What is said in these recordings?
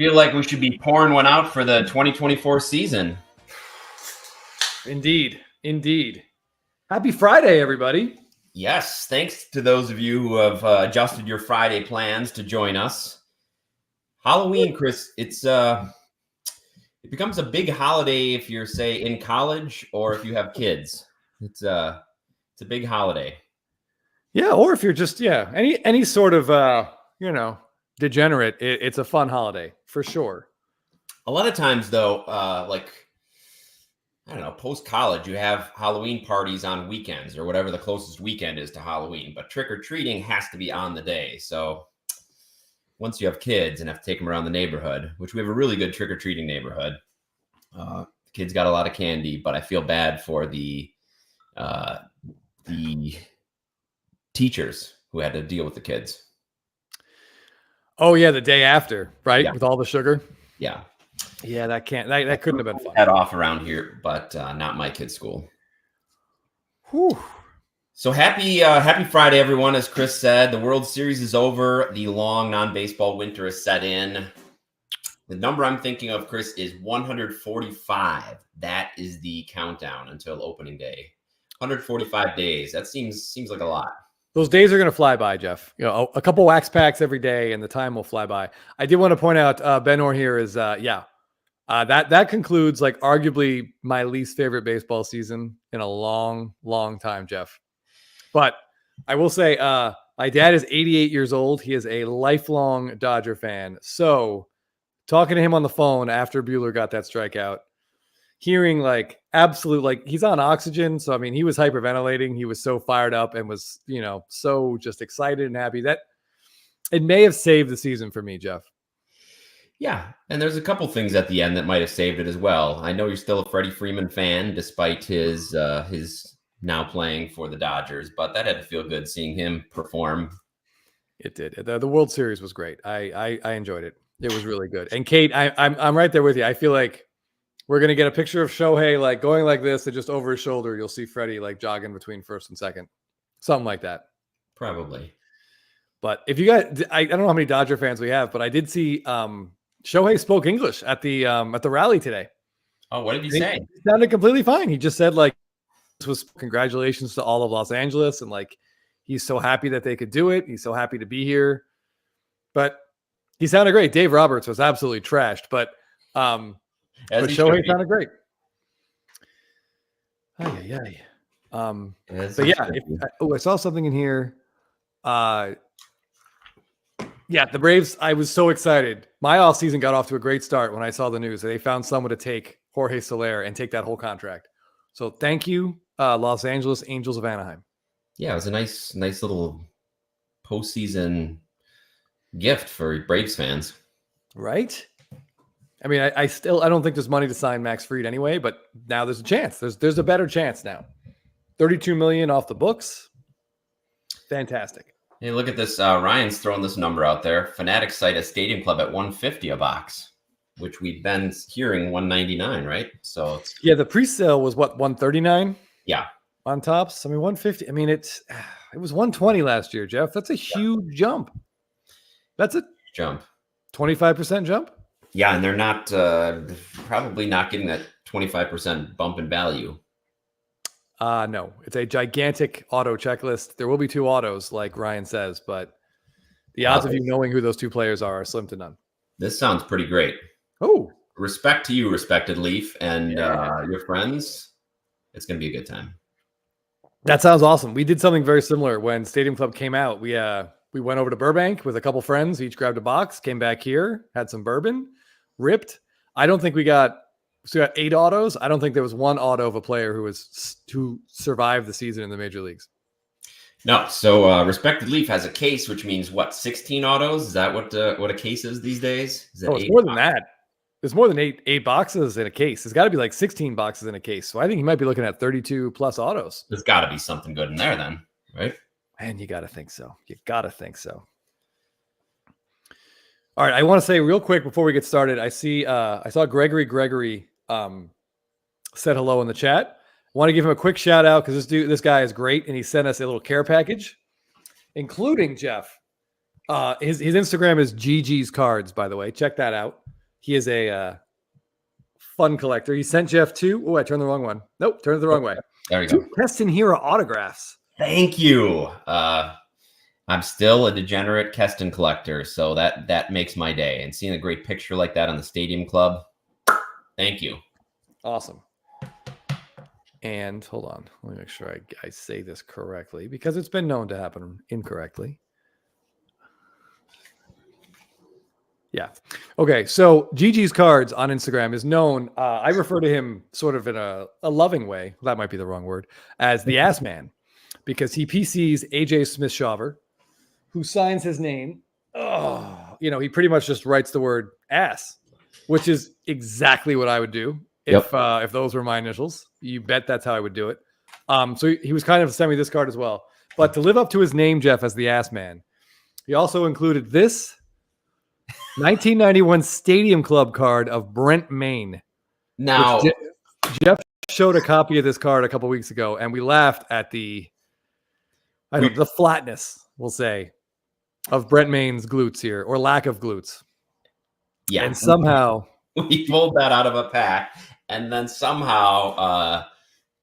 feel like we should be pouring one out for the 2024 season. Indeed. Happy Friday, everybody. Yes, thanks to those of you who have adjusted your Friday plans to join us. Halloween, Chris, it becomes a big holiday if you're, say, in college or if you have kids. It's a big holiday. Yeah, or if you're just any sort of degenerate, it's a fun holiday for sure. A lot of times, though, I don't know, post-college, you have Halloween parties on weekends or whatever the closest weekend is to Halloween, but trick-or-treating has to be on the day. So once you have kids and have to take them around the neighborhood, which we have a really good trick-or-treating neighborhood, the kids got a lot of candy, but I feel bad for the teachers who had to deal with the kids. Oh, yeah, the day after, right? Yeah. With all the sugar? Yeah. Yeah, that couldn't have been fun. Head off around here, but not my kid's school. Whew. So happy Friday, everyone. As Chris said, the World Series is over. The long non-baseball winter is set in. The number I'm thinking of, Chris, is 145. That is the countdown until opening day. 145 days. That seems like a lot. Those days are going to fly by, Jeff. You know, a couple wax packs every day, and the time will fly by. I did want to point out, Ben Orr here is, that concludes like arguably my least favorite baseball season in a long, long time, Jeff. But I will say, my dad is 88 years old. He is a lifelong Dodger fan. So talking to him on the phone after Buehler got that strikeout, hearing like absolute, like he's on oxygen. So, I mean, he was hyperventilating. He was so fired up and was, so just excited and happy that it may have saved the season for me, Jeff. Yeah, and there's a couple things at the end that might have saved it as well. I know you're still a Freddie Freeman fan, despite his now playing for the Dodgers, but that had to feel good seeing him perform. It did. The World Series was great. I enjoyed it. It was really good. And Kate, I'm right there with you. I feel like we're gonna get a picture of Shohei like going like this and just over his shoulder. You'll see Freddie like jogging between first and second, something like that. Probably. But if you guys, I don't know how many Dodger fans we have, but I did see Shohei spoke English at the rally today. Oh, what did he say? He sounded completely fine. He just said like, this was congratulations to all of Los Angeles. And like, he's so happy that they could do it. He's so happy to be here, but he sounded great. Dave Roberts was absolutely trashed, but Shohei sounded great. But yeah, I saw something in here. Yeah, the Braves, I was so excited. My offseason got off to a great start when I saw the news that they found someone to take Jorge Soler and take that whole contract. So thank you, Los Angeles Angels of Anaheim. Yeah, it was a nice little postseason gift for Braves fans. Right? I mean, I don't think there's money to sign Max Fried anyway, but now there's a chance. There's a better chance now. $32 million off the books. Fantastic. Hey, look at this. Ryan's throwing this number out there. Fanatics cite a Stadium Club at $150 a box, which we've been hearing $199, right? So the pre-sale was what, $139? Yeah, on tops. I mean, $150. I mean, it was $120 last year, Jeff. That's a huge jump. That's a jump. 25% jump. Yeah, and they're not probably not getting that 25% bump in value. No, it's a gigantic auto checklist. There will be two autos, like Ryan says, but the odds of you knowing who those two players are slim to none. This sounds pretty great. Oh, respect to you, respected Leaf, and your friends. It's going to be a good time. That sounds awesome. We did something very similar when Stadium Club came out. We went over to Burbank with a couple friends, each grabbed a box, came back here, had some bourbon, ripped. I don't think we got 8 autos. I don't think there was one auto of a player who survived the season in the major leagues. No. So Respected Leaf has a case, which means what, 16 autos? Is that what a case is these days? Is that it's more than that. There's more than eight boxes in a case. There's got to be like 16 boxes in a case. So I think he might be looking at 32 plus autos. There's got to be something good in there then, right? And you got to think so. All right. I want to say real quick before we get started, I saw Gregory said hello in the chat. I want to give him a quick shout out because this guy is great. And he sent us a little care package, including Jeff. His Instagram is GG's Cards, by the way. Check that out. He is a fun collector. He sent Jeff 2. Oh, I turned the wrong one. Nope, turned it the wrong way. There you 2 go. Keston Hiura autographs. Thank you. I'm still a degenerate Keston collector, so that makes my day. And seeing a great picture like that on the Stadium Club, thank you. Awesome. And hold on, let me make sure I say this correctly because it's been known to happen incorrectly. Yeah. Okay. So Gigi's Cards on Instagram is known. I refer to him sort of in a loving way. That might be the wrong word, as the Ass Man, because he PCs AJ Smith-Shawver, who signs his name. Oh, he pretty much just writes the word ass, which is exactly what I would do if those were my initials. You bet that's how I would do it. So he was kind of sending me this card as well. But to live up to his name, Jeff, as the Ass Man, he also included this 1991 Stadium Club card of Brent Maine. Now, Jeff showed a copy of this card a couple weeks ago, and we laughed at the flatness, we'll say, of Brent Maine's glutes here, or lack of glutes. Yeah. And somehow we pulled that out of a pack, and then somehow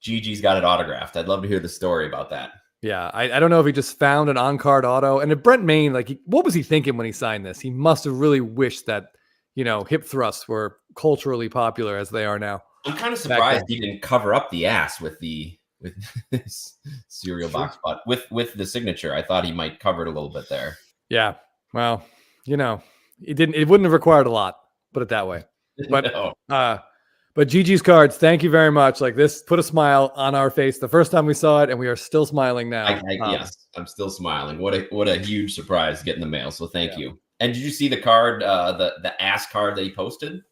Gigi's got it autographed. I'd love to hear the story about that. Yeah, I don't know if he just found an on-card auto. And if Brent Maine, what was he thinking when he signed this? He must have really wished that, hip thrusts were culturally popular as they are now. I'm kind of surprised he didn't cover up the ass with this cereal box, but with the signature. I thought he might cover it a little bit there. Yeah, well, it wouldn't have required a lot, put it that way. But No. But Gigi's Cards, thank you very much. This put a smile on our face the first time we saw it, and we are still smiling now. Yes, I'm still smiling. What a huge surprise to get in the mail. So thank you. And did you see the card, the ass card that he posted?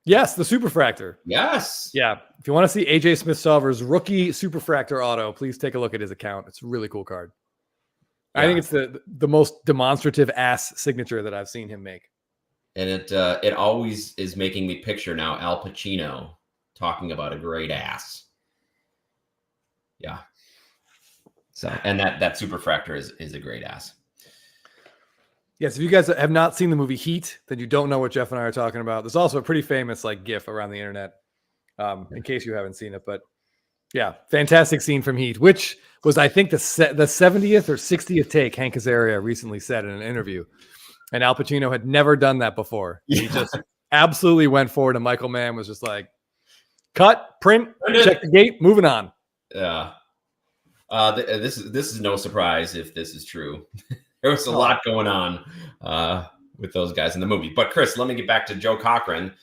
Yes, the Superfractor. Yes. Yeah. If you want to see AJ Smith-Shawver's rookie Superfractor auto, please take a look at his account. It's a really cool card. Yeah. I think it's the most demonstrative ass signature that I've seen him make. And it always is making me picture now Al Pacino talking about a great ass. Yeah. So, and that Superfractor is a great ass. Yes, if you guys have not seen the movie Heat, then you don't know what Jeff and I are talking about. There's also a pretty famous GIF around the internet, in case you haven't seen it. But yeah, fantastic scene from Heat, which was, I think, the 70th or 60th take Hank Azaria recently said in an interview. And Al Pacino had never done that before. Yeah. He just absolutely went forward, and Michael Mann was just like, cut, print, check the gate, moving on. Yeah. This is no surprise if this is true. There was a lot going on with those guys in the movie. But Chris, let me get back to Joe Cochran.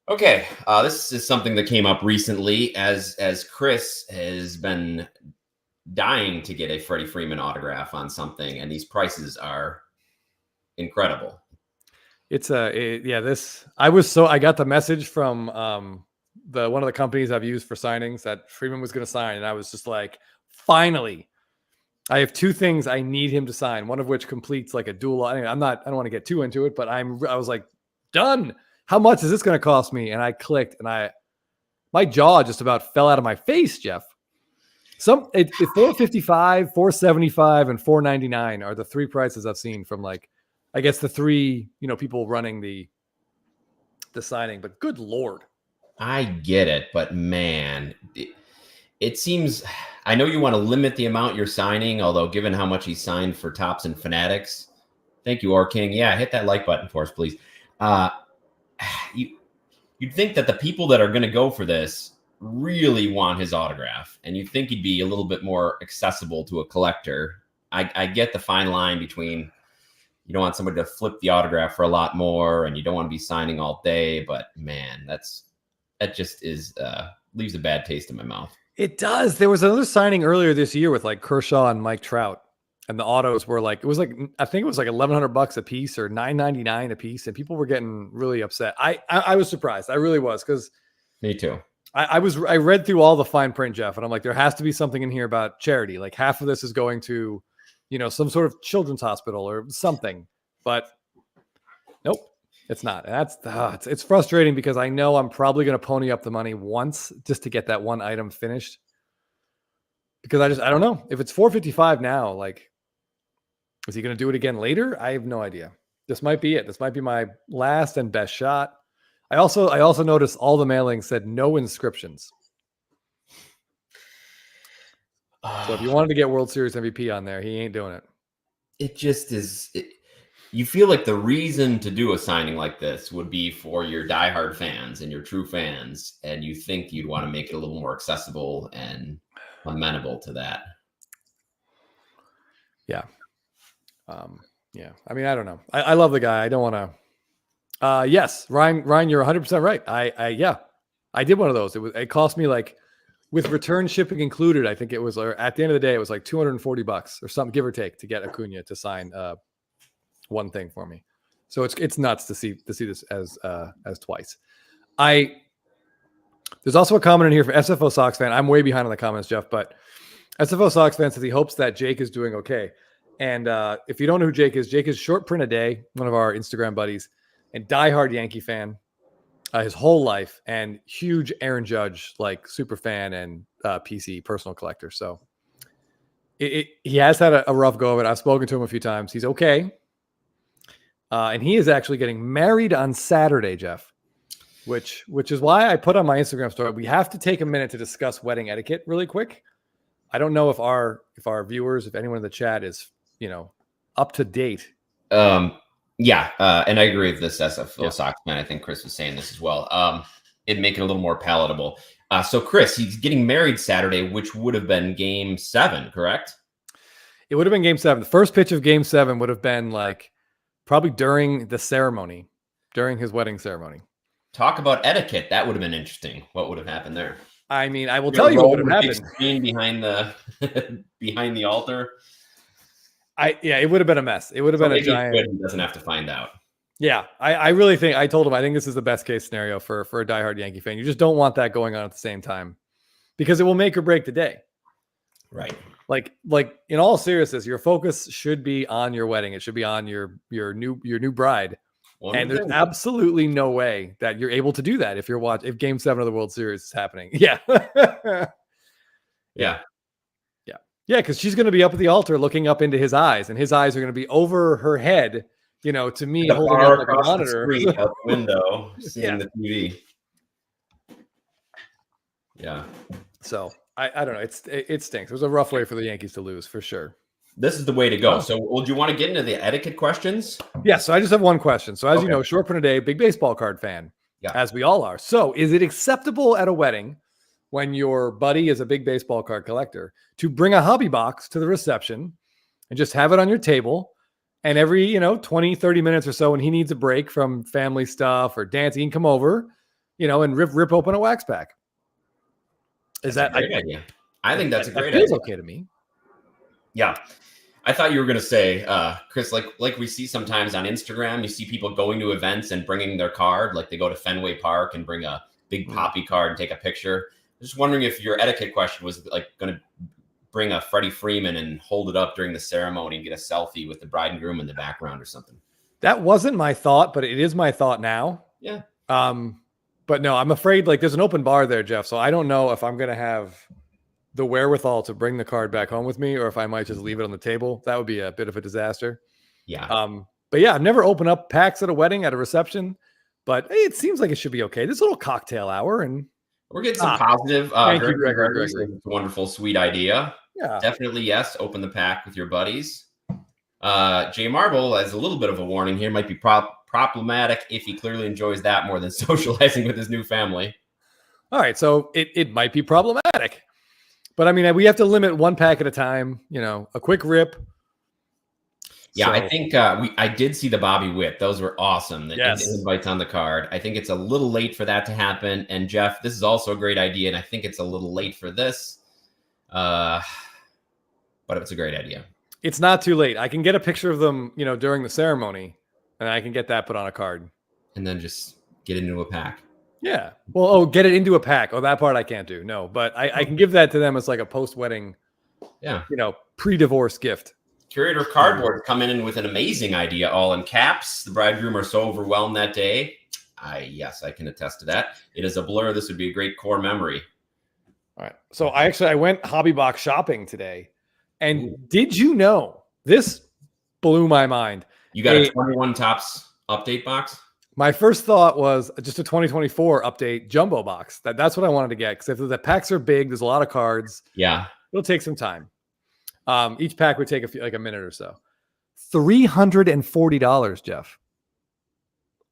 Okay, this is something that came up recently as Chris has been dying to get a Freddie Freeman autograph on something, and these prices are incredible. It's I got the message from one of the companies I've used for signings that Freeman was going to sign, and I was just like, finally. I have 2 things I need him to sign, one of which completes a dual. I don't want to get too into it, but I was like, done. How much is this going to cost me? And I clicked, and my jaw just about fell out of my face, Jeff. It's $455, $475, and $499 are the 3 prices I've seen from I guess the 3 people running the signing. But good Lord, I get it, but man, it seems. I know you want to limit the amount you're signing, although given how much he signed for Topps and Fanatics, thank you, R King. Yeah, hit that like button for us, please. You'd think that the people that are going to go for this really want his autograph, and you'd think he'd be a little bit more accessible to a collector. I get the fine line between you don't want somebody to flip the autograph for a lot more, and you don't want to be signing all day, but man, that just is leaves a bad taste in my mouth. It does. There was another signing earlier this year with Kershaw and Mike Trout, and the autos were I think it was $1,100 a piece or $9.99 a piece, and people were getting really upset. I was surprised. I really was, because me too. I read through all the fine print, Jeff, and I'm like, there has to be something in here about charity. Half of this is going to, some sort of children's hospital or something, but nope. It's not. It's frustrating because I know I'm probably going to pony up the money once just to get that one item finished. Because I don't know if it's $455 now. Is he going to do it again later? I have no idea. This might be it. This might be my last and best shot. I also noticed all the mailings said no inscriptions. So if you wanted to get World Series MVP on there, he ain't doing it. It just is. You feel like the reason to do a signing like this would be for your diehard fans and your true fans, and you think you'd want to make it a little more accessible and amenable to that. Yeah. Yeah. I mean, I don't know. I love the guy. I don't want to. Yes, Ryan, you're 100% right. I did one of those. It cost me like, with return shipping included, I think it was, or at the end of the day, it was like $240 or something, give or take, to get Acuna to sign one thing for me. So it's nuts to see this as twice. There's also a comment in here for SFO Sox fan. I'm way behind on the comments, Jeff, but SFO Sox fan says he hopes that Jake is doing okay. And if you don't know who Jake is Short Print a Day, one of our Instagram buddies, and diehard Yankee fan his whole life, and huge Aaron Judge like super fan and PC personal collector. So he has had a rough go of it. I've spoken to him a few times. He's okay. And he is actually getting married on Saturday, Jeff, which is why I put on my Instagram story. We have to take a minute to discuss wedding etiquette really quick. I don't know if our viewers, if anyone in the chat is, up to date. Yeah, and I agree with this SFO Sox man. I think Chris was saying this as well. It'd make it a little more palatable. So Chris, he's getting married Saturday, which would have been Game 7, correct? It would have been Game 7. The first pitch of Game 7 would have been like probably during the ceremony, during his wedding ceremony. Talk about etiquette. That would have been interesting. What would have happened there? I mean, I will tell you what would have happened. Screen behind the behind the altar. It would have been a mess. It would have been a giant. He doesn't have to find out. Yeah, I really think, I told him, I think this is the best case scenario for a diehard Yankee fan. You just don't want that going on at the same time, because it will make or break the day. Right. Like in all seriousness, your focus should be on your wedding. It should be on your new bride. And there's absolutely no way that you're able to do that if if Game 7 of the World Series is happening. Yeah. Yeah. Yeah, because she's going to be up at the altar looking up into his eyes, and his eyes are going to be over her head, to me, holding up like a monitor. The screen, out the window, seeing the TV. Yeah. So I don't know. It stinks. It was a rough way for the Yankees to lose, for sure. This is the way to go. So would you want to get into the etiquette questions? Yeah, so I just have one question. So as you know, Short Print a Day, big baseball card fan, as we all are. So is it acceptable at a wedding, when your buddy is a big baseball card collector, to bring a hobby box to the reception and just have it on your table, and every 20, 30 minutes or so, when he needs a break from family stuff or dancing, he can come over, and rip open a wax pack? Is that a great idea? I think that's a great idea. Feels okay to me. Yeah. I thought you were going to say, Chris, like we see sometimes on Instagram, you see people going to events and bringing their card, like they go to Fenway Park and bring a big poppy card and take a picture. Just wondering if your etiquette question was like going to bring a Freddie Freeman and hold it up during the ceremony and get a selfie with the bride and groom in the background or something. That wasn't my thought, but it is my thought now. Yeah. But no, I'm afraid there's an open bar there, Jeff. So I don't know if I'm going to have the wherewithal to bring the card back home with me, or if I might just leave it on the table. That would be a bit of a disaster. Yeah. But yeah, I've never opened up packs at a wedding, at a reception, but it seems like it should be okay. This little cocktail hour, and we're getting some positive. Thank you, Gregory. It's a wonderful, sweet idea. Yeah, definitely. Yes. Open the pack with your buddies. Jay Marble has a little bit of a warning here. Might be problematic if he clearly enjoys that more than socializing with his new family. All right. So it might be problematic, but I mean, we have to limit one pack at a time, a quick rip. Yeah, so, I think I did see the Bobby Witt. Those were awesome. The invites on the card. I think it's a little late for that to happen. And Jeff, this is also a great idea, and I think it's a little late for this. But it's a great idea. It's not too late. I can get a picture of them, during the ceremony, and I can get that put on a card. And then just get into a pack. Yeah. Well, get it into a pack. Oh, that part I can't do. No, but I can give that to them as like a post-wedding, pre-divorce gift. Curator of Cardboard coming in with an amazing idea, all in caps. The bride and groom are so overwhelmed that day. Yes, I can attest to that. It is a blur. This would be a great core memory. All right. So I went hobby box shopping today. And did you know, this blew my mind, You got a 21 tops update box? My first thought was just a 2024 update jumbo box. That's what I wanted to get, because if the packs are big, there's a lot of cards. Yeah. It'll take some time. Each pack would take a minute or so. $340, Jeff,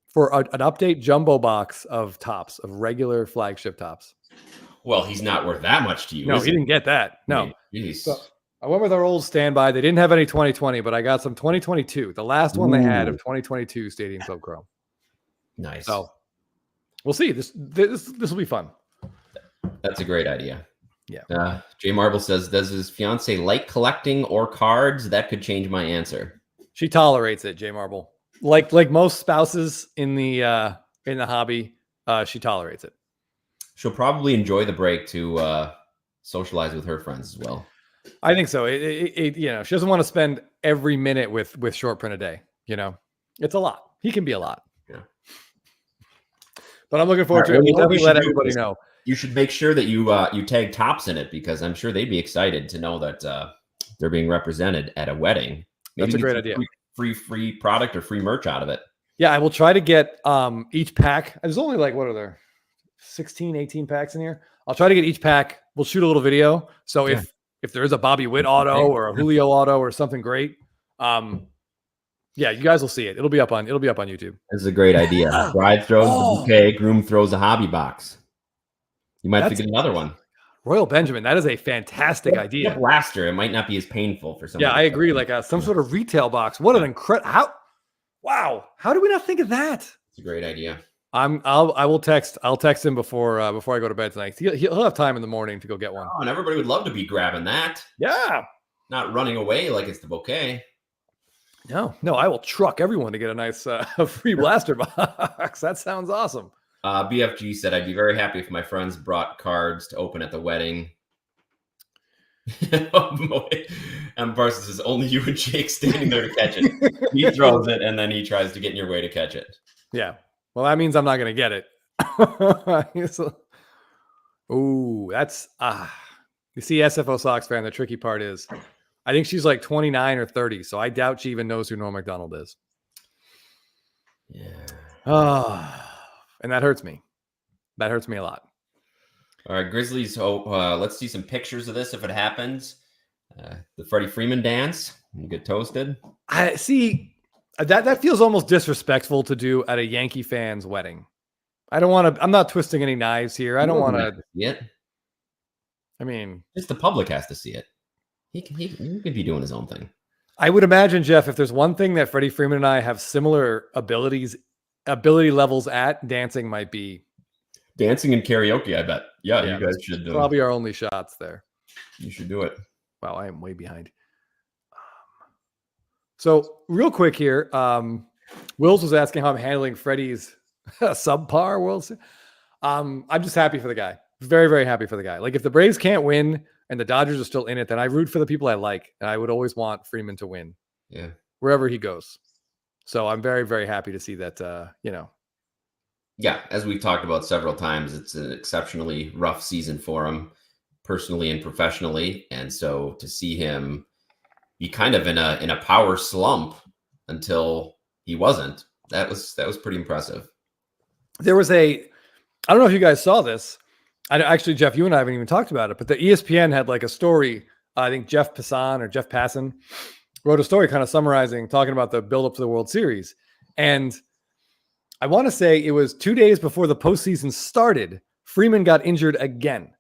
for an update jumbo box of tops, of regular flagship tops. Well, he's not worth that much to you. No, he didn't get that. No. So I went with our old standby. They didn't have any 2020, but I got some 2022. The last one they had of 2022 Stadium Club Chrome. Nice. So we'll see. This will be fun. That's a great idea. Yeah. Jay Marble says, does his fiance like collecting or cards? That could change my answer. She tolerates it, Jay Marble. Like most spouses in the hobby, she tolerates it. She'll probably enjoy the break to socialize with her friends as well. I think so. She doesn't want to spend every minute with short print a day. It's a lot. He can be a lot. Yeah. But I'm looking forward to it. We'll definitely let everybody know. You should make sure that you tag Tops in it, because I'm sure they'd be excited to know that they're being represented at a wedding. Maybe that's a great idea. Free product or free merch out of it. Yeah, I will try to get each pack. There's only what are there? 16, 18 packs in here. I'll try to get each pack. We'll shoot a little video. So if there is a Bobby Witt auto or a Julio auto or something great, you guys will see it. It'll be up on YouTube. This is a great idea. Bride throws the bouquet, groom throws a hobby box. You might have to get another one. Royal Benjamin, that is a fantastic idea. Blaster, it might not be as painful for some. Yeah, I agree. Like some sort of retail box. What an incredible! How do we not think of that? It's a great idea. I'll text him before I go to bed tonight. He'll have time in the morning to go get one. Oh, and everybody would love to be grabbing that. Yeah, not running away like it's the bouquet. No, I will truck everyone to get a nice free blaster box. That sounds awesome. BFG said, I'd be very happy if my friends brought cards to open at the wedding. And Parsons says, only you and Jake standing there to catch it. He throws it, and then he tries to get in your way to catch it. Yeah. Well, that means I'm not going to get it. Ooh, that's you see, SFO Sox fan, the tricky part is I think she's like 29 or 30, so I doubt she even knows who Norm Macdonald is. Yeah. And that hurts me. That hurts me a lot. All right, Grizzlies. Let's see some pictures of this if it happens. The Freddie Freeman dance. You get toasted. I see. That feels almost disrespectful to do at a Yankee fan's wedding. I don't want to. I'm not twisting any knives here. I don't want to see it. I mean, just the public has to see it. He could be doing his own thing. I would imagine, Jeff, if there's one thing that Freddie Freeman and I have similar ability levels at, dancing might be. Dancing and karaoke, I bet. Yeah, you guys should do it. Probably our only shots there. You should do it. Wow, I am way behind. So real quick here, Wills was asking how I'm handling Freddie's subpar Wills. I'm just happy for the guy. Very, very happy for the guy. Like if the Braves can't win and the Dodgers are still in it, then I root for the people I like. And I would always want Freeman to win. Yeah. Wherever he goes. So I'm very, very happy to see that, Yeah, as we've talked about several times, it's an exceptionally rough season for him, personally and professionally. And so to see him be kind of in a power slump until he wasn't, that was pretty impressive. There was I don't know if you guys saw this. Actually, Jeff, you and I haven't even talked about it, but the ESPN had like a story. I think Jeff Passan wrote a story kind of summarizing, talking about the buildup to the World Series. And I want to say it was 2 days before the postseason started, Freeman got injured again.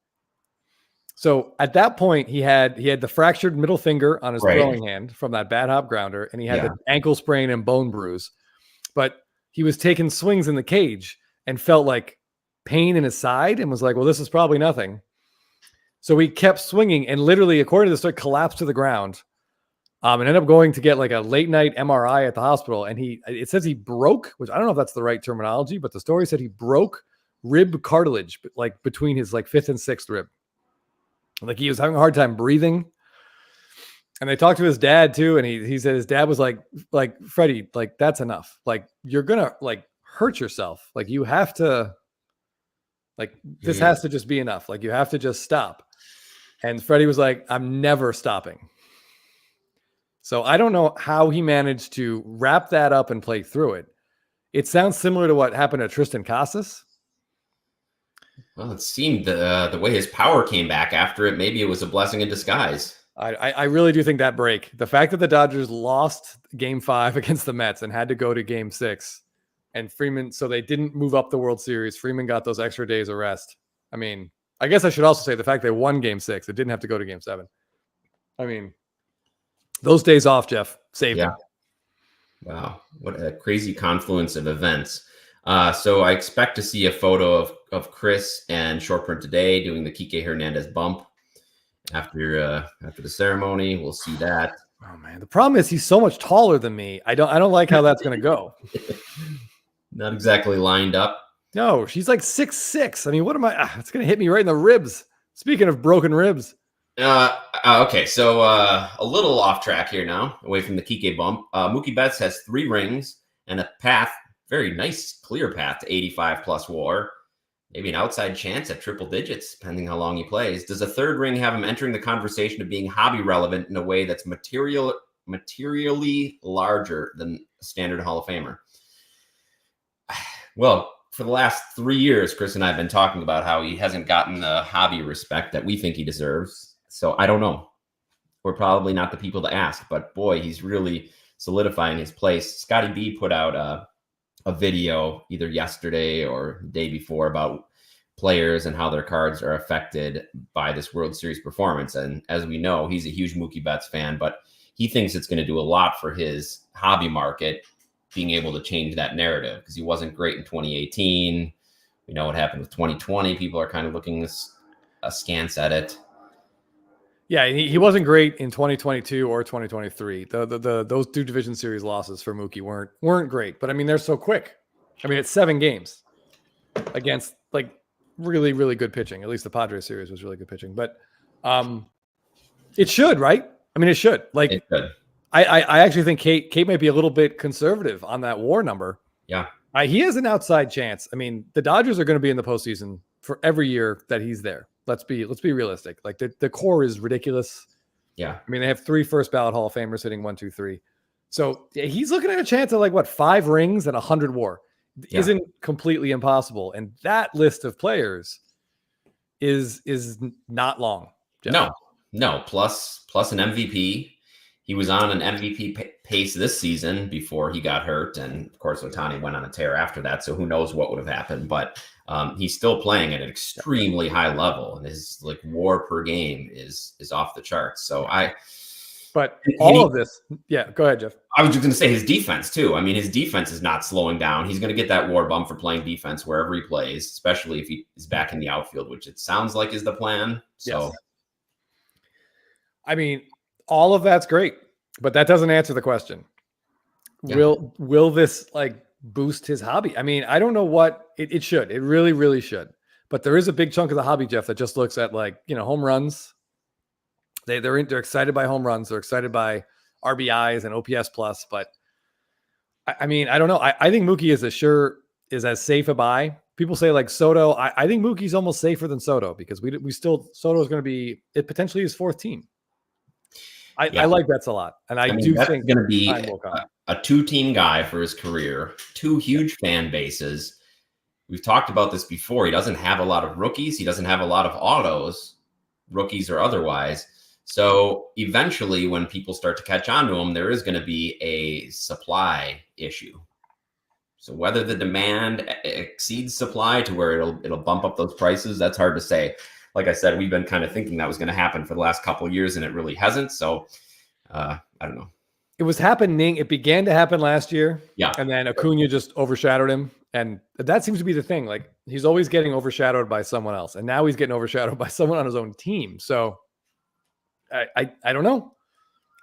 So at that point, he had the fractured middle finger on his throwing hand from that bad hop grounder, and he had the ankle sprain and bone bruise. But he was taking swings in the cage and felt like pain in his side and was like, well, this is probably nothing. So he kept swinging and literally, according to the story, collapsed to the ground. And ended up going to get like a late night MRI at the hospital. And it says he broke, which I don't know if that's the right terminology, but the story said he broke rib cartilage, like between his like fifth and sixth rib. Like he was having a hard time breathing. And they talked to his dad too. And he said his dad was like, Freddie, like that's enough. Like you're going to like hurt yourself. Like you have to, like this has to just be enough. Like you have to just stop. And Freddie was like, I'm never stopping. So I don't know how he managed to wrap that up and play through it. It sounds similar to what happened to Tristan Casas. Well, it seemed the way his power came back after it, maybe it was a blessing in disguise. I really do think that break, the fact that the Dodgers lost game 5 against the Mets and had to go to game 6, and Freeman, so they didn't move up the World Series. Freeman got those extra days of rest. I mean, I guess I should also say the fact they won game 6, it didn't have to go to game 7. I mean, those days off, Jeff, saved them. Wow, what a crazy confluence of events. So I expect to see a photo of Chris and Short Print today doing the Kike Hernandez bump after the ceremony. We'll see that. Oh man, the problem is he's so much taller than me. I don't like how that's going to go. Not exactly lined up. No, she's like 6'6". I mean, what am I? It's going to hit me right in the ribs. Speaking of broken ribs. Okay, so a little off track here now, away from the Kike bump. Mookie Betts has 3 rings and a path, very nice, clear path to 85 plus WAR. Maybe an outside chance at triple digits, depending how long he plays. Does a 3rd ring have him entering the conversation of being hobby relevant in a way that's materially larger than a standard Hall of Famer? Well, for the last 3 years, Chris and I have been talking about how he hasn't gotten the hobby respect that we think he deserves. So I don't know. We're probably not the people to ask, but boy, he's really solidifying his place. Scotty B put out a video either yesterday or the day before about players and how their cards are affected by this World Series performance. And as we know, he's a huge Mookie Betts fan, but he thinks it's going to do a lot for his hobby market, being able to change that narrative, because he wasn't great in 2018. We know what happened with 2020. People are kind of looking askance at it. Yeah, he wasn't great in 2022 or 2023. Those 2 division series losses for Mookie weren't great. But I mean, they're so quick. I mean, it's 7 games against like really, really good pitching. At least the Padres series was really good pitching. But it should, right? I mean, it should. Like, it should. I actually think Kate might be a little bit conservative on that WAR number. Yeah, he has an outside chance. I mean, the Dodgers are going to be in the postseason for every year that he's there. Let's be realistic. Like the core is ridiculous. Yeah. I mean, they have 3 first ballot Hall of Famers hitting 1, 2, 3. So he's looking at a chance at like 5 rings and 100 WAR. Isn't completely impossible. And that list of players is not long. Jeff. No. Plus an MVP. He was on an MVP pace this season before he got hurt. And of course, Ohtani went on a tear after that. So who knows what would have happened, but he's still playing at an extremely high level, and his like WAR per game is off the charts. So all of this, yeah, go ahead, Jeff. I was just going to say his defense too. I mean, his defense is not slowing down. He's going to get that WAR bump for playing defense wherever he plays, especially if he is back in the outfield, which it sounds like is the plan. So, yes. I mean, all of that's great, but that doesn't answer the question. Yeah. Will this like boost his hobby? I mean, I don't know what it should. It really, really should. But there is a big chunk of the hobby, Jeff, that just looks at like, home runs. They're excited by home runs. They're excited by RBIs and OPS plus. But I mean, I don't know. I think Mookie is as safe a buy. People say like Soto. I think Mookie's almost safer than Soto, because Soto is going to be potentially his 4th team. I like Betts a lot, and I do think going to be a 2-team guy for his career. 2 huge fan bases. We've talked about this before. He doesn't have a lot of rookies. He doesn't have a lot of autos, rookies or otherwise. So eventually, when people start to catch on to him, there is going to be a supply issue. So whether the demand exceeds supply to where it'll bump up those prices, that's hard to say. Like I said, we've been kind of thinking that was going to happen for the last couple of years, and it really hasn't. So I don't know. It was happening. It began to happen last year. Yeah. And then Acuna just overshadowed him. And that seems to be the thing. Like, he's always getting overshadowed by someone else. And now he's getting overshadowed by someone on his own team. So I don't know.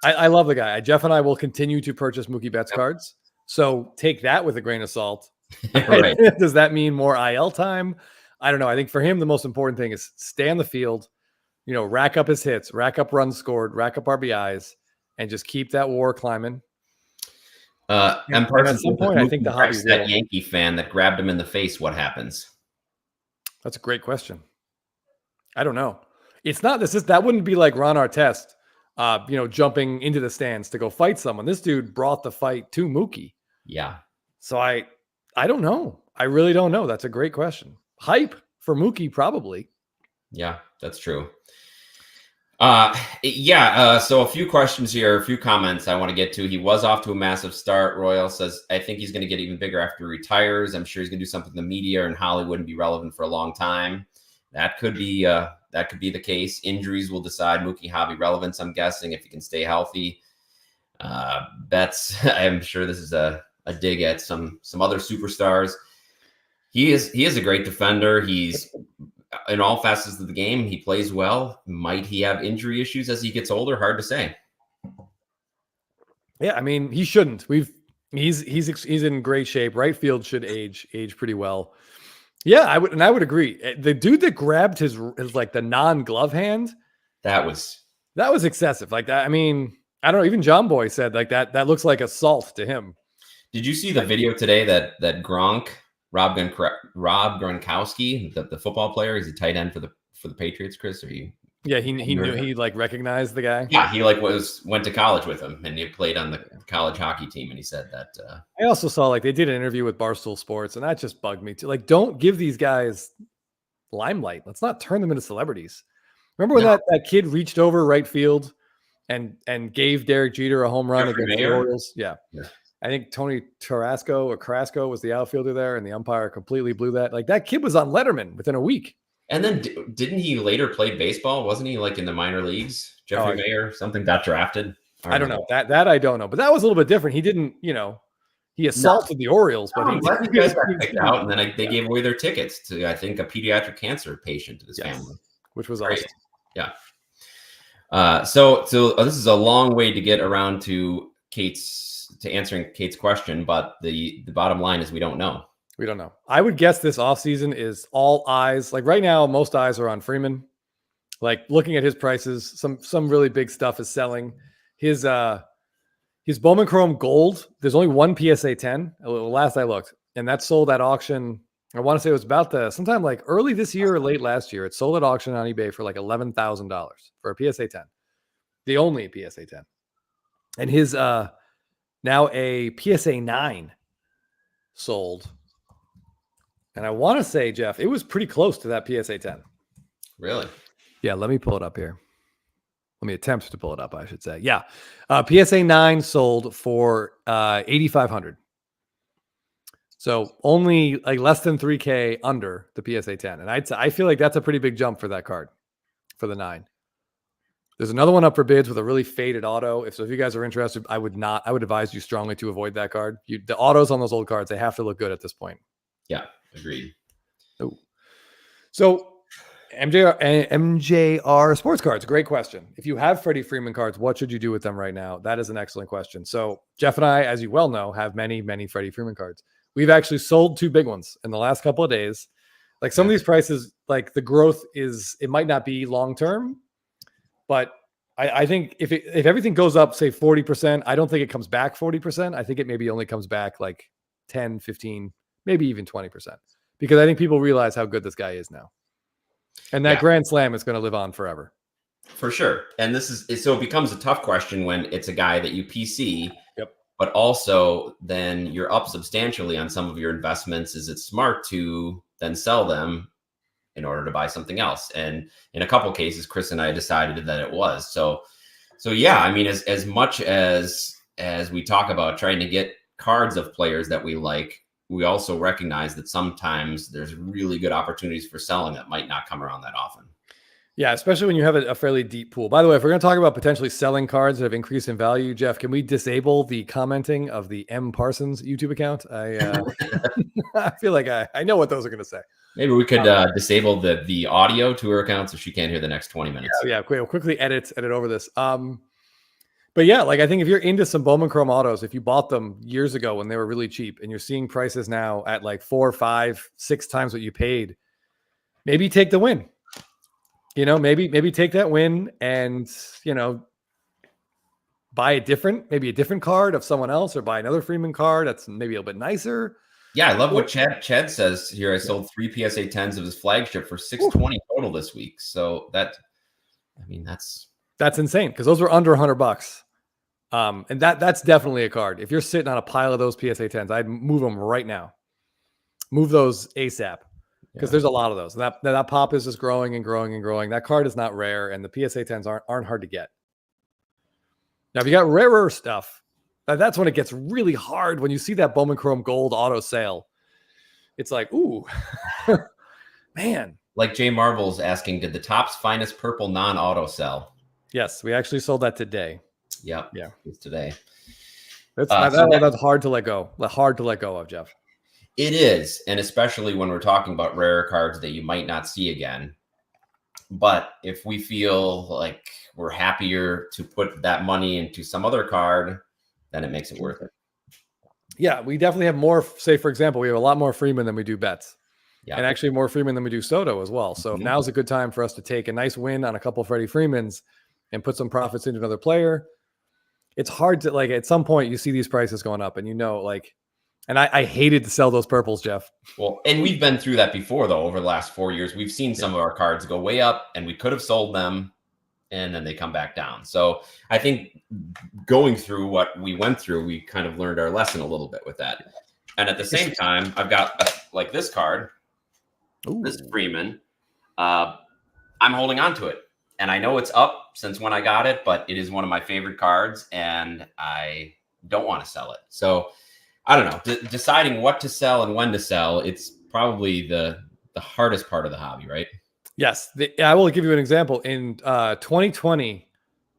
I love the guy. Jeff and I will continue to purchase Mookie Betts cards. So take that with a grain of salt. Right. Does that mean more IL time? I don't know. I think for him, the most important thing is stay on the field, rack up his hits, rack up runs scored, rack up RBIs, and just keep that WAR climbing. And at some point, I think the hobby that Yankee fan that grabbed him in the face, what happens? That's a great question. I don't know. It's not that wouldn't be like Ron Artest jumping into the stands to go fight someone. This dude brought the fight to Mookie. Yeah. So I don't know. I really don't know. That's a great question. Hype for Mookie, probably. Yeah, that's true. So a few questions here, a few comments I want to get to. He was off to a massive start. Royal says, I think he's going to get even bigger after he retires. I'm sure he's going to do something in the media and Hollywood and be relevant for a long time. That could be the case. Injuries will decide Mookie hobby relevance, I'm guessing, if he can stay healthy. Betts, I'm sure this is a dig at some other superstars. He is a great defender. He's in all facets of the game. He plays well. Might he have injury issues as he gets older? Hard to say. Yeah, I mean, he shouldn't. He's in great shape. Right field should age pretty well. Yeah, I would agree. The dude that grabbed his like the non-glove hand, that was excessive. Like that. I mean, I don't know. Even John Boy said like that looks like assault to him. Did you see the video today that Gronk, Rob Gronkowski, the football player, he's a tight end for the Patriots, Chris? Or you? Yeah, he knew, he like recognized the guy. Yeah, he like went to college with him, and he played on the college hockey team. And he said that. I also saw like they did an interview with Barstool Sports, and that just bugged me too. Like, don't give these guys limelight. Let's not turn them into celebrities. Remember when that kid reached over right field and gave Derek Jeter a home run against the Orioles? Yeah. I think Tony Carrasco was the outfielder there, and the umpire completely blew that. Like that kid was on Letterman within a week. And then didn't he later play baseball? Wasn't he like in the minor leagues? Jeffrey Mayer, something got drafted. I don't know that I don't know, but that was a little bit different. He didn't, he assaulted the Orioles, but he guys got picked out, and then they gave away their tickets to, I think, a pediatric cancer patient to this family, which was awesome. Yeah. So this is a long way to get around to answering Kate's question, but the bottom line is we don't know. We don't know. I would guess this offseason is all eyes. Like right now, most eyes are on Freeman. Like looking at his prices, some really big stuff is selling. His Bowman Chrome Gold, there's only one PSA 10. Last I looked, and that sold at auction. I want to say it was about sometime like early this year or late last year. It sold at auction on eBay for like $11,000 for a PSA 10. The only PSA 10. And his now a PSA 9 sold. And I want to say, Jeff, it was pretty close to that PSA 10. Really? Yeah, let me pull it up here. Let me attempt to pull it up, I should say. Yeah. PSA 9 sold for $8,500. So only like less than $3K under the PSA 10. And I feel like that's a pretty big jump for that card, for the 9. There's another one up for bids with a really faded auto. If you guys are interested, I would advise you strongly to avoid that card. The autos on those old cards, they have to look good at this point. Yeah, agreed. Oh. So MJR sports cards, great question. If you have Freddie Freeman cards, what should you do with them right now? That is an excellent question. So Jeff and I, as you well know, have many, many Freddie Freeman cards. We've actually sold 2 big ones in the last couple of days. Like some of these prices, like the growth it might not be long-term, but I think if everything goes up, say 40%, I don't think it comes back 40%. I think it maybe only comes back like 10, 15, maybe even 20%, because I think people realize how good this guy is now. And that Grand Slam is going to live on forever. For sure. And so it becomes a tough question when it's a guy that you PC, but also then you're up substantially on some of your investments. Is it smart to then sell them in order to buy something else? And in a couple of cases, Chris and I decided that it was. So yeah, I mean, as much as we talk about trying to get cards of players that we like, we also recognize that sometimes there's really good opportunities for selling that might not come around that often. Yeah, especially when you have a fairly deep pool. By the way, if we're going to talk about potentially selling cards that have increased in value, Jeff, can we disable the commenting of the M. Parsons YouTube account? I feel like I know what those are going to say. Maybe we could disable the audio to her account so she can't hear the next 20 minutes. Yeah, we'll quickly edit over this. But yeah, like I think if you're into some Bowman Chrome autos, if you bought them years ago when they were really cheap and you're seeing prices now at like 4, 5, 6 times what you paid, maybe take the win. Maybe take that win and, buy a different card of someone else, or buy another Freeman card that's maybe a little bit nicer. Yeah, I love what Chad says here. I sold 3 PSA 10s of his flagship for $620 total this week. So that's That's insane because those were under $100. And that's definitely a card. If you're sitting on a pile of those PSA 10s, I'd move them right now. Move those ASAP because there's a lot of those. And that pop is just growing and growing and growing. That card is not rare, and the PSA 10s aren't hard to get. Now, if you got rarer stuff, that's when it gets really hard. When you see that Bowman Chrome Gold auto sale, it's like, ooh, man. Like Jay Marvel's asking, did the Topps finest purple non-auto sell? Yes, we actually sold that today. Yep. Yeah. It's today. That's hard to let go. Hard to let go of, Jeff. It is. And especially when we're talking about rare cards that you might not see again. But if we feel like we're happier to put that money into some other card, then it makes it worth it. Yeah, we definitely have more. Say, for example, we have a lot more Freeman than we do Betts. Yeah. And actually more Freeman than we do Soto as well. So now's a good time for us to take a nice win on a couple of Freddie Freemans and put some profits into another player. It's hard to, like, at some point you see these prices going up and and I hated to sell those purples, Jeff. Well, and we've been through that before, though, over the last 4 years. We've seen some of our cards go way up and we could have sold them and then they come back down. So I think going through what we went through, we kind of learned our lesson a little bit with that. And at the same time, I've got like this card. Ooh. This Freeman, I'm holding on to it. And I know it's up since when I got it, but it is one of my favorite cards and I don't want to sell it. So I don't know, deciding what to sell and when to sell, it's probably the hardest part of the hobby, right? Yes. I will give you an example. In 2020,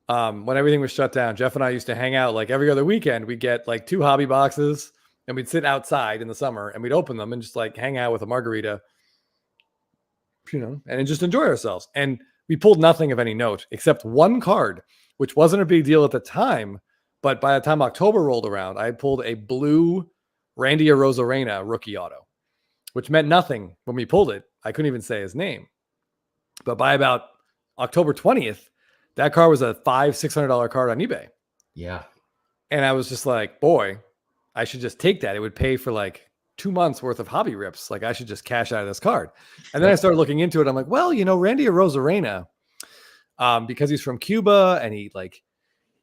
when everything was shut down, Jeff and I used to hang out like every other weekend. We'd get like 2 hobby boxes and we'd sit outside in the summer and we'd open them and just like hang out with a margarita, and just enjoy ourselves. And we pulled nothing of any note except one card, which wasn't a big deal at the time. But by the time October rolled around, I had pulled a blue Randy Arozarena rookie auto, which meant nothing when we pulled it. I couldn't even say his name. But by about October 20th, that card was a $500-$600 card on eBay. Yeah. And I was just like, boy, I should just take that. It would pay for like 2 months worth of hobby rips. Like I should just cash out of this card. And then I started looking into it. I'm like, well, Randy Arozarena, because he's from Cuba and he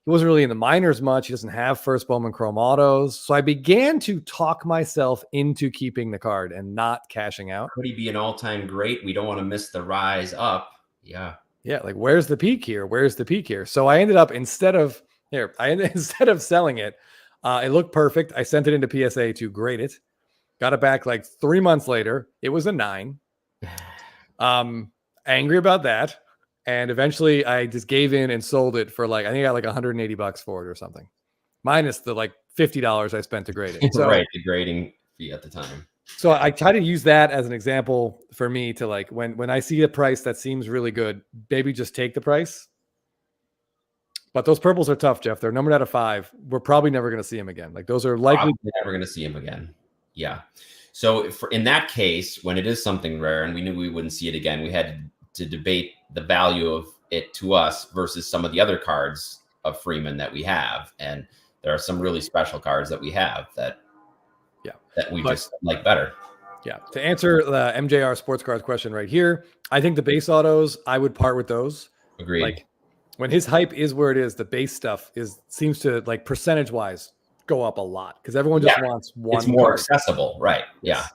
wasn't really in the minors much. He doesn't have first Bowman Chrome autos. So I began to talk myself into keeping the card and not cashing out. Could he be an all-time great? We don't want to miss the rise up. Yeah. Yeah. Like where's the peak here? Where's the peak here? So I ended up, instead of selling it, it looked perfect. I sent it into PSA to grade it. Got it back like 3 months later. It was a 9. Angry about that. And eventually I just gave in and sold it for I think I got like $180 for it or something. Minus the like $50 I spent to grade it. So, right. The grading fee at the time. So I try to use that as an example for me to when I see a price that seems really good, maybe just take the price. But those purples are tough, Jeff. They're numbered out of 5. We're probably never going to see them again. Like those are likely never going to see them again. Yeah. So in that case, when it is something rare and we knew we wouldn't see it again, we had to debate the value of it to us versus some of the other cards of Freeman that we have. And there are some really special cards that we have that we just like better. Yeah. To answer the MJR sports cards question right here, I think the base autos, I would part with those. Agreed. Like when his hype is where it is, the base stuff seems to percentage wise go up a lot because everyone just wants one. It's more card. accessible, right? Yeah.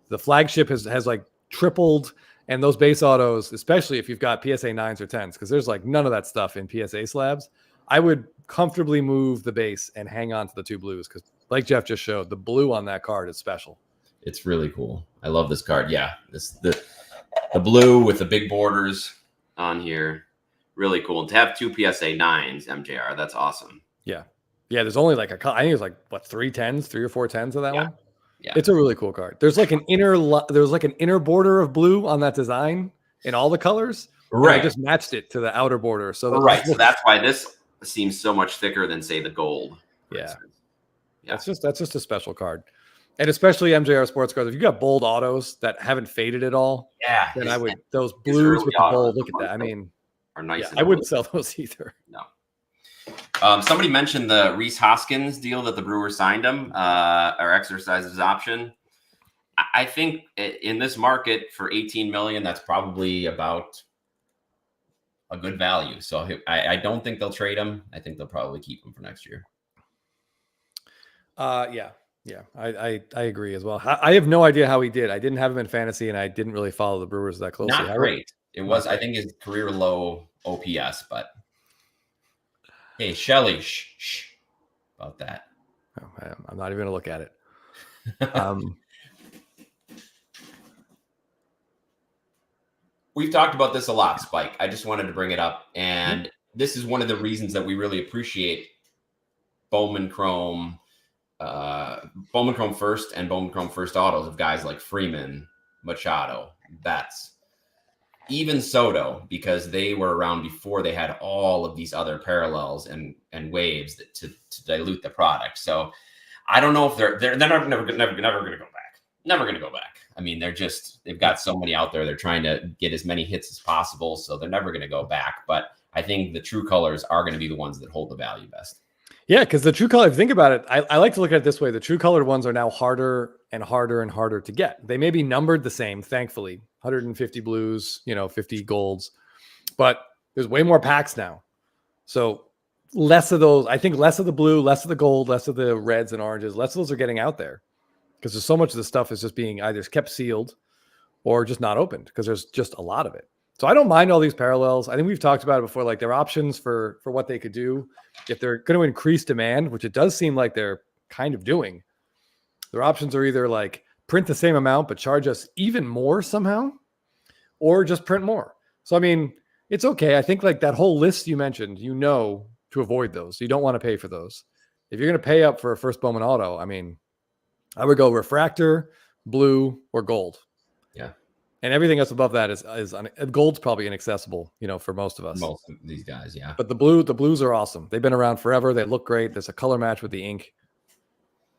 The flagship has like tripled, and those base autos, especially if you've got PSA 9s or 10s, because there's like none of that stuff in PSA slabs. I would comfortably move the base and hang on to the 2 blues because, like Jeff just showed, the blue on that card is special. It's really cool. I love this card. Yeah, the blue with the big borders on here, really cool. And to have 2 PSA 9s, MJR, that's awesome. Yeah. Yeah, there's only I think it's like 3 or 4 10s of that one. Yeah. It's a really cool card. There's like an inner border of blue on that design in all the colors. Right. I just matched it to the outer border. So so that's why this seems so much thicker than say the gold. Yeah. That's just a special card. And especially MJR sports cards. If you got bold autos that haven't faded at all, then those blues with the bold, look at that. I mean, are nice. I wouldn't sell those either. No. Somebody mentioned the Rhys Hoskins deal that the Brewers signed him or exercised his option. I think in this market for $18 million, that's probably about a good value. So I don't think they'll trade him. I think they'll probably keep him for next year. Yeah. I agree as well. I have no idea how he did. I didn't have him in fantasy, and I didn't really follow the Brewers that closely. Not great. It was, I think, his career low OPS, but hey, Shelly, shh about that. Oh, I'm not even going to look at it. We've talked about this a lot, Spike. I just wanted to bring it up. And this is one of the reasons that we really appreciate Bowman Chrome first and Bowman Chrome first autos of guys like Freeman, Machado, Betts, even Soto, because they were around before they had all of these other parallels and waves to dilute the product. So I don't know if they're never going to go back. Never going to go back. I mean, they've got so many out there. They're trying to get as many hits as possible. So they're never going to go back. But I think the true colors are going to be the ones that hold the value best. Yeah, because the true color, if you think about it, I like to look at it this way. The true colored ones are now harder and harder and harder to get. They may be numbered the same, thankfully, 150 blues, 50 golds, but there's way more packs now. So less of those, I think less of the blue, less of the gold, less of the reds and oranges, less of those are getting out there because there's so much of the stuff is just being either kept sealed or just not opened because there's just a lot of it. So I don't mind all these parallels. I think we've talked about it before, like their options for what they could do if they're going to increase demand, which it does seem like they're kind of doing. Their options are either like print the same amount, but charge us even more somehow, or just print more. So, I mean, it's okay. I think like that whole list you mentioned, to avoid those. You don't want to pay for those. If you're going to pay up for a first Bowman auto, I mean, I would go refractor, blue, or gold. Yeah. And everything else above that is gold's probably inaccessible, for most of us. Most of these guys, yeah. But the blues are awesome. They've been around forever. They look great. There's a color match with the ink.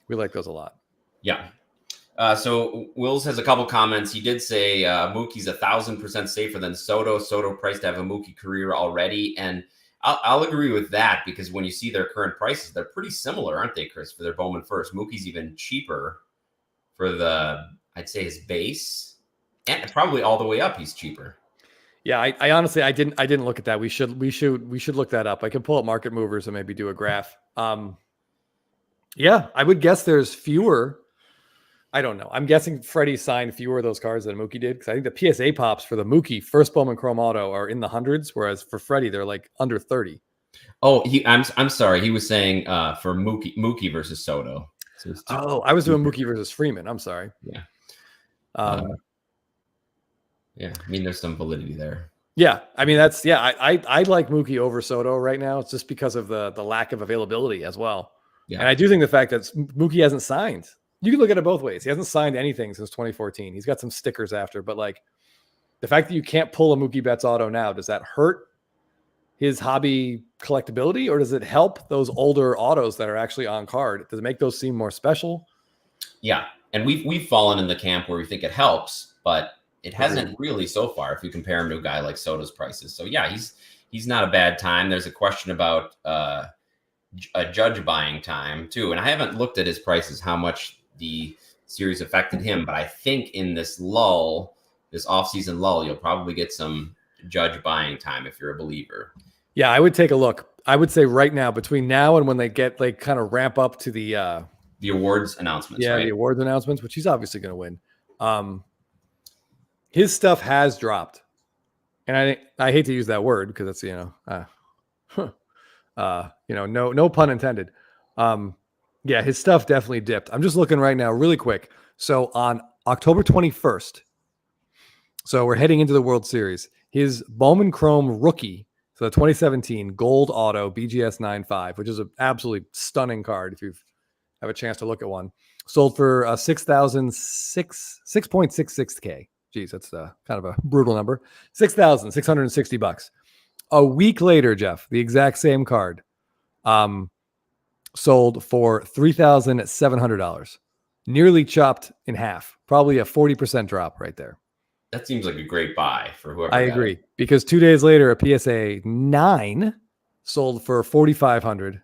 We like those a lot. Yeah. So Wills has a couple comments. He did say Mookie's 1,000% safer than Soto. Soto priced to have a Mookie career already, and I'll agree with that because when you see their current prices, they're pretty similar, aren't they, Chris? For their Bowman first, Mookie's even cheaper for I'd say his base. And probably all the way up, he's cheaper. Yeah, I honestly I didn't look at that. We should look that up. I can pull up market movers and maybe do a graph. Yeah, I would guess there's fewer. I don't know. I'm guessing Freddie signed fewer of those cards than Mookie did because I think the PSA pops for the Mookie first Bowman Chrome auto are in the hundreds, whereas for Freddie they're like under 30. Oh, I'm sorry. He was saying for Mookie versus Soto. So I was doing Mookie versus Freeman. I'm sorry. Yeah. Yeah, I mean, there's some validity there. Yeah, I mean, I like Mookie over Soto right now. It's just because of the lack of availability as well. Yeah. And I do think the fact that Mookie hasn't signed, you can look at it both ways. He hasn't signed anything since 2014. He's got some stickers after, but like the fact that you can't pull a Mookie Betts auto now, does that hurt his hobby collectability or does it help those older autos that are actually on card? Does it make those seem more special? Yeah, and we've fallen in the camp where we think it helps, but it hasn't really so far if you compare him to a guy like Soto's prices. So yeah, he's not a bad time. There's a question about a judge buying time too. And I haven't looked at his prices, how much the series affected him, but I think in this off-season lull, you'll probably get some judge buying time if you're a believer. Yeah, I would take a look. I would say right now, between now and when they kind of ramp up to the awards announcements. Yeah, right? The awards announcements, which he's obviously going to win. His stuff has dropped, and I hate to use that word because it's no pun intended. Yeah, his stuff definitely dipped. I'm just looking right now, really quick. So on October 21st, so we're heading into the World Series. His Bowman Chrome rookie, so the 2017 Gold Auto BGS 9.5, which is an absolutely stunning card if you have a chance to look at one, sold for $6,66K. Geez, that's kind of a brutal number. $6,660. A week later, Jeff, the exact same card, sold for $3,700. Nearly chopped in half. Probably a 40% drop right there. That seems like a great buy for whoever. I agree because 2 days later, a PSA 9 sold for $4,500.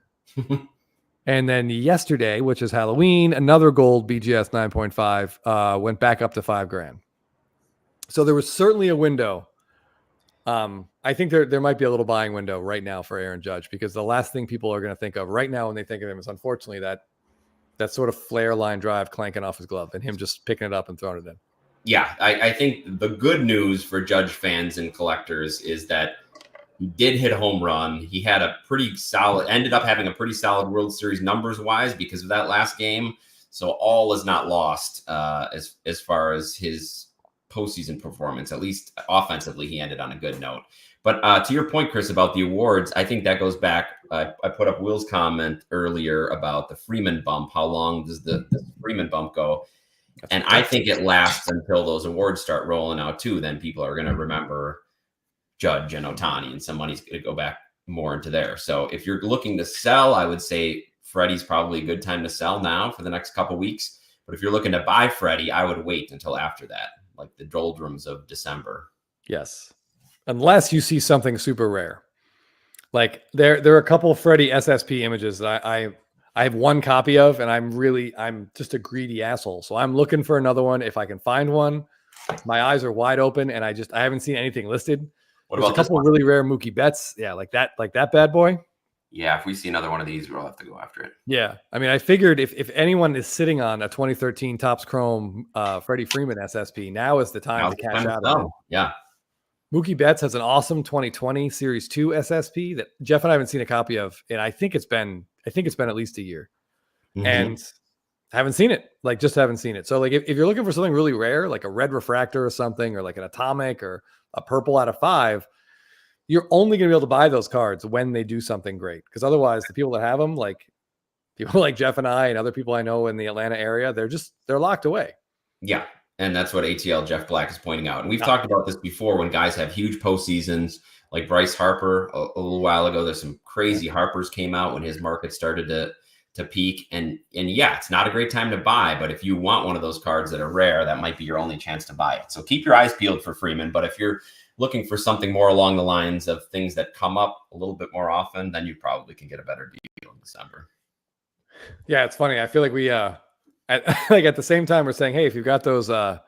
And then yesterday, which is Halloween, another gold BGS 9.5 went back up to $5,000. So there was certainly a window I think there might be a little buying window right now for Aaron Judge, because the last thing people are going to think of right now when they think of him is unfortunately that sort of flare line drive clanking off his glove and him just picking it up and throwing it in. Yeah, I think the good news for Judge fans and collectors is that he did hit a home run. He had ended up having a pretty solid World Series numbers wise because of that last game. So all is not lost as far as his postseason performance. At least offensively, he ended on a good note. But to your point, Chris, about the awards, I think that goes back. I put up Will's comment earlier about the Freeman bump. How long does the Freeman bump go? And I think it lasts until those awards start rolling out too. Then people are going to remember Judge and Ohtani, and some money's going to go back more into there. So if you're looking to sell, I would say Freddie's probably a good time to sell now for the next couple of weeks. But if you're looking to buy Freddie, I would wait until after that, like the doldrums of December. Yes. Unless you see something super rare. Like there are a couple of Freddie SSP images that I have one copy of, and I'm just a greedy asshole. So I'm looking for another one. If I can find one, my eyes are wide open, and I haven't seen anything listed. There's a couple of really rare Mookie Betts. Yeah. Like that bad boy. Yeah. If we see another one of these, we'll have to go after it. Yeah. I mean, I figured if anyone is sitting on a 2013 Topps Chrome Freddie Freeman SSP, now is the time to cash out on it. Yeah. Mookie Betts has an awesome 2020 Series 2 SSP that Jeff and I haven't seen a copy of, and I think it's been at least a year. Mm-hmm. And haven't seen it. Like, just haven't seen it. So like if you're looking for something really rare, like a red refractor or something, or like an atomic or a purple out of 5, you're only going to be able to buy those cards when they do something great. Because otherwise, the people that have them, like people like Jeff and I and other people I know in the Atlanta area, they're locked away. Yeah. And that's what ATL Jeff Black is pointing out. And we've talked about this before when guys have huge postseasons, like Bryce Harper a little while ago. There's some crazy Harpers came out when his market started to peak. And yeah, it's not a great time to buy, but if you want one of those cards that are rare, that might be your only chance to buy it. So keep your eyes peeled for Freeman. But if you're looking for something more along the lines of things that come up a little bit more often, then you probably can get a better deal in December. Yeah, it's funny. I feel like we at the same time we're saying, hey, if you've got those like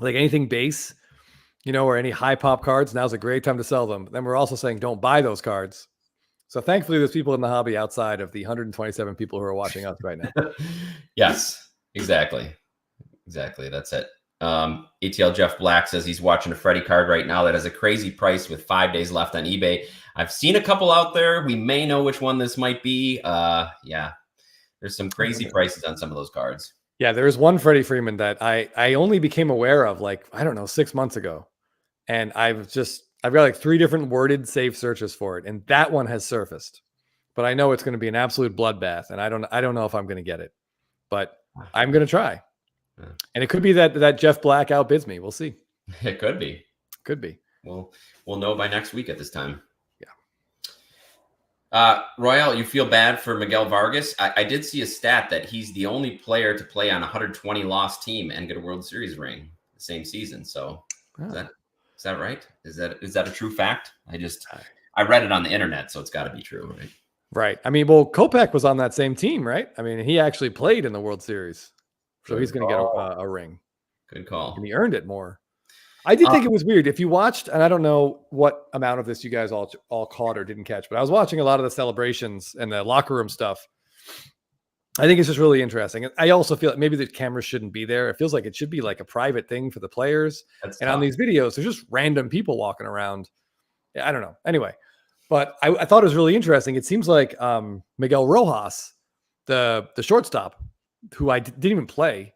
anything base, or any high pop cards, now's a great time to sell them. But then we're also saying don't buy those cards. So thankfully there's people in the hobby outside of the 127 people who are watching us right now. Yes, exactly. That's it. ATL Jeff Black says he's watching a Freddie card right now that has a crazy price with 5 days left on eBay. I've seen a couple out there. We may know which one this might be. Yeah. There's some crazy prices on some of those cards. Yeah, there is one Freddie Freeman that I only became aware of 6 months ago. And I've got like 3 different worded save searches for it. And that one has surfaced. But I know it's going to be an absolute bloodbath. And I don't know if I'm going to get it. But I'm going to try. Yeah. And it could be that Jeff Black outbids me. We'll see. It could be. We'll know by next week at this time. Royale, you feel bad for Miguel Vargas? I did see a stat that he's the only player to play on a 120 loss team and get a World Series ring the same season. So is that right? Is that a true fact? I read it on the internet, so it's got to be true, right? Right. I mean, well, Kopech was on that same team, right? I mean, he actually played in the World Series, so he's going to get a ring. Good call. And he earned it more. I did think it was weird. If you watched, and I don't know what amount of this you guys all caught or didn't catch, but I was watching a lot of the celebrations and the locker room stuff. I think it's just really interesting. I also feel like maybe the cameras shouldn't be there. It feels like it should be like a private thing for the players. That's tough. On these videos, there's just random people walking around. I don't know. Anyway, but I thought it was really interesting. It seems like Miguel Rojas, the shortstop, who I didn't even play,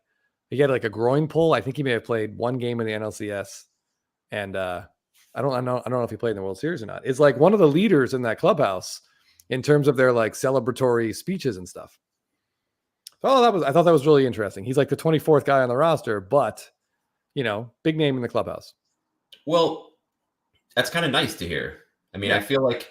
he had like a groin pull. I think he may have played one game in the NLCS, and I don't know if he played in the World Series or not. Is like one of the leaders in that clubhouse in terms of their like celebratory speeches and stuff. So I thought that was really interesting. He's like the 24th guy on the roster, but big name in the clubhouse. Well, that's kind of nice to hear. I mean, I feel like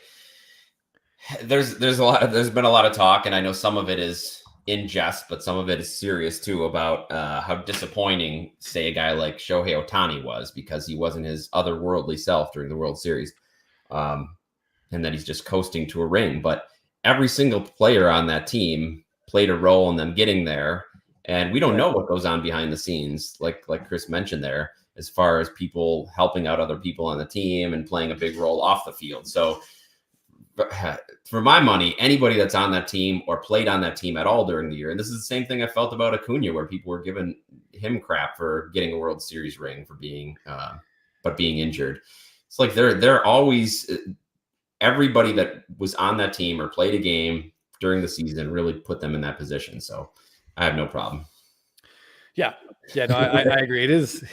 there's been a lot of talk, and I know some of it is in jest, but some of it is serious too about how disappointing, say, a guy like Shohei Ohtani was because he wasn't his otherworldly self during the World Series, and that he's just coasting to a ring. But every single player on that team played a role in them getting there, and we don't know what goes on behind the scenes, like Chris mentioned there. as far as people helping out other people on the team and playing a big role off the field. So for my money, anybody that's on that team or played on that team at all during the year, and this is the same thing I felt about Acuna, where people were giving him crap for getting a World Series ring for being injured. It's like they're always, everybody that was on that team or played a game during the season really put them in that position. So I have no problem. Yeah. No, I agree. It is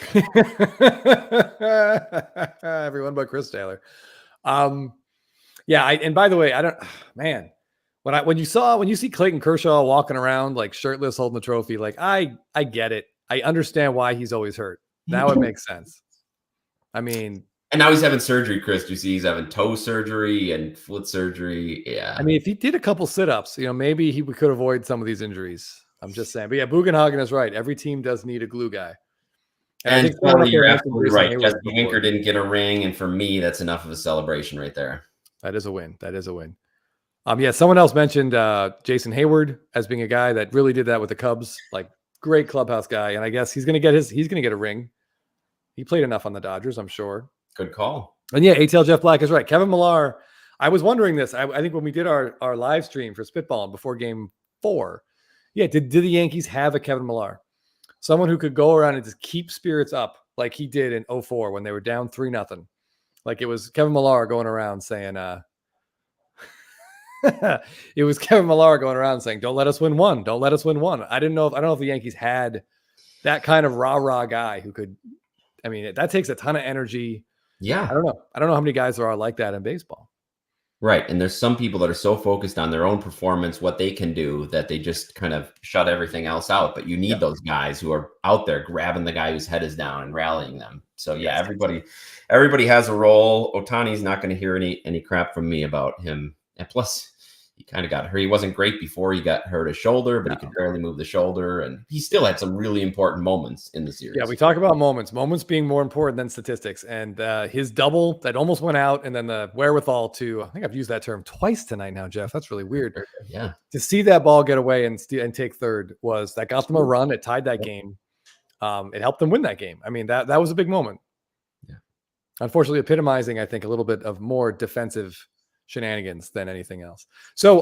everyone but Chris Taylor. Yeah. And by the way, I don't, man, when you see Clayton Kershaw walking around like shirtless, holding the trophy, like I get it. I understand why he's always hurt. Now it makes sense. I mean, and now he's having surgery, Chris. You see, he's having toe surgery and foot surgery. Yeah. I mean, if he did a couple sit-ups, maybe we could avoid some of these injuries. I'm just saying. But yeah, Bugenhagen is right. Every team does need a glue guy. And I think you're absolutely right. Jesse Winker didn't get a ring, and for me, that's enough of a celebration right there. That is a win. Yeah, someone else mentioned Jason Hayward as being a guy that really did that with the Cubs. Like, great clubhouse guy, and I guess he's going to get a ring. He played enough on the Dodgers, I'm sure. Good call. And yeah, ATL Jeff Black is right. Kevin Millar. I was wondering this. I think when we did our live stream for Spitballing before Game 4, yeah, did the Yankees have a Kevin Millar? Someone who could go around and just keep spirits up like he did in 2004 when they were down 3-0. Like it was Kevin Millar going around saying, it was Kevin Millar going around saying, "Don't let us win one. Don't let us win one." I don't know if the Yankees had that kind of rah-rah guy who could. I mean, that takes a ton of energy. Yeah, I don't know how many guys there are like that in baseball. Right. And there's some people that are so focused on their own performance, what they can do, that they just kind of shut everything else out. But you need those guys who are out there grabbing the guy whose head is down and rallying them. So yeah, everybody has a role. Ohtani's not going to hear any crap from me about him. And plus, he kind of got hurt. He wasn't great before he got hurt his shoulder, but he could barely move the shoulder. And he still had some really important moments in the series. Yeah, we talk about moments being more important than statistics. And his double that almost went out, and then the wherewithal to, I think I've used that term twice tonight now, Jeff. That's really weird. Yeah. To see that ball get away and take third that got them a run. It tied that game. It helped them win that game. I mean, that was a big moment. Yeah. Unfortunately, epitomizing, I think, a little bit of more defensive shenanigans than anything else. So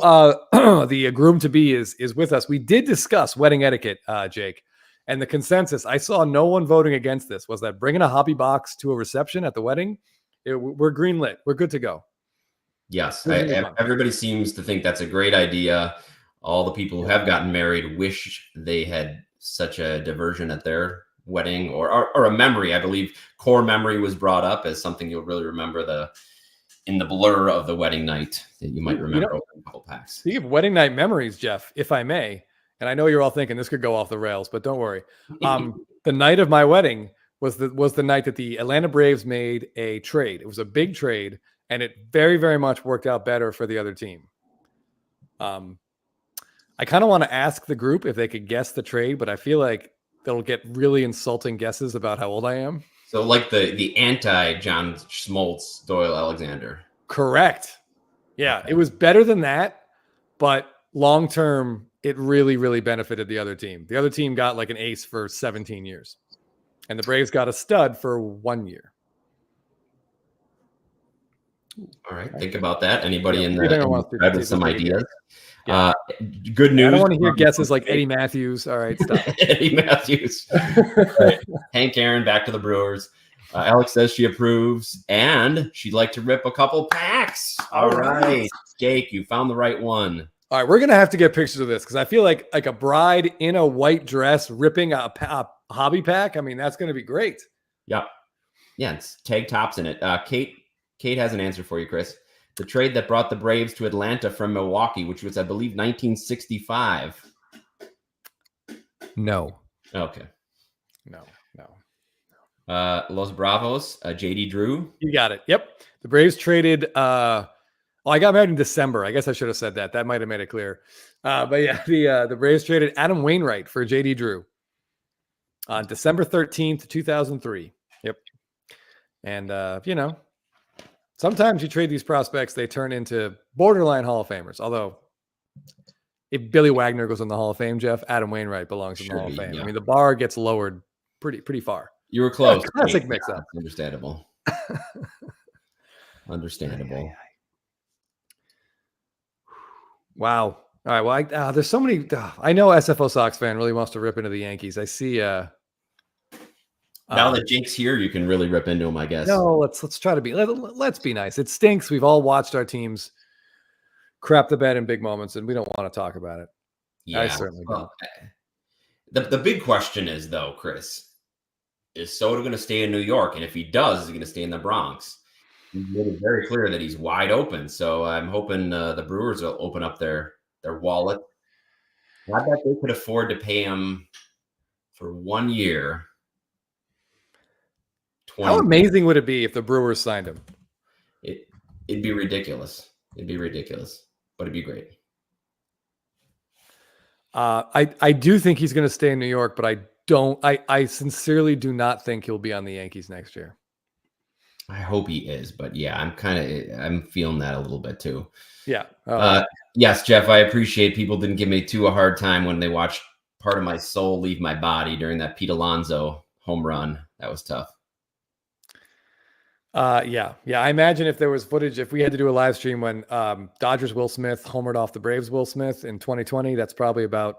the groom-to-be is with us. We did discuss wedding etiquette, Jake, and the consensus, I saw no one voting against this, was that bringing a hobby box to a reception at the wedding, we're green lit. We're good to go. Yes. Everybody seems to think that's a great idea. All the people who have gotten married wish they had such a diversion at their wedding or a memory. I believe core memory was brought up as something you'll really remember in the blur of the wedding night that you might remember over a couple packs. Speaking of wedding night memories, Jeff, if I may, and I know you're all thinking this could go off the rails, but don't worry. The night of my wedding was the night that the Atlanta Braves made a trade. It was a big trade, and it very, very much worked out better for the other team. I kind of want to ask the group if they could guess the trade, but I feel like they'll get really insulting guesses about how old I am. So like the anti-John Smoltz Doyle Alexander. Correct. Yeah, okay. It was better than that, but long-term, it really, really benefited the other team. The other team got like an ace for 17 years, and the Braves got a stud for 1 year. All right, think about that. Anybody in the have some ideas? Yeah. Good news. I don't want to hear guesses like Eddie Matthews. All right, stop. Eddie Matthews. Right. Hank Aaron, back to the Brewers. Alex says she approves, and she'd like to rip a couple packs. All right, Jake, you found the right one. All right, we're gonna have to get pictures of this because I feel like a bride in a white dress ripping a hobby pack. I mean, that's gonna be great. Yep. Yeah, it's tag tops in it. Kate has an answer for you, Chris. The trade that brought the Braves to Atlanta from Milwaukee, which was, I believe, 1965. No. Okay. No. Los Bravos, JD Drew. You got it. Yep. The Braves traded. I got married in December. I guess I should have said that. That might have made it clear. But yeah, the Braves traded Adam Wainwright for JD Drew on December 13th, 2003. Yep. And, sometimes you trade these prospects, they turn into borderline Hall of Famers. Although, if Billy Wagner goes in the Hall of Fame, Jeff, Adam Wainwright belongs in the Hall of Fame. Yeah. I mean, the bar gets lowered pretty far. You were close. Classic mix-up. Understandable. Understandable. Wow. All right. Well, there's so many. I know SFO Sox fan really wants to rip into the Yankees. I see. Now that Jake's here, you can really rip into him, I guess. No, let's try to be. Let's be nice. It stinks. We've all watched our teams crap the bed in big moments, and we don't want to talk about it. Yeah, I certainly don't. The big question is, though, Chris, is Soto going to stay in New York? And if he does, is he going to stay in the Bronx? He made it very clear that he's wide open. So I'm hoping the Brewers will open up their wallet. I bet they could afford to pay him for 1 year. How amazing would it be if the Brewers signed him? It'd be ridiculous. It'd be ridiculous, but it'd be great. I do think he's going to stay in New York, but I sincerely do not think he'll be on the Yankees next year. I hope he is, but yeah, I'm feeling that a little bit too. Yeah. Yes, Jeff, I appreciate people didn't give me a hard time when they watched part of my soul leave my body during that Pete Alonso home run. That was tough. Yeah. I imagine if there was footage, if we had to do a live stream when Dodgers Will Smith homered off the Braves Will Smith in 2020, that's probably about,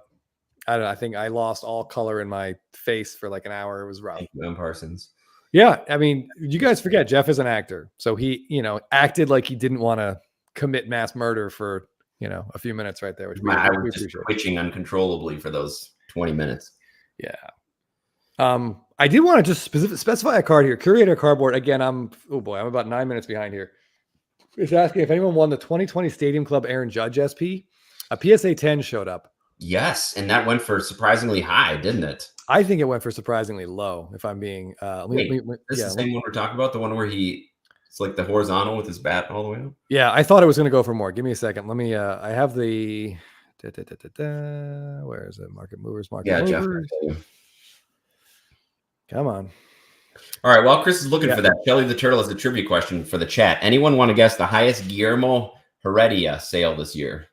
I don't know, I think I lost all color in my face for like an hour. It was rough. Thank you, Parsons. Yeah, I mean, you guys forget Jeff is an actor, so he, acted like he didn't want to commit mass murder for, a few minutes right there. Which I was just twitching uncontrollably for those 20 minutes. Yeah. I did want to just specify a card here. Curator Cardboard. Again, I'm about 9 minutes behind here. It's asking if anyone won the 2020 Stadium Club Aaron Judge SP. A PSA 10 showed up. Yes, and that went for surprisingly high, didn't it? I think it went for surprisingly low, if I'm being... this is the same one we're talking about? The one where it's like the horizontal with his bat all the way up? Yeah, I thought it was going to go for more. Give me a second. Let me... I have the... Where is it? Market movers. Jeff. Come on. All right, while Chris is looking for that, Shelly the Turtle has a trivia question for the chat. Anyone want to guess the highest Guillermo Heredia sale this year?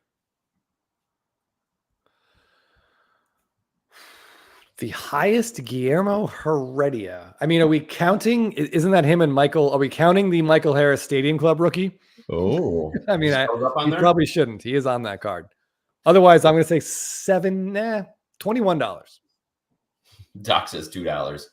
The highest Guillermo Heredia. I mean, are we counting? Isn't that him and Michael? Are we counting the Michael Harris Stadium Club rookie? Oh, I mean, he probably shouldn't. He is on that card. Otherwise, I'm going to say $21. Doc says $2.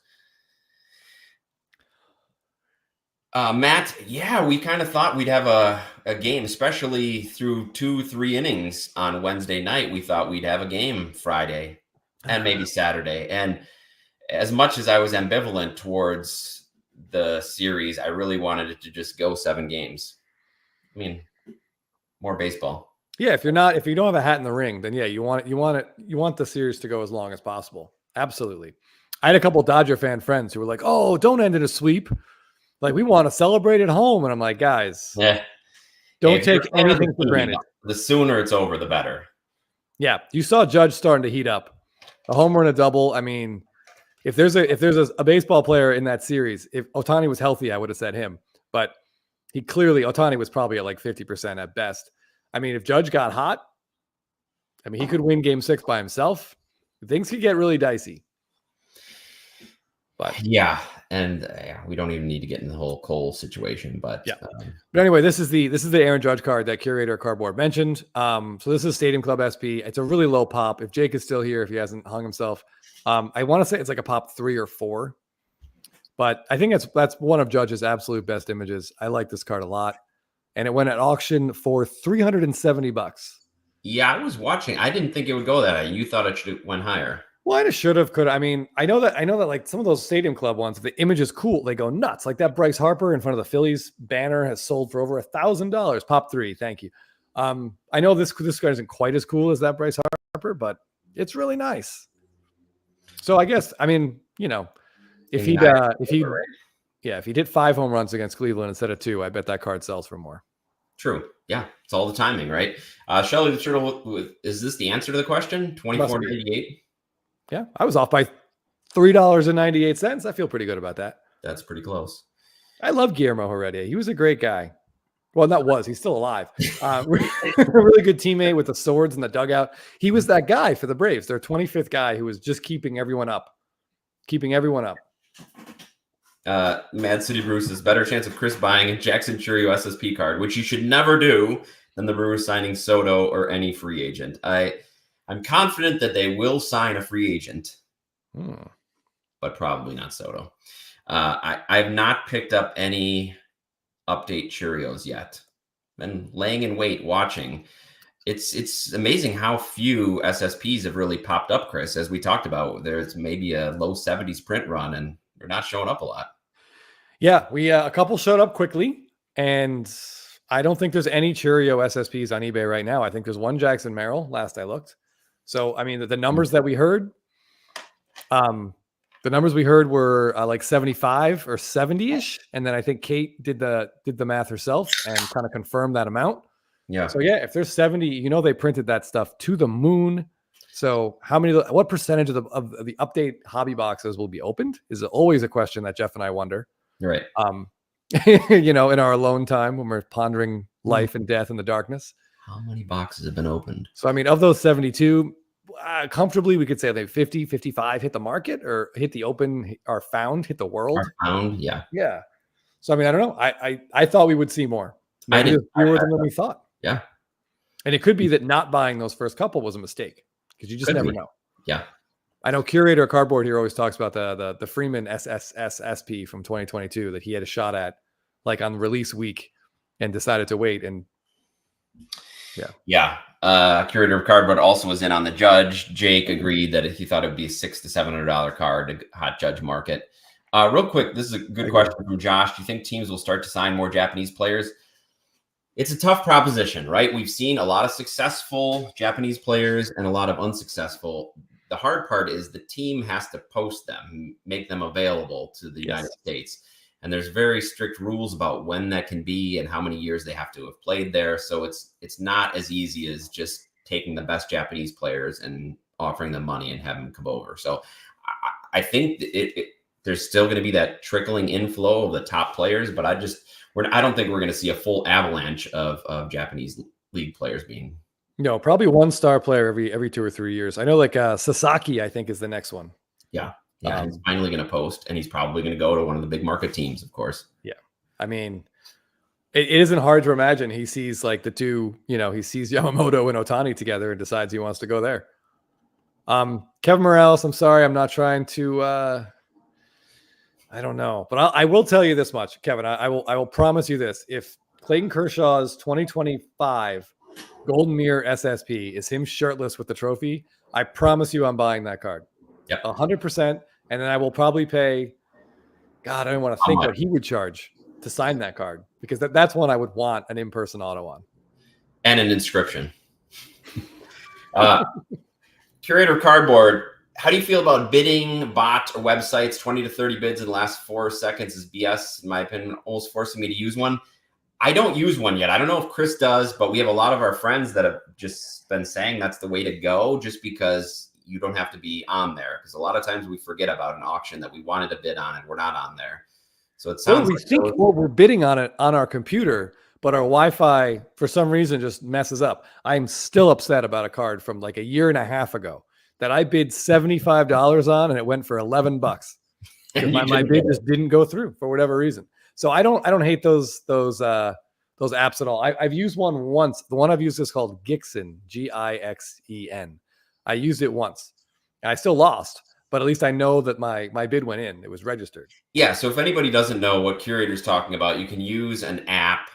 Matt, yeah, we kind of thought we'd have a game, especially through 2-3 innings on Wednesday night. We thought we'd have a game Friday and maybe Saturday. And as much as I was ambivalent towards the series, I really wanted it to just go 7 games. I mean, more baseball. Yeah, if you don't have a hat in the ring, then yeah, you want the series to go as long as possible. Absolutely. I had a couple Dodger fan friends who were like, "Oh, don't end in a sweep. Like, we want to celebrate at home." And I'm like, guys, don't take anything for granted. The sooner it's over, the better. Yeah, you saw Judge starting to heat up. A homer and a double. I mean, if there's a baseball player in that series, if Ohtani was healthy, I would have said him. But Ohtani was probably at like 50% at best. I mean, if Judge got hot, I mean, he could win Game 6 by himself. Things could get really dicey. But yeah, and we don't even need to get into the whole Cole situation. But yeah. But anyway, this is the Aaron Judge card that Curator Cardboard mentioned. So this is Stadium Club SP. It's a really low pop. If Jake is still here, if he hasn't hung himself, I want to say it's like a pop 3 or 4. But I think that's one of Judge's absolute best images. I like this card a lot, and it went at auction for $370. Yeah, I was watching. I didn't think it would go that high. You thought it should have went higher. Well, I should have, could. I mean, I know that like some of those Stadium Club ones, if the image is cool, they go nuts. Like that Bryce Harper in front of the Phillies banner has sold for over $1,000. Pop 3, thank you. I know this card isn't quite as cool as that Bryce Harper, but it's really nice. So I guess, I mean, if he did 5 home runs against Cleveland instead of 2, I bet that card sells for more. True. Yeah, it's all the timing, right? Shelly the Turtle, is this the answer to the question? $24.88. Yeah, I was off by $3.98. I feel pretty good about that. That's pretty close. I love Guillermo Heredia. He was a great guy. Well, he's still alive. A really good teammate with the swords in the dugout. He was that guy for the Braves, their 25th guy who was just keeping everyone up. Mad City Bruce is better chance of Chris buying a Jackson Churio SSP card, which you should never do, than the Brewers signing Soto or any free agent. I'm confident that they will sign a free agent, but probably not Soto. I've not picked up any update Cheerios yet. Been laying in wait, watching. It's amazing how few SSPs have really popped up, Chris. As we talked about, there's maybe a low 70s print run, and they're not showing up a lot. Yeah, we a couple showed up quickly, and I don't think there's any Cheerio SSPs on eBay right now. I think there's one Jackson Merrill, last I looked. So, I mean, the numbers that we heard, were like 75 or 70-ish. And then I think Kate did the math herself and kind of confirmed that amount. Yeah. So yeah, if there's 70, they printed that stuff to the moon. So what percentage of the update hobby boxes will be opened is always a question that Jeff and I wonder. Right. In our alone time when we're pondering life and death in the darkness. How many boxes have been opened? So, I mean, of those 72, comfortably, we could say they 50, 55 hit the market or hit the open, are found, hit the world. Are found, yeah. Yeah. So, I mean, I don't know. I thought we would see more. Maybe fewer than we thought. Yeah. And it could be that not buying those first couple was a mistake because you just never know. Yeah. I know Curator Cardboard here always talks about the Freeman SSSSP from 2022 that he had a shot at like on release week and decided to wait. And yeah. Curator of Cardboard also was in on the Judge. Jake agreed that he thought it would be a $600 to $700 card to hot Judge market. Real quick, this is a good question from Josh. Do you think teams will start to sign more Japanese players? It's a tough proposition, right? We've seen a lot of successful Japanese players and a lot of unsuccessful. The hard part is the team has to post them, make them available to the United States. And there's very strict rules about when that can be and how many years they have to have played there. So it's not as easy as just taking the best Japanese players and offering them money and having them come over. So I think there's still going to be that trickling inflow of the top players, but I don't think we're going to see a full avalanche of Japanese league players being. No, probably one star player every 2 or 3 years. I know like Sasaki, I think, is the next one. Yeah. Yeah, he's finally going to post, and he's probably going to go to one of the big market teams, of course. Yeah. I mean, it isn't hard to imagine he sees like the two, he sees Yamamoto and Ohtani together and decides he wants to go there. Kevin Morales, I'm sorry, I'm not trying to, I don't know, but I will tell you this much, Kevin. I will promise you this. If Clayton Kershaw's 2025 Golden Mirror SSP is him shirtless with the trophy, I promise you I'm buying that card. Yep. 100%. And then I will probably pay, God, I don't want to think what he would charge to sign that card because that's one I would want an in-person auto on. And an inscription. Curator Cardboard, how do you feel about bidding bot or websites? 20 to 30 bids in the last 4 seconds is BS, in my opinion, almost forcing me to use one. I don't use one yet. I don't know if Chris does, but we have a lot of our friends that have just been saying that's the way to go just because you don't have to be on there. Because a lot of times we forget about an auction that we wanted to bid on and we're not on there. So it sounds we're bidding on it on our computer, but our Wi-Fi for some reason just messes up. I'm still upset about a card from like a year and a half ago that I bid $75 on and it went for $11. My bid just didn't go through for whatever reason. So I don't hate those apps at all. I've used one once. The one I've used is called Gixen, Gixen. I used it once. And I still lost, but at least I know that my bid went in. It was registered. Yeah. So if anybody doesn't know what Curator's talking about, you can use an app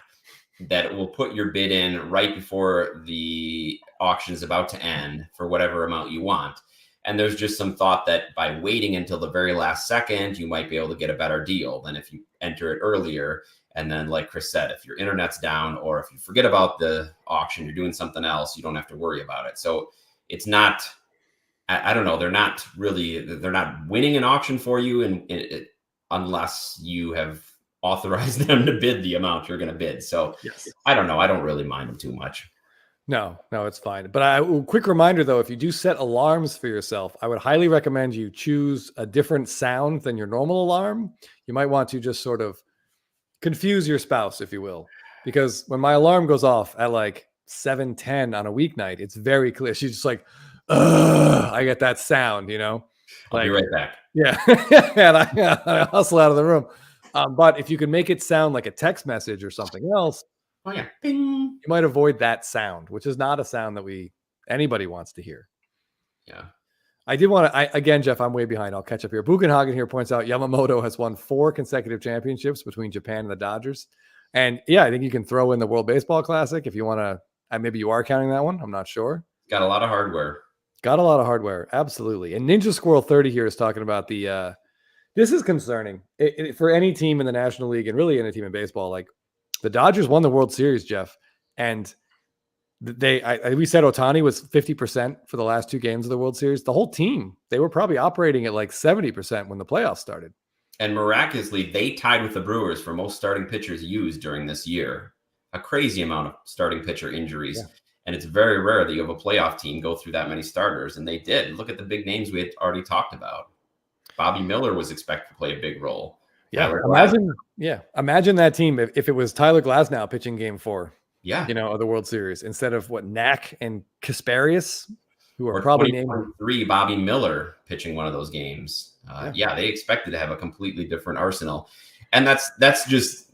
that will put your bid in right before the auction is about to end for whatever amount you want. And there's just some thought that by waiting until the very last second, you might be able to get a better deal than if you enter it earlier. And then, like Chris said, if your internet's down or if you forget about the auction, you're doing something else, you don't have to worry about it. So it's not, I don't know, they're not winning an auction for you unless you have authorized them to bid the amount you're going to bid. So yes. I don't know. I don't really mind them too much. No, it's fine. But quick reminder, though, if you do set alarms for yourself, I would highly recommend you choose a different sound than your normal alarm. You might want to just sort of confuse your spouse, if you will, because when my alarm goes off at like 7:10 on a weeknight, it's very clear. She's just like, I get that sound, I'll be right back. Yeah. And I hustle out of the room. But if you can make it sound like a text message or something else, Oh yeah, bing. you might avoid that sound, which is not a sound that anybody wants to hear. Yeah. I did want to, again, Jeff, I'm way behind. I'll catch up here. Buchenhagen here points out Yamamoto has won 4 consecutive championships between Japan and the Dodgers. And yeah, I think you can throw in the World Baseball Classic if you want to. Maybe you are counting that one. I'm not sure. Got a lot of hardware. Got a lot of hardware. Absolutely. And Ninja Squirrel 30 here is talking about this is concerning for any team in the National League and really any team in baseball. Like the Dodgers won the World Series, Jeff, and we said Ohtani was 50% for the last 2 games of the World Series. The whole team, they were probably operating at like 70% when the playoffs started. And miraculously, they tied with the Brewers for most starting pitchers used during this year. A crazy amount of starting pitcher injuries. Yeah. And it's very rare that you have a playoff team go through that many starters. And they did. Look at the big names we had already talked about. Bobby Miller was expected to play a big role. Yeah. Imagine that team if it was Tyler Glasnow pitching game 4. Yeah. Of the World Series instead of Knack and Kasparius, who are probably named 3 Bobby Miller pitching one of those games. They expected to have a completely different arsenal. And that's just,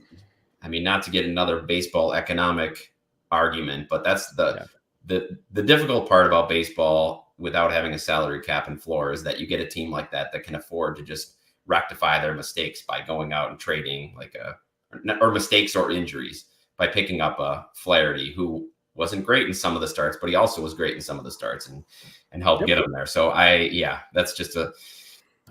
not to get another baseball economic argument, but that's the difficult part about baseball without having a salary cap and floor is that you get a team like that can afford to just rectify their mistakes by going out and trading or mistakes or injuries by picking up a Flaherty who wasn't great in some of the starts, but he also was great in some of the starts and helped get him there. So that's just an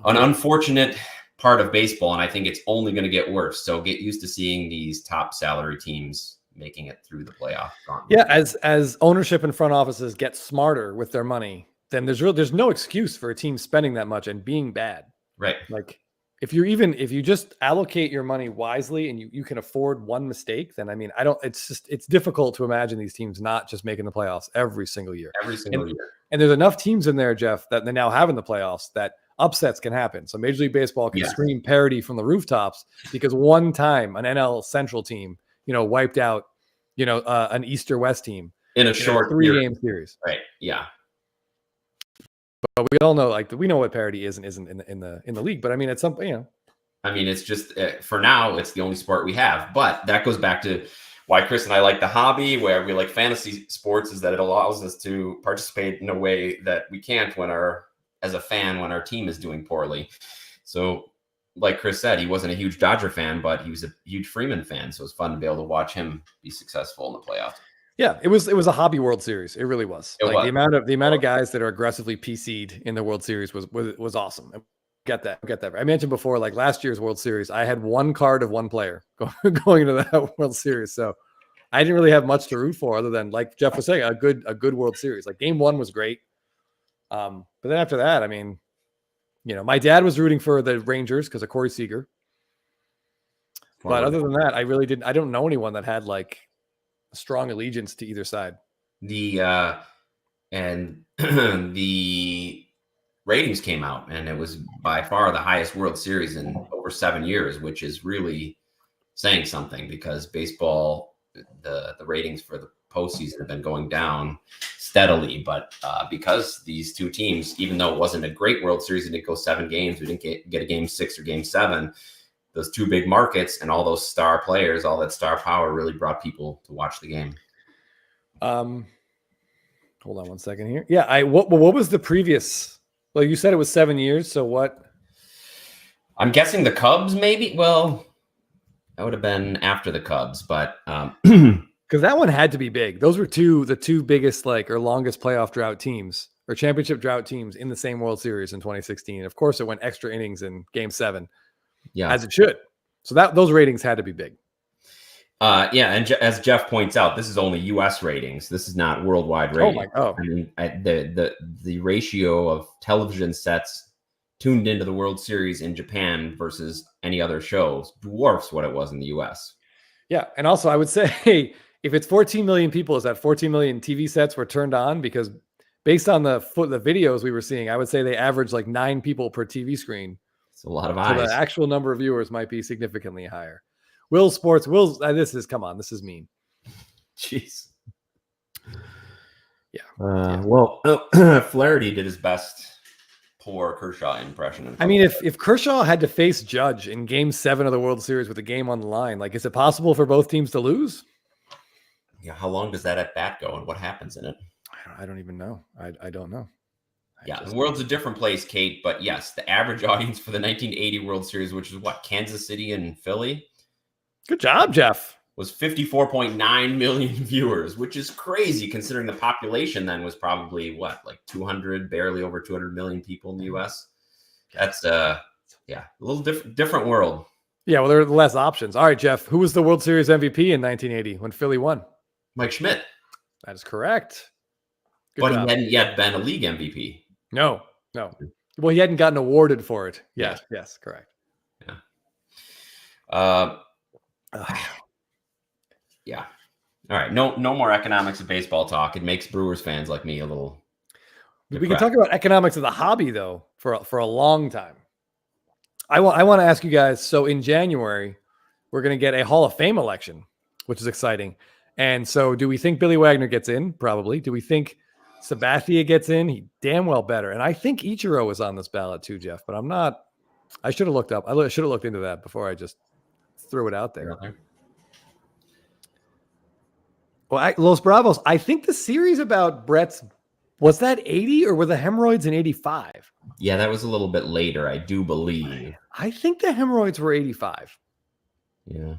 unfortunate part of baseball. And I think it's only going to get worse. So get used to seeing these top salary teams making it through the playoff gauntlet. Yeah. As ownership and front offices get smarter with their money, then there's no excuse for a team spending that much and being bad. Right. Like if you just allocate your money wisely and you can afford one mistake, then it's difficult to imagine these teams not just making the playoffs every single year. And there's enough teams in there, Jeff, that they now have in the playoffs that upsets can happen. So Major League Baseball can scream parity from the rooftops because one time an NL Central team, wiped out, an East or West team in a short 3-game series. Right. Yeah. But we all know, we know what parity is and isn't in the league. But at some point, it's just for now, it's the only sport we have. But that goes back to why Chris and I like the hobby, where we like fantasy sports, is that it allows us to participate in a way that we can't when our team is doing poorly. So, like Chris said, he wasn't a huge Dodger fan, but he was a huge Freeman fan. So it's fun to be able to watch him be successful in the playoffs. Yeah, it was a hobby World Series. It really was. The amount of guys that are aggressively PC'd in the World Series was awesome. Get that. I mentioned before, last year's World Series, I had one card of one player going into that World Series. So I didn't really have much to root for other than, like Jeff was saying, a good World Series. Game 1 was great. But then after that, my dad was rooting for the Rangers because of Corey Seager. But other than that, I don't know anyone that had a strong allegiance to either side. The ratings came out, and it was by far the highest World Series in over 7 years, which is really saying something because baseball, the ratings for the postseason have been going down steadily. But because these two teams, even though it wasn't a great World Series, it didn't go 7 games, we didn't get a game 6 or game 7. Those two big markets and all those star players, all that star power really brought people to watch the game. Hold on one second here. Yeah. What was the previous? Well, you said it was 7 years. So what? I'm guessing the Cubs, maybe. Well, that would have been after the Cubs, but because that one had to be big. Those were the two biggest or longest playoff drought teams or championship drought teams in the same World Series in 2016. Of course, it went extra innings in Game 7. Yeah, as it should. So those ratings had to be big. And as Jeff points out, this is only U.S. ratings. This is not worldwide ratings. The ratio of television sets tuned into the World Series in Japan versus any other shows dwarfs what it was in the U.S. Yeah, and also I would say if it's 14 million people, is that 14 million TV sets were turned on? Because based on the videos we were seeing, I would say they averaged 9 people per TV screen. It's a lot of eyes. So the actual number of viewers might be significantly higher. This is mean. Jeez. Yeah. Well, Flaherty did his best poor Kershaw impression. I mean, if Kershaw had to face Judge in Game 7 of the World Series with a game on the line, like, is it possible for both teams to lose? Yeah, how long does that at bat go, and what happens in it? I don't even know. I don't know. The world's a different place, Kate. But yes, the average audience for the 1980 World Series, which is what, Kansas City and Philly? Good job, Jeff. Was 54.9 million viewers, which is crazy considering the population then was probably what, like 200, barely over 200 million people in the U.S. That's a little different world. Yeah, well, there are less options. All right, Jeff, who was the World Series MVP in 1980 when Philly won? Mike Schmidt. That is correct. But he hadn't yet been a league MVP. No. Well, he hadn't gotten awarded for it. Yes, correct. Yeah. Yeah. All right. No more economics of baseball talk. It makes Brewers fans like me a little depressed. We can talk about economics of the hobby, though, for a long time. I want to ask you guys, so in January, we're going to get a Hall of Fame election, which is exciting. And so do we think Billy Wagner gets in? Probably. Do we think Sabathia gets in? He damn well better. And I think Ichiro is on this ballot too, Jeff, but I'm not. I should have looked up. I should have looked into that before I just threw it out there. Well, Los Bravos, I think the series about Brett's, was that 80 or were the hemorrhoids in 85? Yeah, that was a little bit later, I do believe. I think the hemorrhoids were 85. Yeah.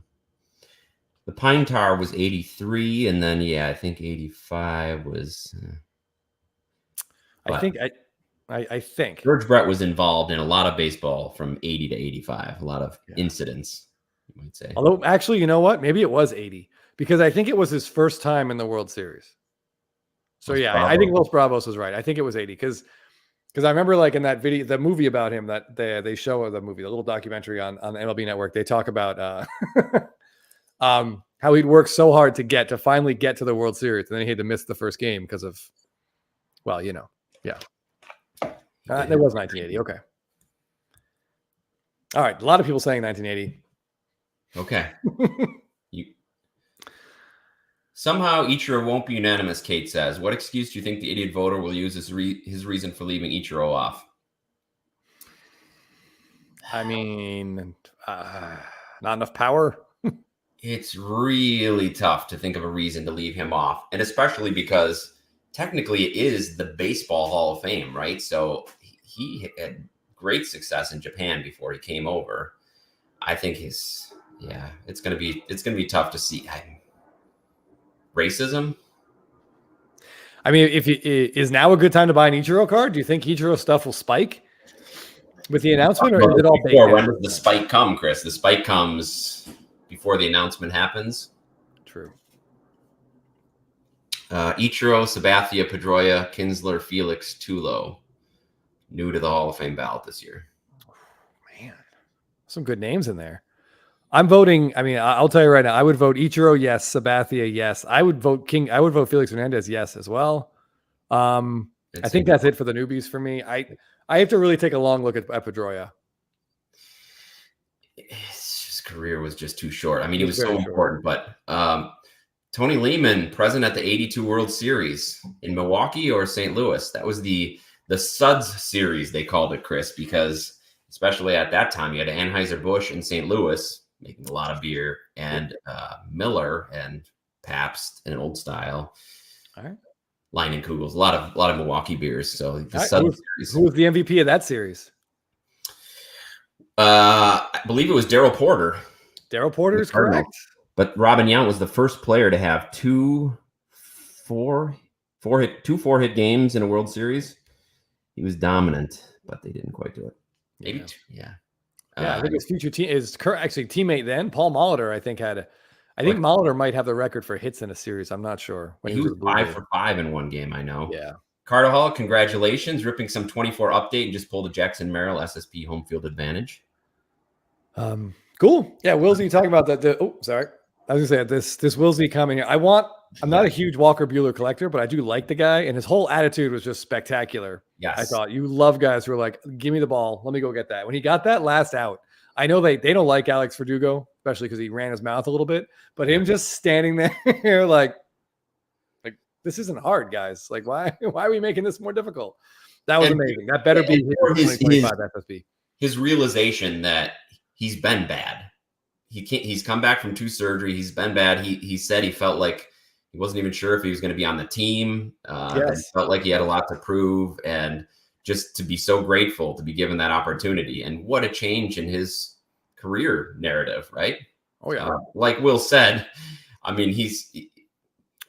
The Pine Tar was 83, and then, I think 85 was... I think George Brett was involved in a lot of baseball from 80 to 85, a lot of incidents, you might say. Although, actually, you know what? Maybe it was 80 because I think it was his first time in the World Series. So, I think Los Bravos was right. I think it was 80 because I remember, like, in that video, the movie about him that they show the movie, the little documentary on the MLB Network, they talk about how he'd worked so hard to finally get to the World Series, and then he had to miss the first game because of, well, you know. Yeah. It was 1980. Okay. All right. A lot of people saying 1980. Okay. Somehow Ichiro won't be unanimous, Kate says. What excuse do you think the idiot voter will use as his reason for leaving Ichiro off? I mean, not enough power. It's really tough to think of a reason to leave him off. And especially because technically it is the Baseball Hall of Fame, right? So he had great success in Japan before he came over. I think it's going to be tough to see. Racism. I mean, is now a good time to buy an Ichiro card? Do you think Ichiro stuff will spike with the announcement, or is it all baked in? When does the spike come, Chris? The spike comes before the announcement happens. True. Ichiro, Sabathia, Pedroia, Kinsler, Felix, Tulo, new to the Hall of Fame ballot this year. Man, some good names in there. I'm voting. I mean, I'll tell you right now, I would vote Ichiro, yes. Sabathia, yes. I would vote Felix Hernandez, yes, as well. I think that's it for the newbies for me. I have to really take a long look at Pedroia. His career was just too short. I mean, he was so important, but Tony Lehman, present at the 82 World Series in Milwaukee or St. Louis. That was the Suds series, they called it, Chris, because especially at that time, you had Anheuser-Busch in St. Louis making a lot of beer, and Miller and Pabst in an old style. All right. Leinenkugels, a lot of Milwaukee beers. So the Suds series. Who was the MVP of that series? I believe it was Darryl Porter. Darryl Porter is correct. But Robin Yount was the first player to have two four-hit games in a World Series. He was dominant, but they didn't quite do it. Maybe two. Yeah. I think his future teammate then, Paul Molitor, I think Molitor might have the record for hits in a series. I'm not sure. He was 5 for 5 in one game, I know. Yeah. Carter Hall, congratulations. Ripping some 24 update and just pulled a Jackson Merrill SSP home field advantage. Cool. Yeah, Wilsey talking about that. Sorry. I was gonna say this Wilsey comment here. I'm not a huge Walker Buehler collector, but I do like the guy, and his whole attitude was just spectacular. Yes. I thought you love guys who are like, give me the ball. Let me go get that. When he got that last out, I know they don't like Alex Verdugo, especially because he ran his mouth a little bit, but him just standing there like this isn't hard, guys. Like, why are we making this more difficult? That was amazing. That better be his 2025 FSB. His realization that he's been bad. He's come back from 2 surgeries. He's been bad. He said he felt like he wasn't even sure if he was going to be on the team. He felt like he had a lot to prove, and just to be so grateful to be given that opportunity. And what a change in his career narrative, right? Oh yeah. Like Will said, I mean,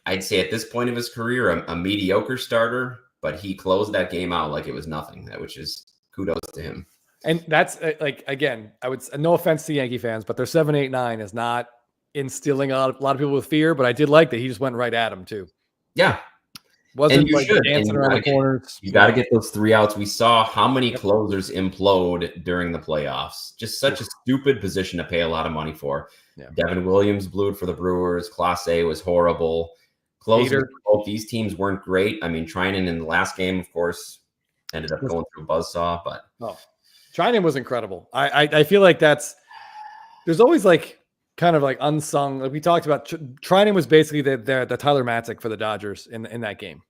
I'd say at this point of his career, a mediocre starter, but he closed that game out like it was nothing, which is kudos to him. And that's again, I would, no offense to Yankee fans, but their 7-8-9 is not instilling a lot of people with fear, but I did like that he just went right at him too. Yeah. Wasn't like dancing around the corners. You got to get those 3 outs. We saw how many closers implode during the playoffs. Just such a stupid position to pay a lot of money for. Yeah. Devin Williams blew it for the Brewers. Clase was horrible. Closers for both these teams weren't great. I mean, Treinen in the last game, of course, ended up going through a buzzsaw, but Treinen was incredible. I feel like there's always like kind of like unsung. Like we talked about, Treinen was basically the Tyler Matzik for the Dodgers in that game.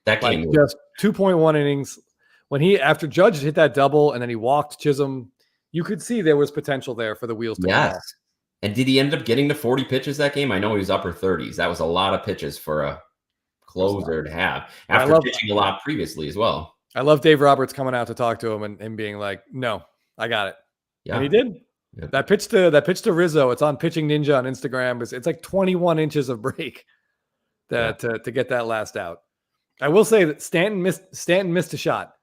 That game, like just 2.1 innings. When after Judge hit that double and then he walked Chisholm, you could see there was potential there for the wheels to come off. And did he end up getting to 40 pitches that game? I know he was upper 30s. That was a lot of pitches for a closer to have after pitching a lot previously as well. I love Dave Roberts coming out to talk to him and being like, "No, I got it." Yeah, and he did. Yep. That pitch to Rizzo. It's on Pitching Ninja on Instagram. It's like 21 inches of break to get that last out. I will say that Stanton missed a shot.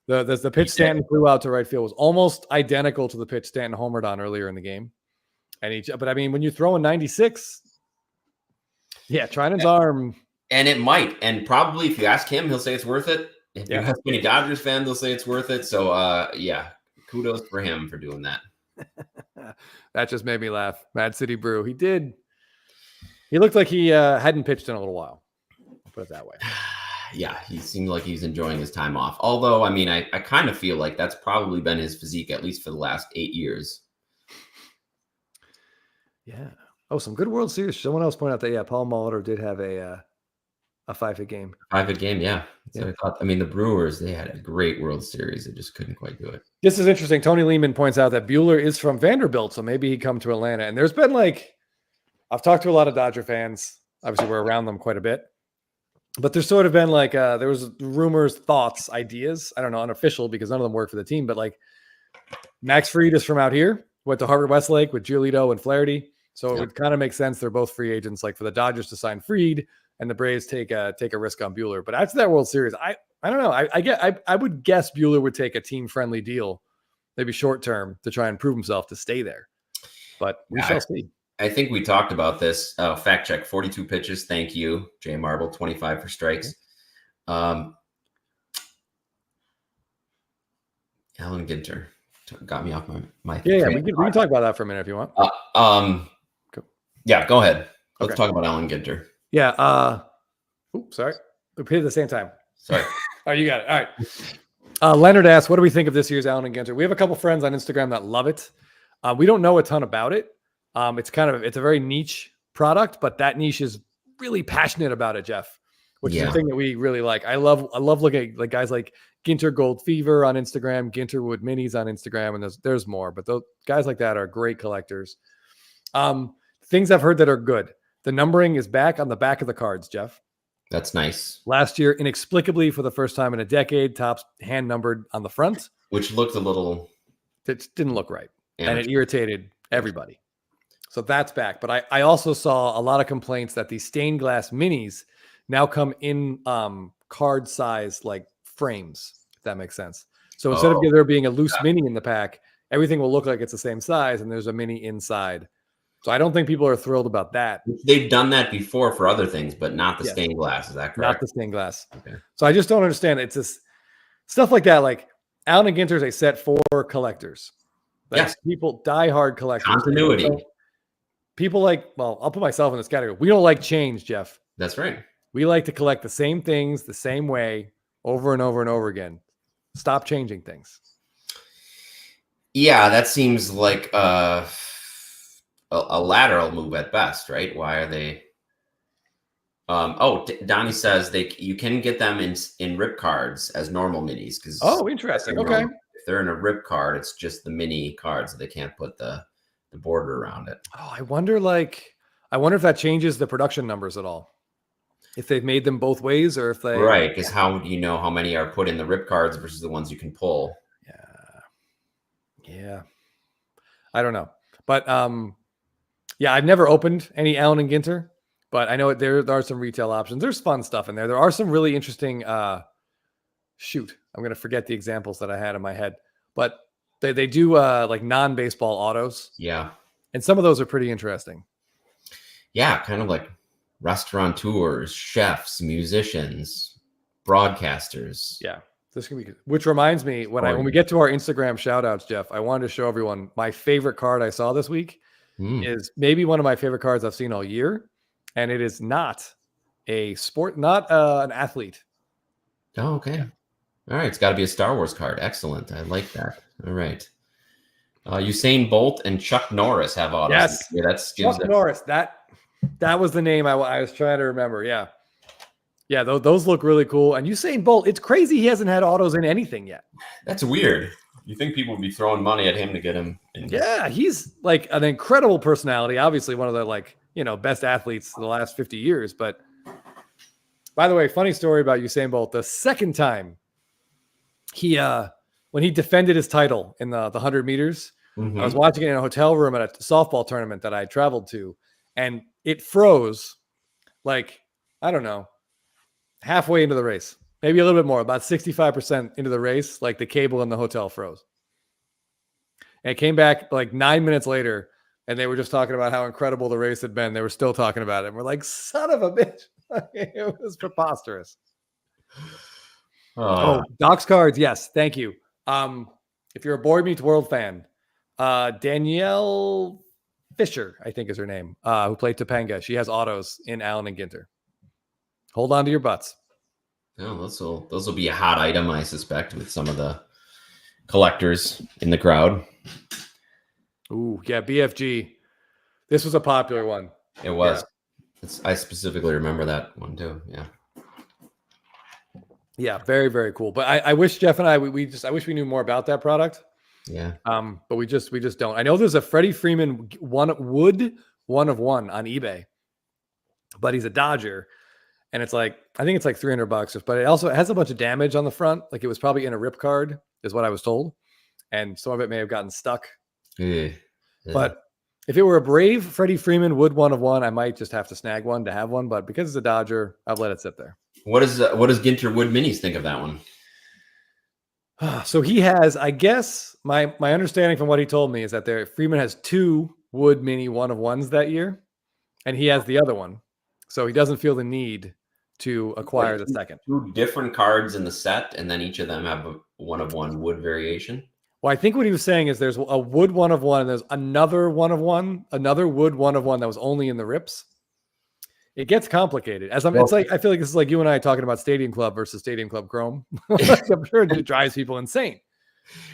The pitch Stanton flew out to right field was almost identical to the pitch Stanton homered on earlier in the game. But I mean, when you throw a 96, Treinen's arm. And it might. And probably if you ask him, he'll say it's worth it. If you ask any Dodgers fan, they'll say it's worth it. So, kudos for him for doing that. That just made me laugh. Mad City Brew. He looked like he hadn't pitched in a little while. I'll put it that way. Yeah, he seemed like he's enjoying his time off. Although, I mean, I kind of feel like that's probably been his physique, at least for the last 8 years. Yeah. Oh, some good World Series. Someone else pointed out that, Paul Molitor did have a 5-hit game. 5-hit game, yeah. So I mean, the Brewers, they had a great World Series. They just couldn't quite do it. This is interesting. Tony Lehman points out that Buehler is from Vanderbilt, so maybe he'd come to Atlanta. And there's been I've talked to a lot of Dodger fans. Obviously, we're around them quite a bit. But there's sort of been there was rumors, thoughts, ideas. I don't know, unofficial because none of them work for the team. But Max Fried is from out here. Went to Harvard Westlake with Giolito and Flaherty. So it would kind of make sense. They're both free agents. Like for the Dodgers to sign Fried and the Braves take a risk on Buehler. But after that World Series, I don't know. I would guess Buehler would take a team friendly deal, maybe short term, to try and prove himself to stay there. But we shall see. I think we talked about this. Fact check: 42 pitches. Thank you, Jay Marble. 25 for strikes. Alan Ginter got me off my. Yeah. We can talk about that for a minute if you want. Yeah, go ahead. Let's talk about Alan Ginter. Yeah. Sorry. We hit at the same time. Sorry. Oh, you got it. All right. Leonard asks, what do we think of this year's Allen and Ginter? We have a couple friends on Instagram that love it. We don't know a ton about it. It's a very niche product, but that niche is really passionate about it, Jeff, which is the thing that we really like. I love looking at guys like Ginter Gold Fever on Instagram, Ginterwood Minis on Instagram, and there's more, but those guys like that are great collectors. Things I've heard that are good. The numbering is back on the back of the cards, Jeff. That's nice. Last year, inexplicably, for the first time in a decade, Topps hand numbered on the front. Which looked a little... It didn't look right. And it irritated everybody. So that's back. But I also saw a lot of complaints that the stained glass minis now come in card size frames, if that makes sense. So instead of there being a loose mini in the pack, everything will look like it's the same size and there's a mini inside. So I don't think people are thrilled about that. They've done that before for other things, but not the stained glass. Is that correct? Not the stained glass. Okay. So I just don't understand. It's just stuff like that. Like Allen and Ginter is a set for collectors. Yes. People, diehard collectors. Continuity. People I'll put myself in this category. We don't like change, Jeff. That's right. We like to collect the same things the same way over and over and over again. Stop changing things. Yeah, that seems like a lateral move at best, right? Why are they? Donnie says you can get them in rip cards as normal minis because interesting. Okay. If they're in a rip card, it's just the mini cards so they can't put the border around it. I wonder if that changes the production numbers at all. If they've made them both ways, or if they because how do you know how many are put in the rip cards versus the ones you can pull? Yeah. I don't know, but I've never opened any Allen and Ginter. But I know there are some retail options. There's fun stuff in there. There are some really interesting. I'm going to forget the examples that I had in my head. But they do like non-baseball autos. Yeah, and some of those are pretty interesting. Yeah, kind of like restaurateurs, chefs, musicians, broadcasters. Yeah, this can be good. Which reminds me, when we get to our Instagram shout outs, Jeff, I wanted to show everyone my favorite card I saw this week is maybe one of my favorite cards I've seen all year. And it is not a sport, not an athlete. Oh, okay. Yeah. All right. It's got to be a Star Wars card. Excellent. I like that. All right. Usain Bolt and Chuck Norris have autos. Yes. Yeah, that's Chuck Norris. That was the name I was trying to remember. Yeah. Yeah. Those look really cool. And Usain Bolt, it's crazy he hasn't had autos in anything yet. That's weird. You think people would be throwing money at him to get him in? Yeah. He's like an incredible personality. Obviously one of the best athletes in the last 50 years. But by the way, funny story about Usain Bolt. The second time when he defended his title in the 100 meters, I was watching it in a hotel room at a softball tournament that I traveled to, and it froze like, I don't know, halfway into the race, maybe a little bit more, about 65% into the race. Like the cable in the hotel froze. And it came back like 9 minutes later, and they were just talking about how incredible the race had been. They were still talking about it. And we're like, son of a bitch. It was preposterous. Docs cards. Yes. Thank you. If you're a Boy Meets World fan, Danielle Fisher, I think is her name, who played Topanga. She has autos in Allen and Ginter. Hold on to your butts. Oh, those will be a hot item, I suspect, with some of the collectors in the crowd. Ooh, yeah, BFG. This was a popular one. It was. Yeah. I specifically remember that one too. Yeah. Yeah, very, very cool. But I wish Jeff and I wish we knew more about that product. Yeah. But we just don't. I know there's a Freddie Freeman one of one on eBay, but he's a Dodger, and I think it's like $300, but it also has a bunch of damage on the front. Like it was probably in a rip card, is what I was told, and some of it may have gotten stuck. Yeah. But if it were a Brave Freddie Freeman Wood 1 of 1, I might just have to snag one to have one. But because it's a Dodger, I've let it sit there. What does Ginter Wood Minis think of that one? So he has, I guess, my understanding from what he told me is that Freeman has 2 Wood Mini 1 of 1s that year, and he has the other one. So he doesn't feel the need to acquire the second. 2 different cards in the set, and then each of them have a 1 of 1 wood variation. Well, I think what he was saying is there's a wood 1 of 1, and there's another 1 of 1, another wood 1 of 1 that was only in the rips. It gets complicated. It's like I feel like this is like you and I talking about Stadium Club versus Stadium Club Chrome. I'm sure it drives people insane.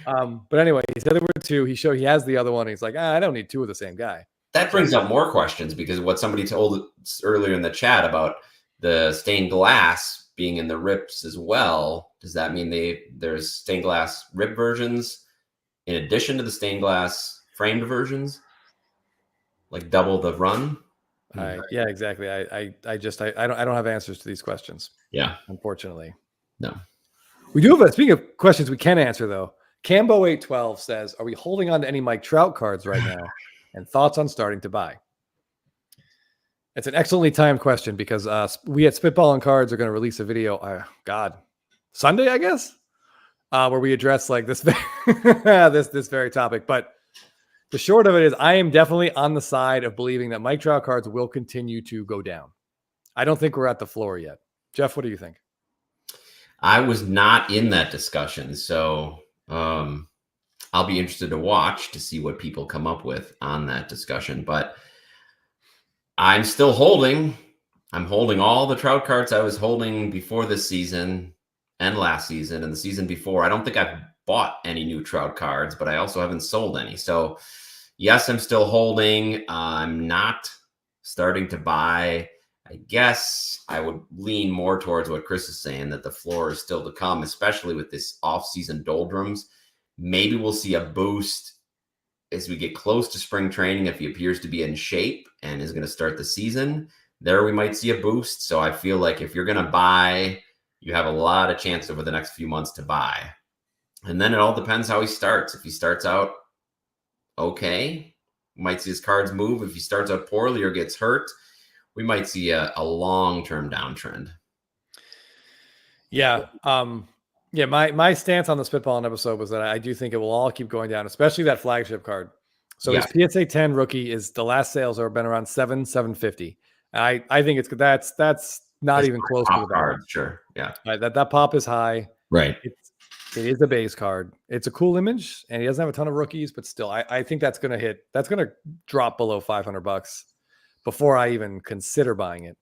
But anyway, he said there were 2. He has the other one. He's like, I don't need 2 of the same guy. That brings up more questions because what somebody told earlier in the chat about the stained glass being in the rips as well. Does that mean there's stained glass rip versions in addition to the stained glass framed versions? Like double the run? Yeah, exactly. I don't have answers to these questions. Yeah, unfortunately, no. We do have speaking of questions we can answer though. Cambo812 says, "Are we holding on to any Mike Trout cards right now? And thoughts on starting to buy?" It's an excellently timed question because we at Spitball and Cards are going to release a video. Sunday, I guess, where we address like this this very topic, but. The short of it is I am definitely on the side of believing that Mike Trout cards will continue to go down. I don't think we're at the floor yet. Jeff, what do you think? I was not in that discussion, so I'll be interested to watch to see what people come up with on that discussion. But I'm still holding. I'm holding all the Trout cards I was holding before this season and last season and the season before. I don't think I've bought any new Trout cards, but I also haven't sold any. So yes, I'm still holding. I'm not starting to buy I guess I would lean more towards what Chris is saying, that the floor is still to come, especially with this offseason doldrums. Maybe we'll see a boost as we get close to spring training. If he appears to be in shape and is going to start the season, there we might see a boost. So I feel like if you're going to buy, you have a lot of chance over the next few months to buy. And then it all depends how he starts. If he starts out okay, we might see his cards move. If he starts out poorly or gets hurt, we might see a long-term downtrend. Yeah. My stance on the spitballing episode was that I do think it will all keep going down, especially that flagship card. So his PSA 10 rookie is the last sales have been around $750. I think that's not even close to the card. Sure. Yeah. That pop is high. Right. It is a base card. It's a cool image, and he doesn't have a ton of rookies, but still, I think that's going to drop below $500 before I even consider buying it.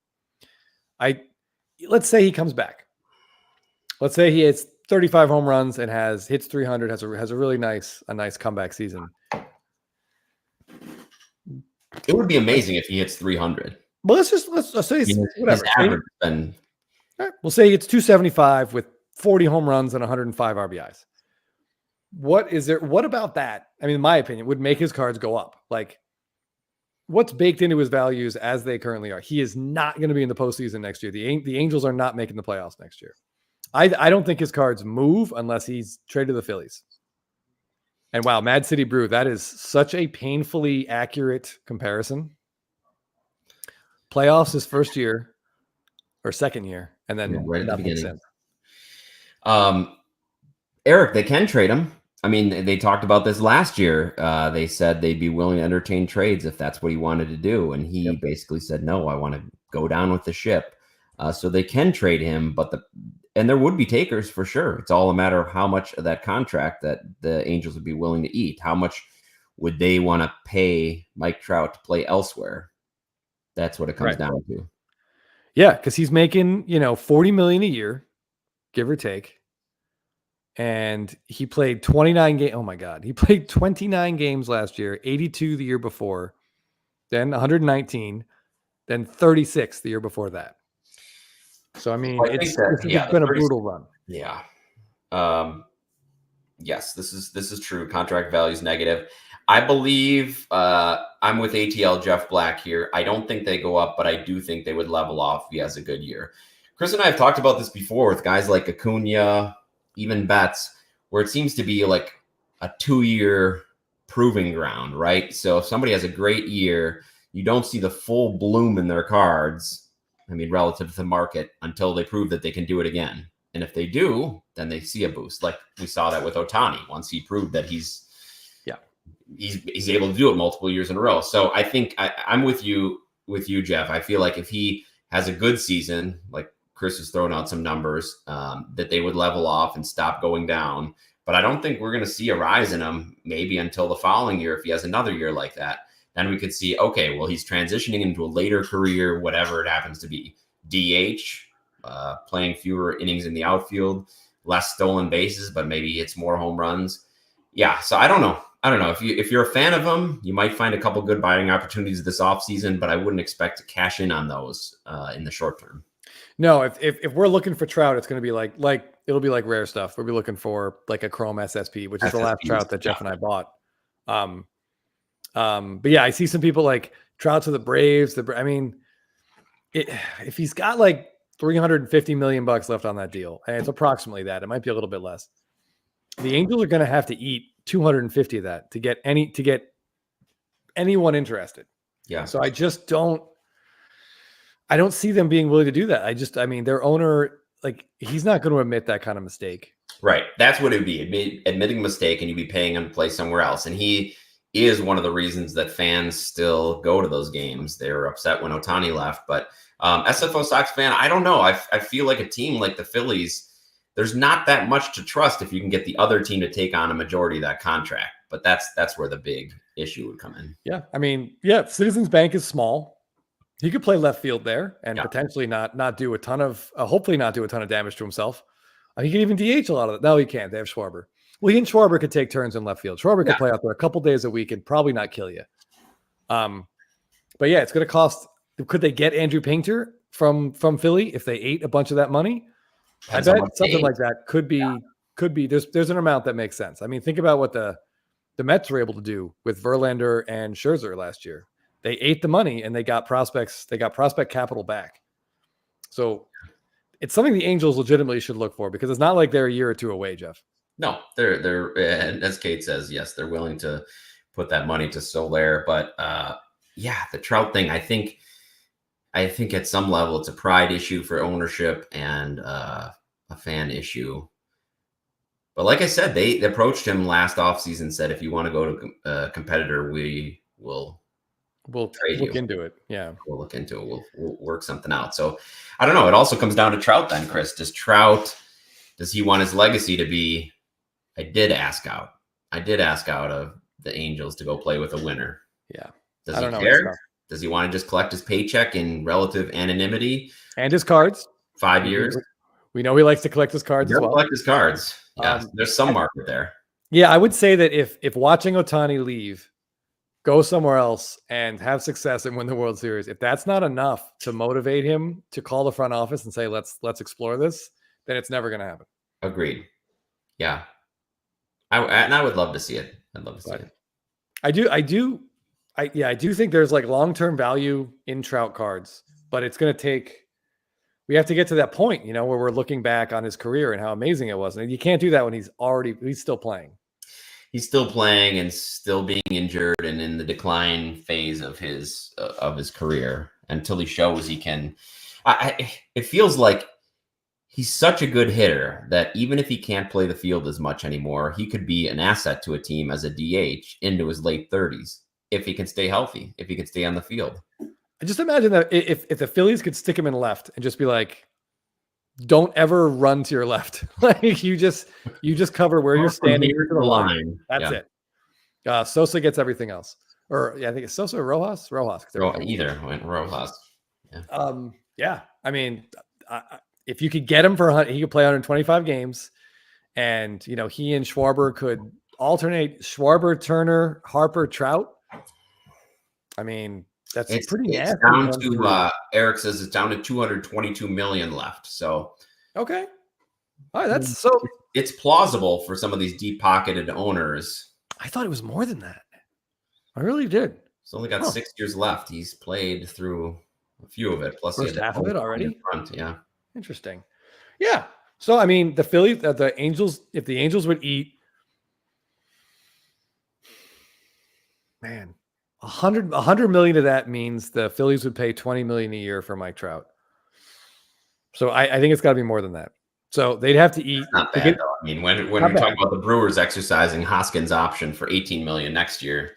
Let's say he comes back. Let's say he hits 35 home runs and hits 300, has a really nice comeback season. It would be amazing if he hits 300. Well, let's say whatever. His average been... Right, we'll say it's 275 with 40 home runs and 105 RBIs. What about that? I mean, in my opinion, would make his cards go up. Like, what's baked into his values as they currently are? He is not going to be in the postseason next year. The Angels are not making the playoffs next year. I don't think his cards move unless he's traded to the Phillies. And wow, Mad City Brew, that is such a painfully accurate comparison. Playoffs his first year or second year, and then right at the beginning. Since. Eric, they can trade him. I mean, they talked about this last year. They said they'd be willing to entertain trades if that's what he wanted to do. And he basically said, no, I want to go down with the ship. So they can trade him, and there would be takers for sure. It's all a matter of how much of that contract that the Angels would be willing to eat. How much would they want to pay Mike Trout to play elsewhere? That's what it comes down to. Yeah, because he's making, $40 million a year, give or take. And he played 29 games. Oh my God. He played 29 games last year, 82 the year before, then 119, then 36 the year before that. So, I mean, it's been a brutal run. Yeah. Yes, this is true. Contract value is negative. I believe I'm with ATL Jeff Black here. I don't think they go up, but I do think they would level off if he has a good year. Chris and I have talked about this before with guys like Acuna, even Betts, where it seems to be like a 2-year proving ground, right? So if somebody has a great year, you don't see the full bloom in their cards, I mean, relative to the market, until they prove that they can do it again. And if they do, then they see a boost. Like we saw that with Ohtani once he proved that he's able to do it multiple years in a row. So I think I'm with you, Jeff. I feel like if he has a good season, like Chris has thrown out some numbers, that they would level off and stop going down. But I don't think we're going to see a rise in him maybe until the following year. If he has another year like that, then we could see, okay, well, he's transitioning into a later career, whatever it happens to be. DH, playing fewer innings in the outfield, less stolen bases, but maybe it's more home runs. Yeah, so I don't know. If you're a fan of him, you might find a couple good buying opportunities this offseason, but I wouldn't expect to cash in on those in the short term. No, if we're looking for Trout, it's going to be like it'll be like rare stuff. We'll be looking for like a Chrome SSP, which is the last Trout that Jeff and I bought. But yeah, I see some people like Trout to the Braves. If he's got like $350 million left on that deal, and it's approximately that, it might be a little bit less. The Angels are going to have to eat 250 of that to get anyone interested. Yeah. So I don't see them being willing to do that. Their owner, like, he's not going to admit that kind of mistake. Right. That's what it would be. Admitting a mistake, and you'd be paying him to play somewhere else. And he is one of the reasons that fans still go to those games. They were upset when Ohtani left. But SFO Sox fan, I don't know. I feel like a team like the Phillies, there's not that much to trust if you can get the other team to take on a majority of that contract. But that's where the big issue would come in. Yeah. I mean, Citizens Bank is small. He could play left field there and potentially not do a ton of, hopefully not do a ton of damage to himself. He could even DH a lot of it. No, he can't. They have Schwarber. Well, he and Schwarber could take turns in left field. Schwarber could play out there a couple days a week and probably not kill you. But yeah, it's going to cost. Could they get Andrew Painter? from Philly if they ate a bunch of that money. Depends I on bet what they something ate. like that could be there's an amount that makes sense. I mean, think about what the Mets were able to do with Verlander and Scherzer last year. They ate the money and they got prospects. They got prospect capital back. So it's something the Angels legitimately should look for because it's not like they're a year or two away, Jeff. No, they're and as Kate says, yes, they're willing to put that money to Soler. But yeah, the Trout thing, I think at some level it's a pride issue for ownership and a fan issue. But like I said, they approached him last offseason, said if you want to go to a competitor, we'll trade look you. into it. Yeah, We'll look into it. We'll work something out. So I don't know. It also comes down to Trout then, Chris. Does he want his legacy to be? I did ask out of the Angels to go play with a winner. yeah. Does I he don't know. care? Does he want to just collect his paycheck in relative anonymity? And his cards. 5 years. We know he likes to collect his cards as well. Collect his cards. Yeah, there's some market there. Yeah, I would say that if watching Ohtani leave, go somewhere else and have success and win the World Series, if that's not enough to motivate him to call the front office and say let's explore this, then it's never going to happen. Agreed. Yeah, I would love to see it. I'd love to see it. I do think there's like long-term value in Trout cards, but it's going to take. We have to get to that point, where we're looking back on his career and how amazing it was. And you can't do that when he's still playing. He's still playing and still being injured and in the decline phase of his career until he shows he can. It feels like he's such a good hitter that even if he can't play the field as much anymore, he could be an asset to a team as a DH into his late 30s if he can stay healthy, if he can stay on the field. I just imagine that if the Phillies could stick him in left and just be like, don't ever run to your left. Like you just cover where you're standing to the line. That's it. Sosa gets everything else. Or I think it's Sosa or Rojas. Either went Rojas. Yeah. I mean, if you could get him he could play 125 games, and he and Schwarber could alternate Schwarber, Turner, Harper, Trout. I mean, it's pretty nasty. Down to Eric says it's down to 222 million left. So okay, all right, it's plausible for some of these deep-pocketed owners. I thought it was more than that. I really did. He's only got 6 years left. He's played through a few of it. Plus, first half of it already. Front, yeah, interesting. Yeah. So I mean, the Phillies, the Angels. If the Angels would eat, man. 100 million of that means the Phillies would pay 20 million a year for Mike Trout. So I think it's got to be more than that. So they'd have to eat. Not bad, though. I mean, when we talk about the Brewers exercising Hoskins' option for 18 million next year,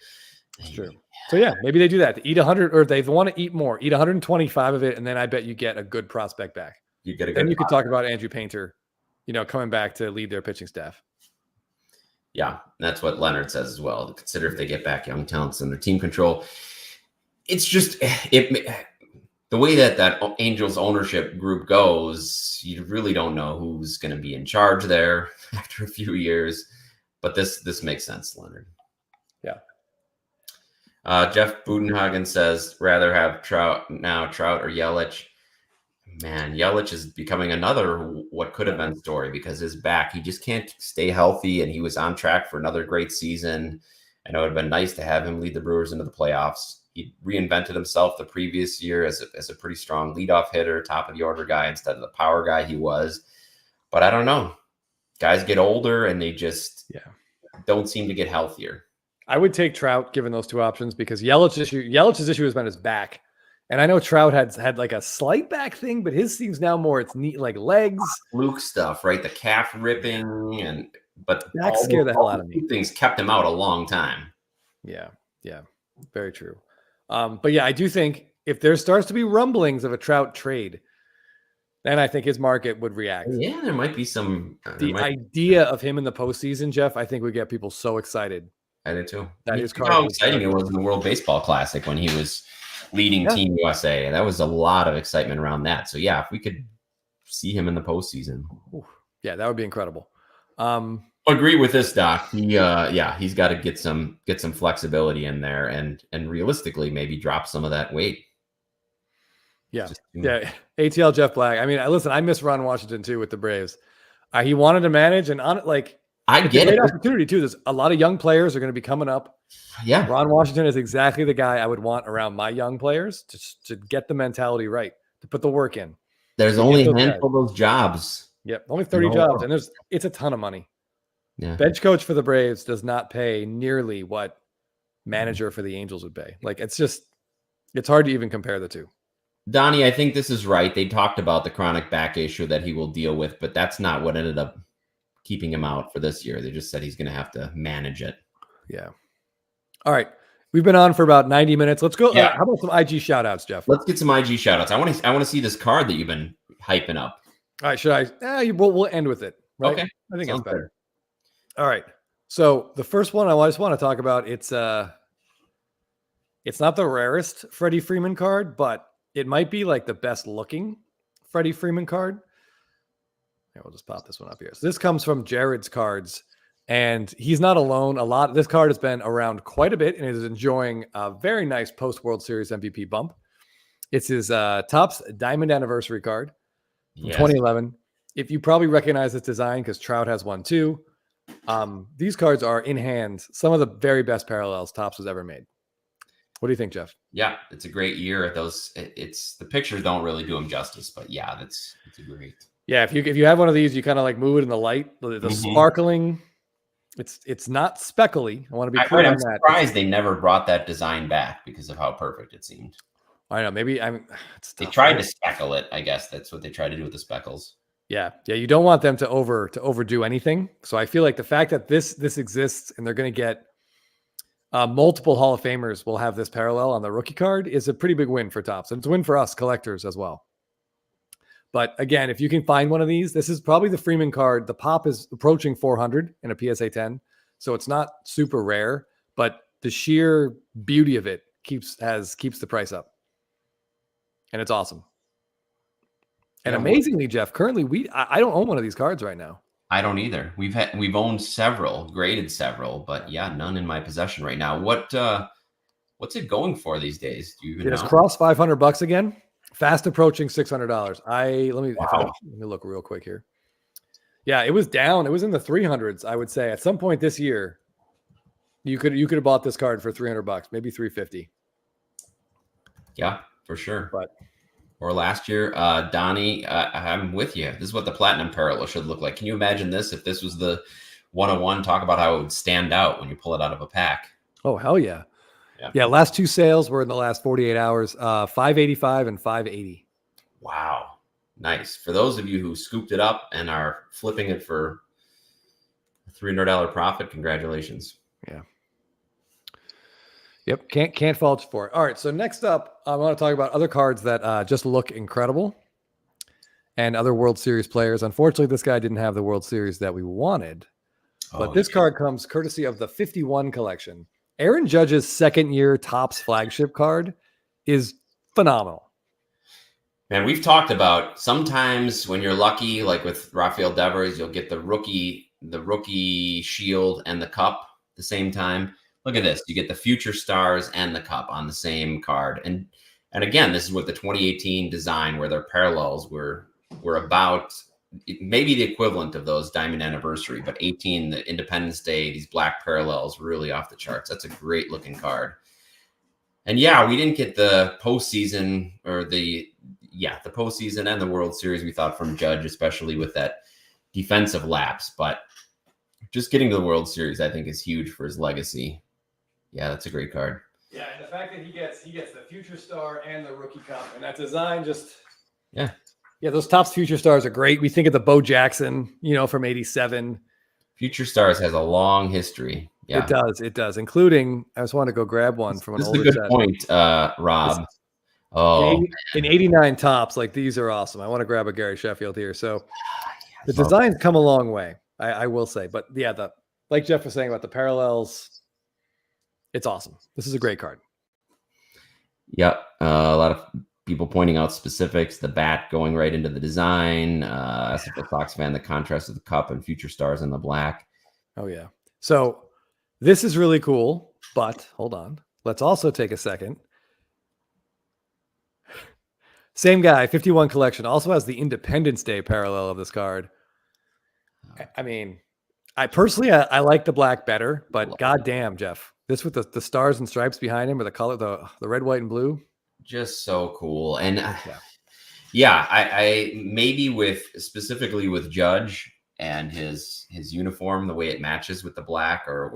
it's true. So yeah, maybe they do that. To eat 100, or if they want to eat more, eat 125 of it, and then I bet you get a good prospect back. You get a good. Then you could talk about Andrew Painter, coming back to lead their pitching staff. Yeah, that's what Leonard says as well. Consider if they get back young talents in their team control. It's just the way that Angels ownership group goes, you really don't know who's going to be in charge there after a few years. But this makes sense, Leonard. Yeah. Jeff Budenhagen says rather have Trout or Yelich. Man, Yelich is becoming another what could have been story because his back, he just can't stay healthy, and he was on track for another great season. I know it would have been nice to have him lead the Brewers into the playoffs. He reinvented himself the previous year as a pretty strong leadoff hitter, top of the order guy instead of the power guy he was. But I don't know. Guys get older and they just don't seem to get healthier. I would take Trout given those two options because Yelich's issue has been his back. And I know Trout had like a slight back thing, but his seems now more it's neat like legs. Fluke stuff, right? The calf ripping but that scared the hell out of me. Things kept him out a long time. Yeah, very true. But yeah, I do think if there starts to be rumblings of a Trout trade, then I think his market would react. Yeah, there might be some. The idea of him in the postseason, Jeff, I think would get people so excited. I did too. That is how exciting it was in the World Baseball Classic when he was leading Team USA. That was a lot of excitement around that. So yeah, if we could see him in the postseason, that would be incredible. Agree with this, Doc. He's got to get some flexibility in there and realistically maybe drop some of that weight. Yeah. Yeah. ATL Jeff Black. I mean, listen, I miss Ron Washington too with the Braves. He wanted to manage, and I it's get a great it. opportunity too. There's a lot of young players are going to be coming up. Yeah. Ron Washington is exactly the guy I would want around my young players to get the mentality right, to put the work in. There's only a handful of those jobs. Yep. Only 30 jobs. And it's a ton of money. Yeah. Bench coach for the Braves does not pay nearly what manager for the Angels would pay. It's hard to even compare the two. Donnie, I think this is right. They talked about the chronic back issue that he will deal with, but that's not what ended up keeping him out for this year. They just said he's going to have to manage it. Yeah. All right. We've been on for about 90 minutes. Let's go. Yeah. How about some IG shout outs, Jeff? Let's get some IG shout outs. I want to see this card that you've been hyping up. All right. Should I? We'll end with it. Right? Okay. I think that's better. All right. So the first one I just want to talk about, it's not the rarest Freddie Freeman card, but it might be like the best looking Freddie Freeman card. Yeah, we'll just pop this one up here. So this comes from Jared's Cards, and he's not alone. This card has been around quite a bit and is enjoying a very nice post World Series MVP bump. It's his Topps Diamond Anniversary card from 2011. If you probably recognize this design because Trout has one too. These cards are in hand some of the very best parallels Topps has ever made. What do you think, Jeff? Yeah, it's a great year. It's the pictures don't really do them justice, but yeah, it's a great. Yeah, if you have one of these, you kind of like move it in the light, the sparkling. It's not speckly. I want to be clear on that. I'm surprised they never brought that design back because of how perfect it seemed. I know. Maybe they tried to speckle it. I guess that's what they tried to do with the speckles. Yeah. You don't want them to overdo anything. So I feel like the fact that this exists and they're going to get multiple Hall of Famers will have this parallel on the rookie card is a pretty big win for Topps. And it's a win for us collectors as well. But again, if you can find one of these, this is probably the Freeman card. The pop is approaching 400 in a PSA 10. So it's not super rare, but the sheer beauty of it keeps the price up. And it's awesome. And amazingly, Jeff, currently I don't own one of these cards right now. I don't either. We've owned several, graded several, but yeah, none in my possession right now. What's it going for these days? Do you even know? It's crossed $500 again. Fast approaching $600. Let me look real quick here. Yeah, it was down. It was in the 300s, I would say. At some point this year, you could have bought this card for $300, maybe $350. Yeah, for sure. Or last year, Donnie, I'm with you. This is what the Platinum Parallel should look like. Can you imagine this if this was the 101? Talk about how it would stand out when you pull it out of a pack. Oh, hell yeah. Yeah, last two sales were in the last 48 hours, 585 and 580. Wow. Nice. For those of you who scooped it up and are flipping it for a $300 profit, congratulations. Yeah. Yep. Can't fault you for it. All right. So next up, I want to talk about other cards that just look incredible and other World Series players. Unfortunately, this guy didn't have the World Series that we wanted, but this card comes courtesy of the 51 collection. Aaron Judge's second year Topps flagship card is phenomenal. Man, we've talked about sometimes when you're lucky, like with Rafael Devers, you'll get the rookie shield and the cup at the same time. Look at this. You get the future stars and the cup on the same card. And again, this is with the 2018 design where their parallels were about maybe the equivalent of those Diamond Anniversary, but 18, the Independence Day, these black parallels really off the charts. That's a great looking card. And yeah, we didn't get the postseason or the postseason and the World Series we thought from Judge, especially with that defensive lapse. But just getting to the World Series, I think, is huge for his legacy. Yeah, that's a great card. Yeah, and the fact that he gets the future star and the rookie cup, and that design just yeah, those Topps future stars are great. We think of the Bo Jackson, from '87. Future Stars has a long history. Yeah, it does, including I just want to go grab one from an older set. This is a good point, Rob. In '89 Topps, like these are awesome. I want to grab a Gary Sheffield here. So the design's come a long way, I will say. But yeah, like Jeff was saying about the parallels, it's awesome. This is a great card. Yep, a lot of people pointing out specifics, the bat going right into the design, SFL Sox fan, the contrast of the cup and future stars in the black. Oh, yeah. So this is really cool, but hold on. Let's also take a second. Same guy, 51 collection, also has the Independence Day parallel of this card. I mean, I personally, I like the black better, but goddamn, Jeff, this with the stars and stripes behind him, or the color, the red, white, and blue, just so cool. And yeah, I maybe specifically with Judge and his uniform, the way it matches with the black, or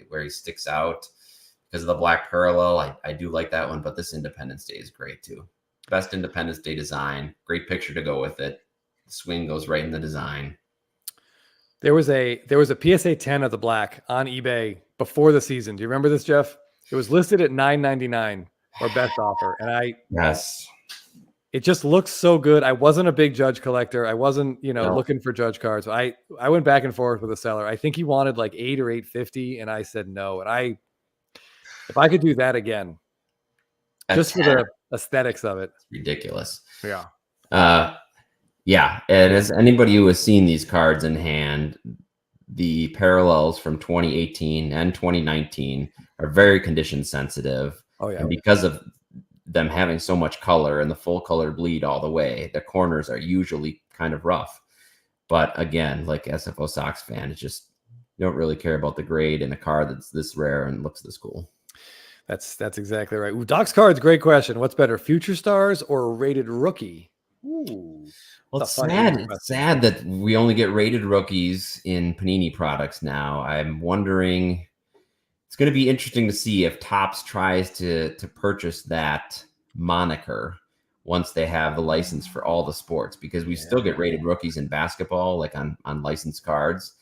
where he sticks out because of the black parallel. I do like that one, but this Independence Day is great too. Best Independence Day design, great picture to go with it. The swing goes right in the design. There was a PSA 10 of the black on eBay before the season. Do you remember this, Jeff? It was listed at $9.99 or best offer, and it just looks so good. I wasn't a big Judge collector. I wasn't, looking for Judge cards. I went back and forth with the seller. I think he wanted like $8 or $8.50, and I said no. And if I could do that again, just for the aesthetics of it, it's ridiculous. Yeah. Yeah. And as anybody who has seen these cards in hand, the parallels from 2018 and 2019 are very condition sensitive. Oh, yeah. And because of them having so much color and the full color bleed all the way, the corners are usually kind of rough. But again, like SFO Sox fan, it's just, you don't really care about the grade in a card that's this rare and looks this cool. That's exactly right. Ooh, Doc's cards, great question. What's better, future stars or rated rookie? Ooh. Well, it's sad that we only get rated rookies in Panini products now. I'm wondering, it's going to be interesting to see if Topps tries to purchase that moniker once they have the license for all the sports, because we still get rated rookies in basketball, like on licensed cards.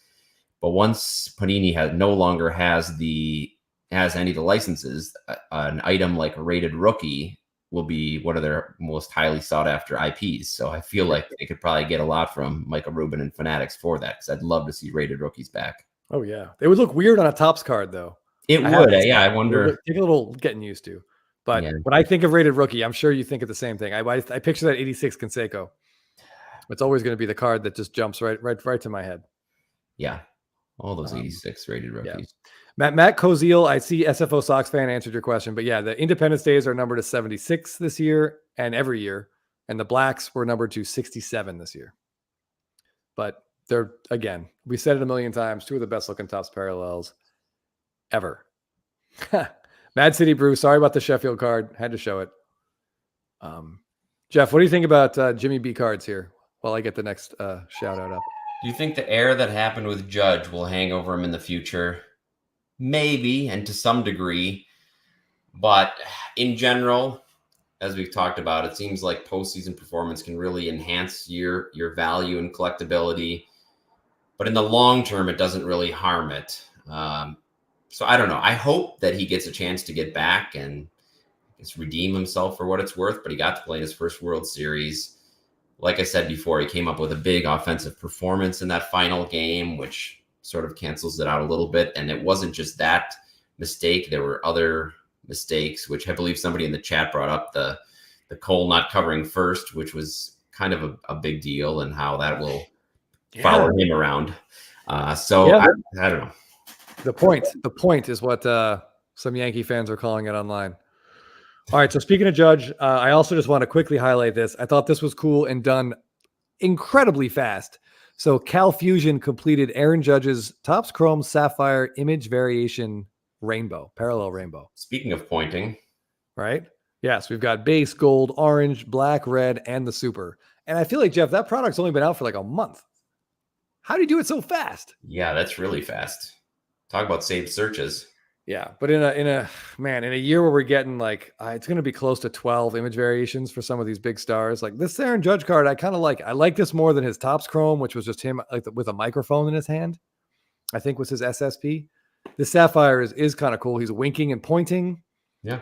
But once Panini no longer has any of the licenses, an item like a rated rookie will be one of their most highly sought after IPs. So I feel like they could probably get a lot from Michael Rubin and Fanatics for that, because I'd love to see rated rookies back. Oh yeah, they would look weird on a Topps card though. It would. Yeah, I wonder. Take a little getting used to. But when I think of rated rookie, I'm sure you think of the same thing. I picture that 86 Canseco. It's always going to be the card that just jumps right to my head. Yeah, all those 86 rated rookies. Yeah. Matt Koziel, I see SFO Sox fan answered your question, but yeah, the Independence Days are numbered to 76 this year and every year, and the blacks were numbered to 67 this year. But they're, again, we said it a million times, two of the best looking Topps parallels ever. Mad City Brew, sorry about the Sheffield card, had to show it. Jeff, what do you think about Jimmy B cards here while I get the next shout out up? Do you think the error that happened with Judge will hang over him in the future? Maybe, and to some degree, but in general, as we've talked about, it seems like postseason performance can really enhance your value and collectability, but in the long term, it doesn't really harm it. So I don't know. I hope that he gets a chance to get back and just redeem himself for what it's worth, but he got to play in his first World Series. Like I said before, he came up with a big offensive performance in that final game, which sort of cancels it out a little bit. And it wasn't just that mistake. There were other mistakes, which I believe somebody in the chat brought up, the Cole not covering first, which was kind of a big deal, and how that will follow him around. I don't know. The point is what some Yankee fans are calling it online. All right. So speaking of Judge, I also just want to quickly highlight this. I thought this was cool and done incredibly fast. So Cal Fusion completed Aaron Judge's Topps Chrome Sapphire image variation rainbow, parallel rainbow. Speaking of pointing. Right? Yes, we've got base, gold, orange, black, red, and the super. And I feel like, Jeff, that product's only been out for like a month. How do you do it so fast? Yeah, that's really fast. Talk about saved searches. Yeah, but in a year where we're getting like it's going to be close to 12 image variations for some of these big stars. Like this Aaron Judge card, I kind of like. I like this more than his Topps Chrome, which was just him like with a microphone in his hand. I think was his SSP. This Sapphire is kind of cool. He's winking and pointing. Yeah.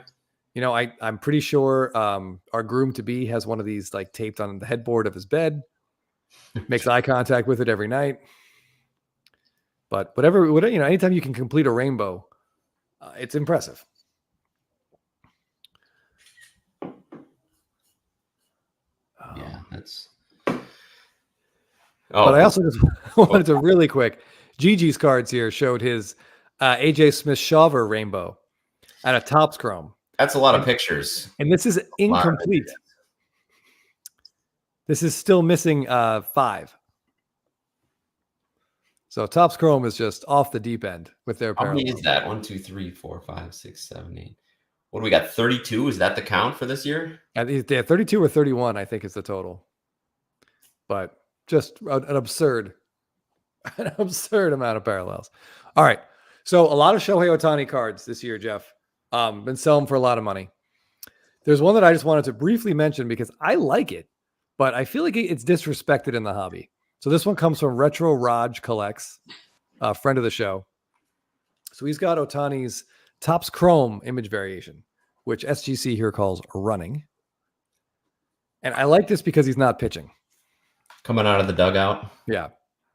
I'm pretty sure our groom to be has one of these like taped on the headboard of his bed. Makes eye contact with it every night. But whatever, anytime you can complete a rainbow. It's impressive. Yeah, that's. But I also just wanted to really quick. Gigi's cards here showed his AJ Smith-Shawver rainbow at a Topps Chrome. That's a lot of pictures. And this is incomplete. This is still missing 5. So Topps Chrome is just off the deep end with their How parallels. many is that? 1, 2, 3, 4, 5, 6, 7, 8. What do we got? 32? Is that the count for this year? Yeah, 32 or 31, I think, is the total. But just an absurd amount of parallels. All right. So a lot of Shohei Ohtani cards this year, Jeff. Been selling for a lot of money. There's one that I just wanted to briefly mention because I like it, but I feel like it's disrespected in the hobby. So this one comes from Retro Raj Collects, a friend of the show. So he's got Ohtani's Topps Chrome image variation, which SGC here calls running. And I like this because he's not pitching. Coming out of the dugout. Yeah.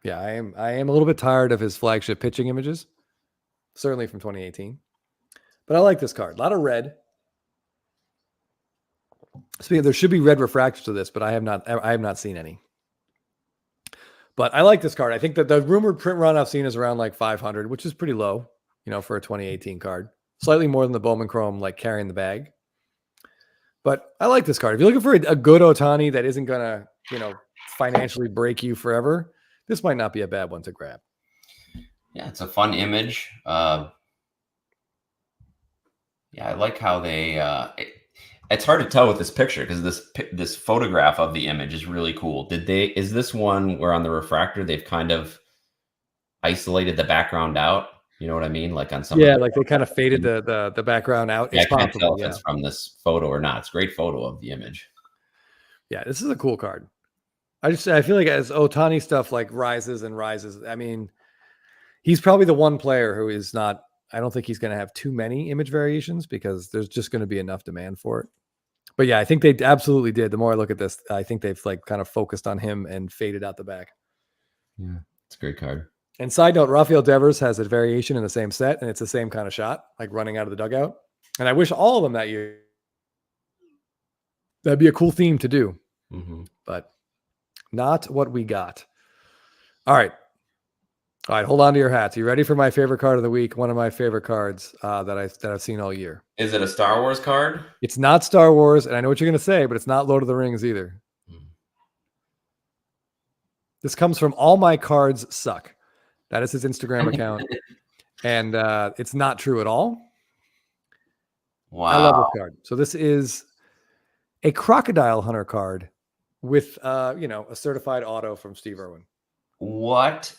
Yeah, I am a little bit tired of his flagship pitching images, certainly from 2018. But I like this card. A lot of red. Speaking, there should be red refractors to this, but I have not seen any. But I like this card. I think that the rumored print run I've seen is around like 500, which is pretty low, for a 2018 card. Slightly more than the Bowman Chrome, like carrying the bag. But I like this card. If you're looking for a good Ohtani that isn't gonna, financially break you forever, this might not be a bad one to grab. Yeah, it's a fun image. Yeah, I like how they. It's hard to tell with this picture because this photograph of the image is really cool. Is this one where on the refractor they've kind of isolated the background out? You know what I mean? Like on some. Yeah, like they kind of faded the background out. Yeah, I can't tell if it's from this photo or not. It's a great photo of the image. Yeah, this is a cool card. I feel like as Ohtani stuff like rises and rises, I mean, he's probably the one player who is not. I don't think he's going to have too many image variations because there's just going to be enough demand for it. But yeah, I think they absolutely did. The more I look at this, I think they've like kind of focused on him and faded out the back. Yeah, it's a great card. And side note, Rafael Devers has a variation in the same set, and it's the same kind of shot, like running out of the dugout. And I wish all of them that year. That'd be a cool theme to do, but not what we got. All right. Hold on to your hats. You ready for my favorite card of the week? One of my favorite cards that I've seen all year. Is it a Star Wars card? It's not Star Wars, and I know what you're going to say, but it's not Lord of the Rings either. This comes from All My Cards Suck. That is his Instagram account, and it's not true at all. Wow. I love this card. So this is a Crocodile Hunter card with a certified auto from Steve Irwin. What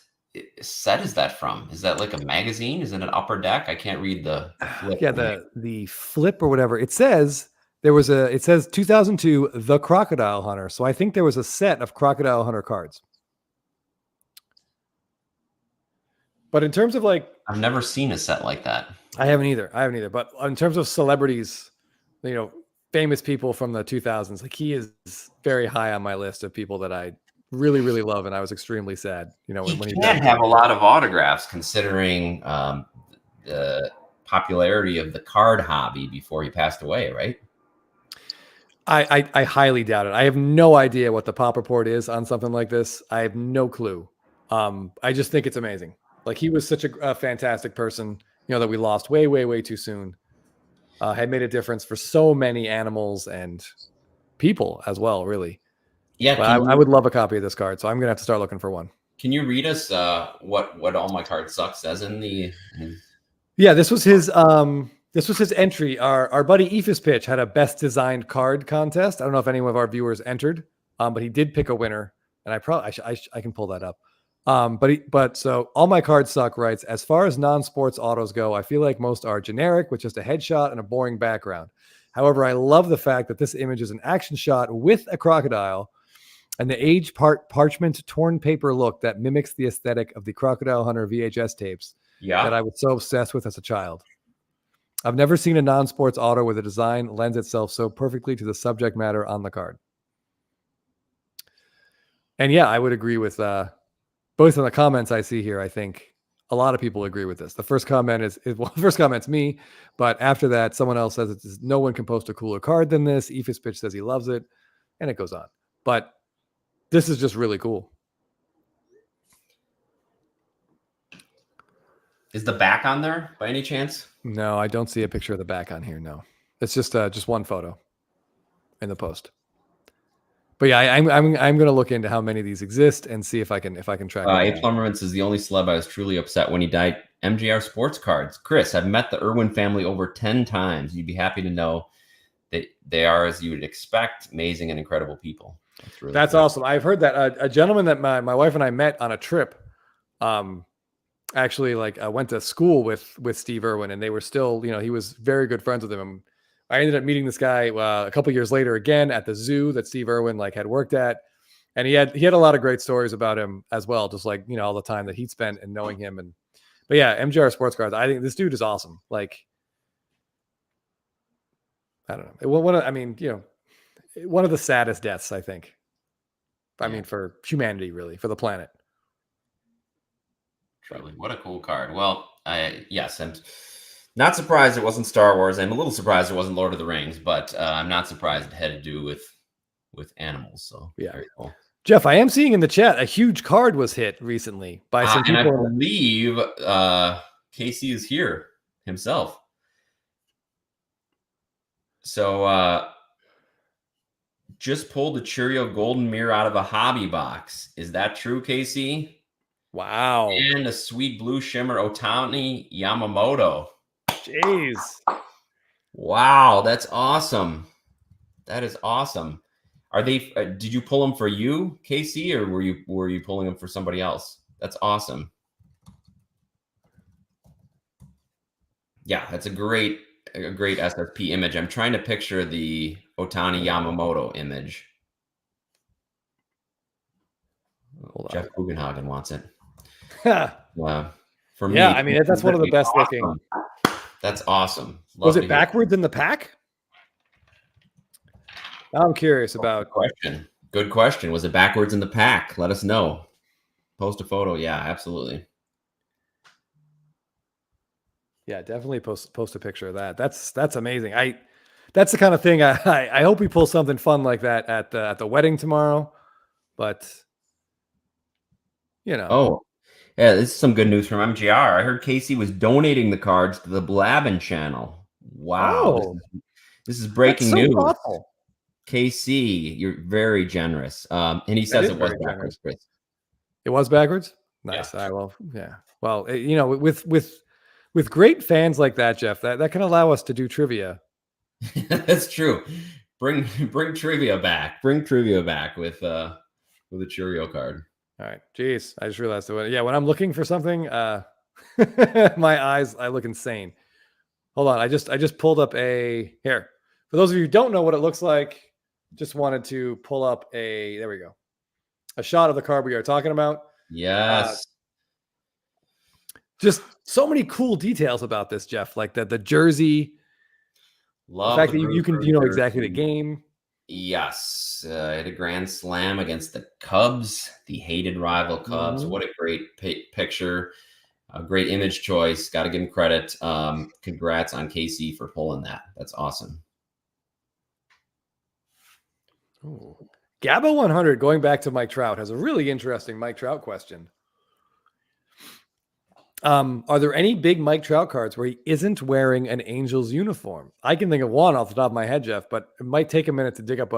set is that from? Is that like a magazine? Is it an upper deck? I can't read the flip. Yeah, the flip or whatever. It says 2002 The Crocodile Hunter. So I think there was a set of Crocodile Hunter cards. But in terms of like, I've never seen a set like that. I haven't either. But in terms of celebrities, famous people from the 2000s, like he is very high on my list of people that I really, really love, and I was extremely sad. When he can't have a lot of autographs considering the popularity of the card hobby before he passed away, right? I highly doubt it. I have no idea what the pop report is on something like this. I have no clue. I just think it's amazing. Like he was such a fantastic person, that we lost way, way, way too soon. Had made a difference for so many animals and people as well, really. Yeah, I would love a copy of this card, so I'm gonna have to start looking for one. Can you read us what All My Cards Suck says in the? Yeah, this was his entry. Our buddy Ephus Pitch had a best designed card contest. I don't know if any of our viewers entered, but he did pick a winner, and I can pull that up. So All My Cards Suck writes, as far as non-sports autos go, I feel like most are generic with just a headshot and a boring background. However, I love the fact that this image is an action shot with a crocodile and the aged parchment torn paper look that mimics the aesthetic of the Crocodile Hunter VHS tapes that I was so obsessed with as a child. I've never seen a non-sports auto where the design lends itself so perfectly to the subject matter on the card. And yeah, I would agree with both in the comments I see here. I think a lot of people agree with this. The first comment the first comment's me, but after that, someone else says no one can post a cooler card than this. Ephus Pitch says he loves it, and it goes on. But this is just really cool. Is the back on there by any chance? No, I don't see a picture of the back on here. No, it's just one photo in the post. But yeah, I'm going to look into how many of these exist and see if I can track. A Plumberman says the only celeb I was truly upset when he died. MJR Sports Cards. Chris, I've met the Irwin family over 10 times. You'd be happy to know that they are, as you would expect, amazing and incredible people. That's cool. Awesome. I've heard that a gentleman that my wife and I met on a trip, actually went to school with Steve Irwin, and they were still, he was very good friends with him. I ended up meeting this guy a couple years later again at the zoo that Steve Irwin had worked at, and he had a lot of great stories about him as well, just all the time that he'd spent and knowing him. But yeah, MJR Sports Cards. I think this dude is awesome. I don't know. One of the saddest deaths, I think. I mean, for humanity, really, for the planet. Truly, what a cool card. Well, yes, I'm not surprised it wasn't Star Wars. I'm a little surprised it wasn't Lord of the Rings, but I'm not surprised it had to do with animals. So yeah, very cool. Jeff, I am seeing in the chat a huge card was hit recently by some people. And I believe Casey is here himself. So just pulled a Cheerio Golden Mirror out of a hobby box. Is that true, Casey? Wow. And a sweet blue shimmer Ohtani Yamamoto. Jeez. Wow, that's awesome. That is awesome. Are they? Did you pull them for you, Casey, or were you pulling them for somebody else? That's awesome. Yeah, that's a great SSP image. I'm trying to picture the Ohtani Yamamoto image. Jeff Guggenhagen wants it. For me, I mean, that's one of the best looking. That's awesome. Was it backwards in the pack? I'm curious about. Good question. Was it backwards in the pack? Let us know. Post a photo. Yeah, absolutely. Yeah, definitely post a picture of that. That's amazing. That's the kind of thing I hope we pull something fun like that at the wedding tomorrow. But Oh, yeah, this is some good news from MGR. I heard Casey was donating the cards to the Blabbin channel. Wow. This is breaking news. Thoughtful. KC, you're very generous. And he says it was backwards, Chris. It was backwards? Nice. Yeah. Well, with great fans like that, Jeff, that can allow us to do trivia. That's true. Bring trivia back. Bring trivia back with a Cheerio card. All right. Jeez. I just realized when I'm looking for something, my eyes, I look insane. Hold on. I just pulled up here. For those of you who don't know what it looks like, just wanted to pull up there we go. A shot of the card we are talking about. Yes. Just so many cool details about this, Jeff. Like the jersey. Love the fact that you can know exactly the game. Yes. Had a grand slam against the Cubs, the hated rival Cubs. What a great picture. A great image choice. Got to give him credit. Congrats on KC for pulling that. That's awesome. Ooh. Gabba 100, going back to Mike Trout, has a really interesting Mike Trout question. Are there any big Mike Trout cards where he isn't wearing an Angels uniform? I can think of one off the top of my head, Jeff, but it might take a minute to dig up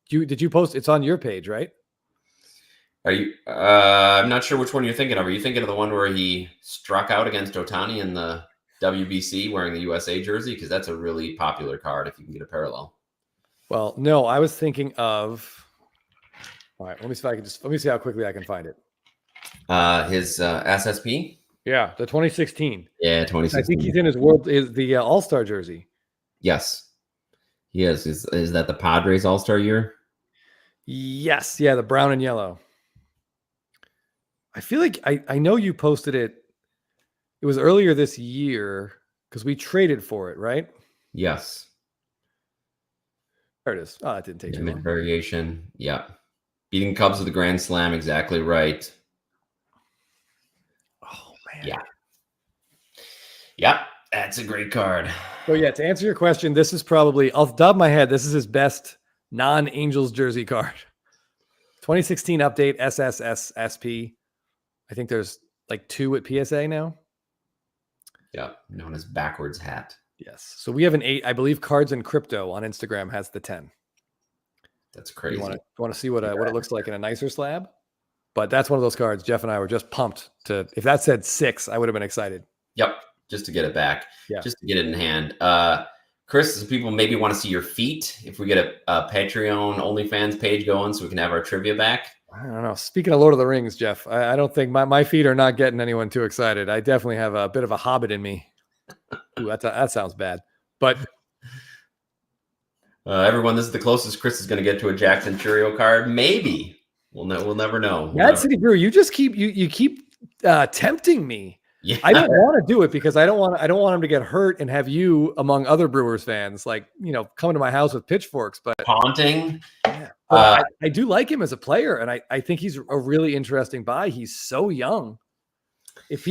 did you post? It's on your page, right? Are you? I'm not sure which one you're thinking of. Are you thinking of the one where he struck out against Ohtani in the WBC wearing the USA jersey? Because that's a really popular card if you can get a parallel. Well, no, I was thinking of. All right, let me see how quickly I can find it. His SSP. Yeah, the 2016. Yeah, 2016. I think he's in the All-Star jersey. Yes, he is. Is that the Padres All-Star year? Yes, yeah, the brown and yellow. I feel like I know you posted it. It was earlier this year because we traded for it, right? Yes. There it is. Oh, it didn't take too long. Variation. Yeah. Beating Cubs with a grand slam. Exactly right. Oh, man. Yeah. Yeah. That's a great card. So, yeah, to answer your question, this is probably, off the top of my head, this is his best non-Angels jersey card. 2016 update, SSSSP. I think there's like 2 at PSA now. Yeah. Known as backwards hat. Yes. So we have an 8. I believe Cards and Crypto on Instagram has the 10. That's crazy. You want to see what it looks like in a nicer slab? But that's one of those cards. Jeff and I were just pumped to. If that said 6, I would have been excited. Yep, just to get it back. Yeah, just to get it in hand. Chris, people maybe want to see your feet. If we get a Patreon OnlyFans page going, so we can have our trivia back. I don't know. Speaking of Lord of the Rings, Jeff, I don't think my feet are not getting anyone too excited. I definitely have a bit of a hobbit in me. Ooh, that sounds bad. But everyone, this is the closest Chris is going to get to a Jackson Churio card. Maybe we'll never know. Mad City Brew, you just keep tempting me. Yeah. I don't want to do it because I don't want him to get hurt and have you among other Brewers fans coming to my house with pitchforks. But taunting. Yeah. I do like him as a player, and I think he's a really interesting buy. He's so young. If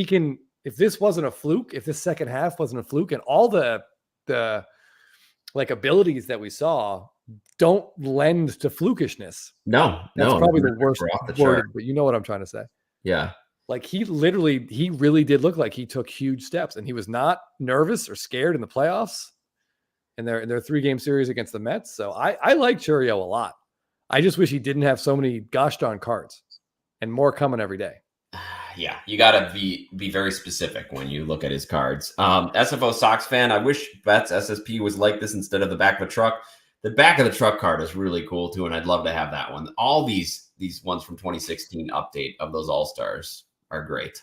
this wasn't a fluke, if this second half wasn't a fluke, and all the abilities that we saw don't lend to flukishness. That's probably the worst word, but you know what I'm trying to say. Yeah. Like he really did look like he took huge steps, and he was not nervous or scared in the playoffs in their 3-game series against the Mets. So I like Churio a lot. I just wish he didn't have so many gosh darn cards and more coming every day. Yeah, you got to be very specific when you look at his cards. SFO Sox fan, I wish Betts SSP was like this instead of the back of a truck. The back of the truck card is really cool too, and I'd love to have that one. All these ones from 2016 update of those All-Stars are great.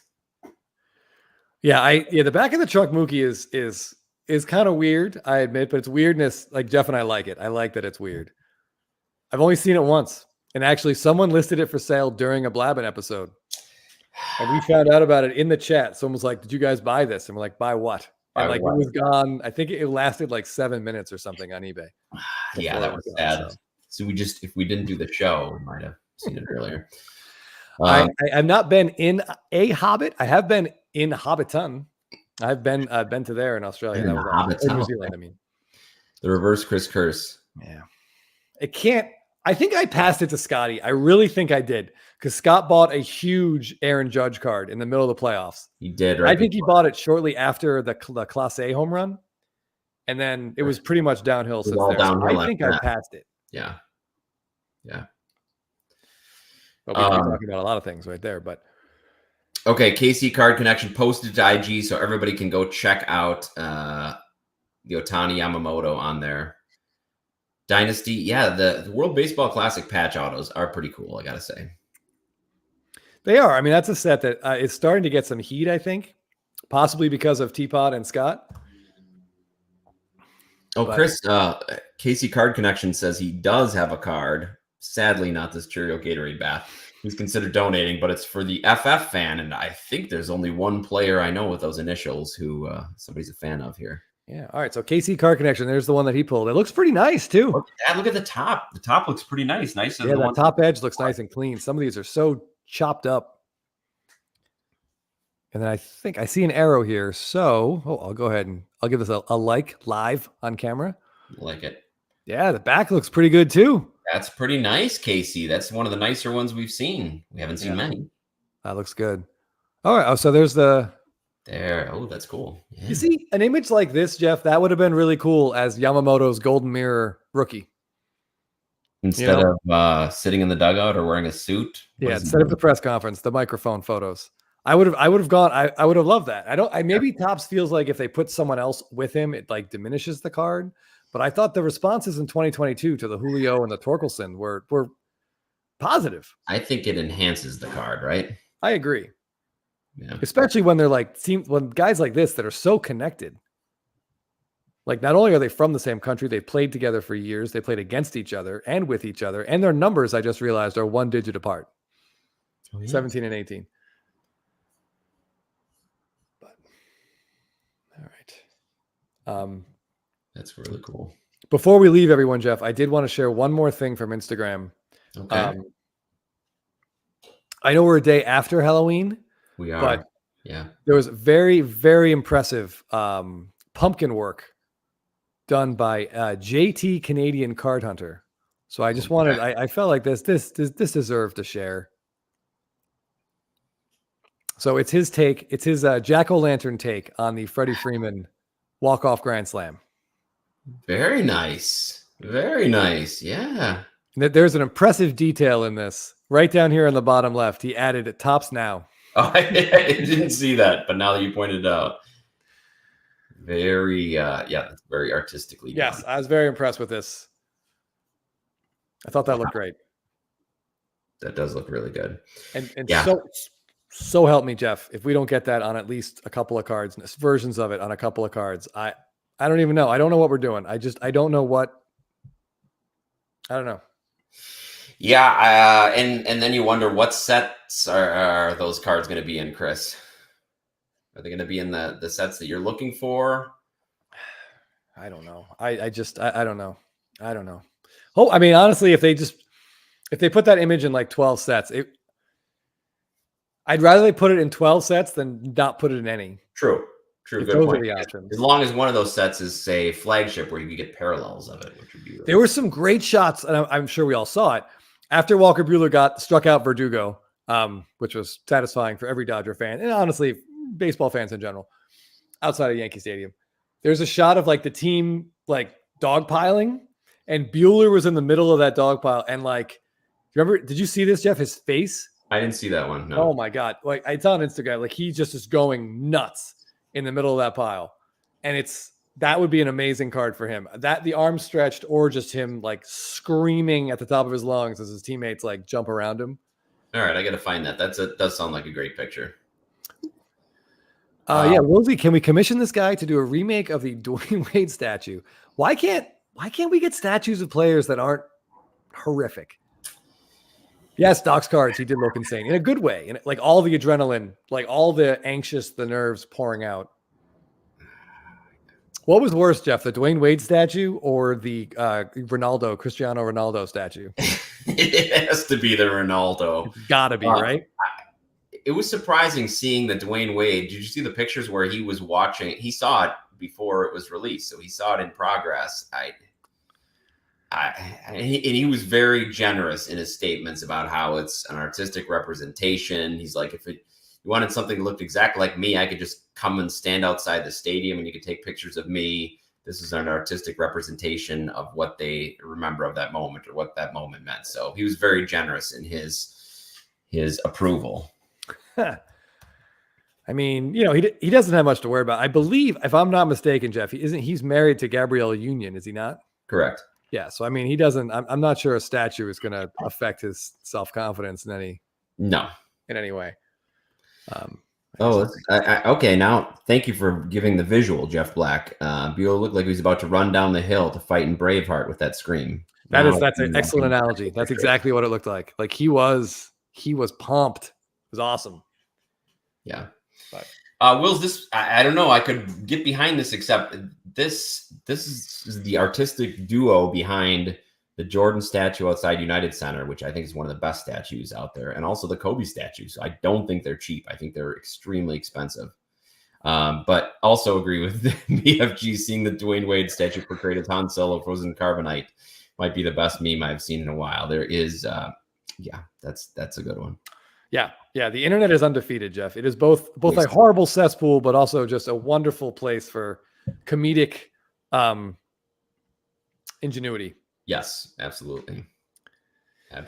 Yeah, the back of the truck Mookie is kind of weird, I admit, but it's weirdness. Like Jeff and I like it. I like that it's weird. I've only seen it once, and actually someone listed it for sale during a Blabbin episode. And we found out about it in the chat. Someone was like, "Did you guys buy this?" And we're like, "Buy what?" And it was gone. I think it lasted like 7 minutes or something on eBay. Yeah, that was sad. So if we didn't do the show, we might have seen it earlier. I've not been in a Hobbit. I have been in Hobbiton. I've been to there in Australia. That was in New Zealand. I mean, the reverse Chris curse. Yeah, it can't. I think I passed it to Scotty. I really think I did, because Scott bought a huge Aaron Judge card in the middle of the playoffs. He did, right? I think he bought it shortly after the Class A home run, and then it was pretty much downhill since there. So I think I passed it. Yeah. But we could be talking about a lot of things right there. But okay, KC Card Connection posted to IG, so everybody can go check out the Ohtani Yamamoto on there. Dynasty, yeah, the World Baseball Classic patch autos are pretty cool, I gotta say. They are. I mean, that's a set that is starting to get some heat, I think, possibly because of Teapot and Scott. Chris, KC Card Connection says he does have a card. Sadly, not this Cheerio Gatorade bath. He's considered donating, but it's for the FF fan, and I think there's only one player I know with those initials who somebody's a fan of here. Yeah. All right. So KC Car Connection, there's the one that he pulled. It looks pretty nice too. Look at the top. The top looks pretty nice. Nicer. Yeah, the top edge looks nice and clean. Some of these are so chopped up. And then I think I see an arrow here. So I'll go ahead and I'll give this a like live on camera. Like it. Yeah, the back looks pretty good too. That's pretty nice, Casey. That's one of the nicer ones we've seen. We haven't seen many. That looks good. All right. Oh, so there's the there. Oh, that's cool. Yeah. You see an image like this, Jeff, that would have been really cool as Yamamoto's Golden Mirror rookie. Instead of sitting in the dugout or wearing a suit. Yeah, instead of the press conference, the microphone photos. I would have gone. I would have loved that. Maybe Topps feels like if they put someone else with him, it like diminishes the card. But I thought the responses in 2022 to the Julio and the Torkelson were positive. I think it enhances the card, right? I agree. Yeah. Especially when they're when guys like this that are so connected. Like, not only are they from the same country, they've played together for years, they played against each other and with each other, and their numbers, I just realized, are 1 digit apart. 17 and 18. But all right. That's really cool. Before we leave everyone, Jeff, I did want to share one more thing from Instagram. Okay. I know we're a day after Halloween. We are. But yeah, there was very, very impressive pumpkin work done by JT Canadian Card Hunter. So I just wanted, I felt like this deserved to share. So it's his take. It's his jack-o'-lantern take on the Freddie Freeman walk-off grand slam. Very nice. Very nice. Yeah. There's an impressive detail in this. Right down here on the bottom left, he added "Tops now." Oh, I didn't see that, but now that you pointed it out, very, it's very artistically Yes, done. I was very impressed with this. I thought that looked great. That does look really good. And so help me, Jeff, if we don't get that on at least a couple of cards, versions of it on a couple of cards, I don't even know. I don't know what we're doing. I don't know I don't know. Yeah, and then you wonder what sets are those cards going to be in, Chris? Are they going to be in the sets that you're looking for? I don't know. I don't know. I don't know. Oh, I mean, honestly, if they put that image in like 12 sets, I'd rather they put it in 12 sets than not put it in any. True. Good those point. are the options. As long as one of those sets is, say, flagship, where you can get parallels of it, which would be. There were some great shots, and I'm sure we all saw it after Walker Buehler struck out Verdugo, which was satisfying for every Dodger fan, and honestly, baseball fans in general, outside of Yankee Stadium. There's a shot of like the team like dogpiling, and Buehler was in the middle of that dogpile, and like, remember? Did you see this, Jeff? His face. I didn't see that one. No. Oh my God! Like it's on Instagram. Like he just is going nuts in the middle of that pile, and that would be an amazing card for him. That the arm stretched, or just him like screaming at the top of his lungs as his teammates like jump around him. All right, I got to find that. Does sound like a great picture. Yeah, Woolsey, can we commission this guy to do a remake of the Dwayne Wade statue? Why can't we get statues of players that aren't horrific? Yes, Doc's cards, he did look insane in a good way. And like all the adrenaline, like all the the nerves pouring out. What was worse, Jeff, the Dwayne Wade statue or the Cristiano Ronaldo statue? It has to be the Ronaldo. It's gotta be, right? It was surprising seeing the Dwayne Wade. Did you see the pictures where he was watching? He saw it before it was released, so he saw it in progress. And he was very generous in his statements about how it's an artistic representation. He's like, if you wanted something that looked exactly like me, I could just come and stand outside the stadium and you could take pictures of me. This is an artistic representation of what they remember of that moment or what that moment meant. So he was very generous in his approval. I mean, he doesn't have much to worry about. I believe, if I'm not mistaken, Jeff, he's married to Gabrielle Union, is he not? Correct. Yeah. So, I mean, he doesn't, I'm not sure a statue is going to affect his self-confidence in any way. Okay. Now, thank you for giving the visual, Jeff Black. Buell looked like he was about to run down the hill to fight in Braveheart with that scream. That's an excellent analogy. That's exactly what it looked like. Like he was pumped. It was awesome. Yeah. Will's I don't know. I could get behind this, except this is the artistic duo behind the Jordan statue outside United Center, which I think is one of the best statues out there, and also the Kobe statue. So I don't think they're cheap. I think they're extremely expensive. But also agree with BFG, seeing the Dwayne Wade statue portrayed as Han Solo frozen in carbonite might be the best meme I've seen in a while. There is, that's a good one. Yeah. The internet is undefeated, Jeff. It is both a horrible cesspool, but also just a wonderful place for comedic ingenuity. Yes, absolutely. All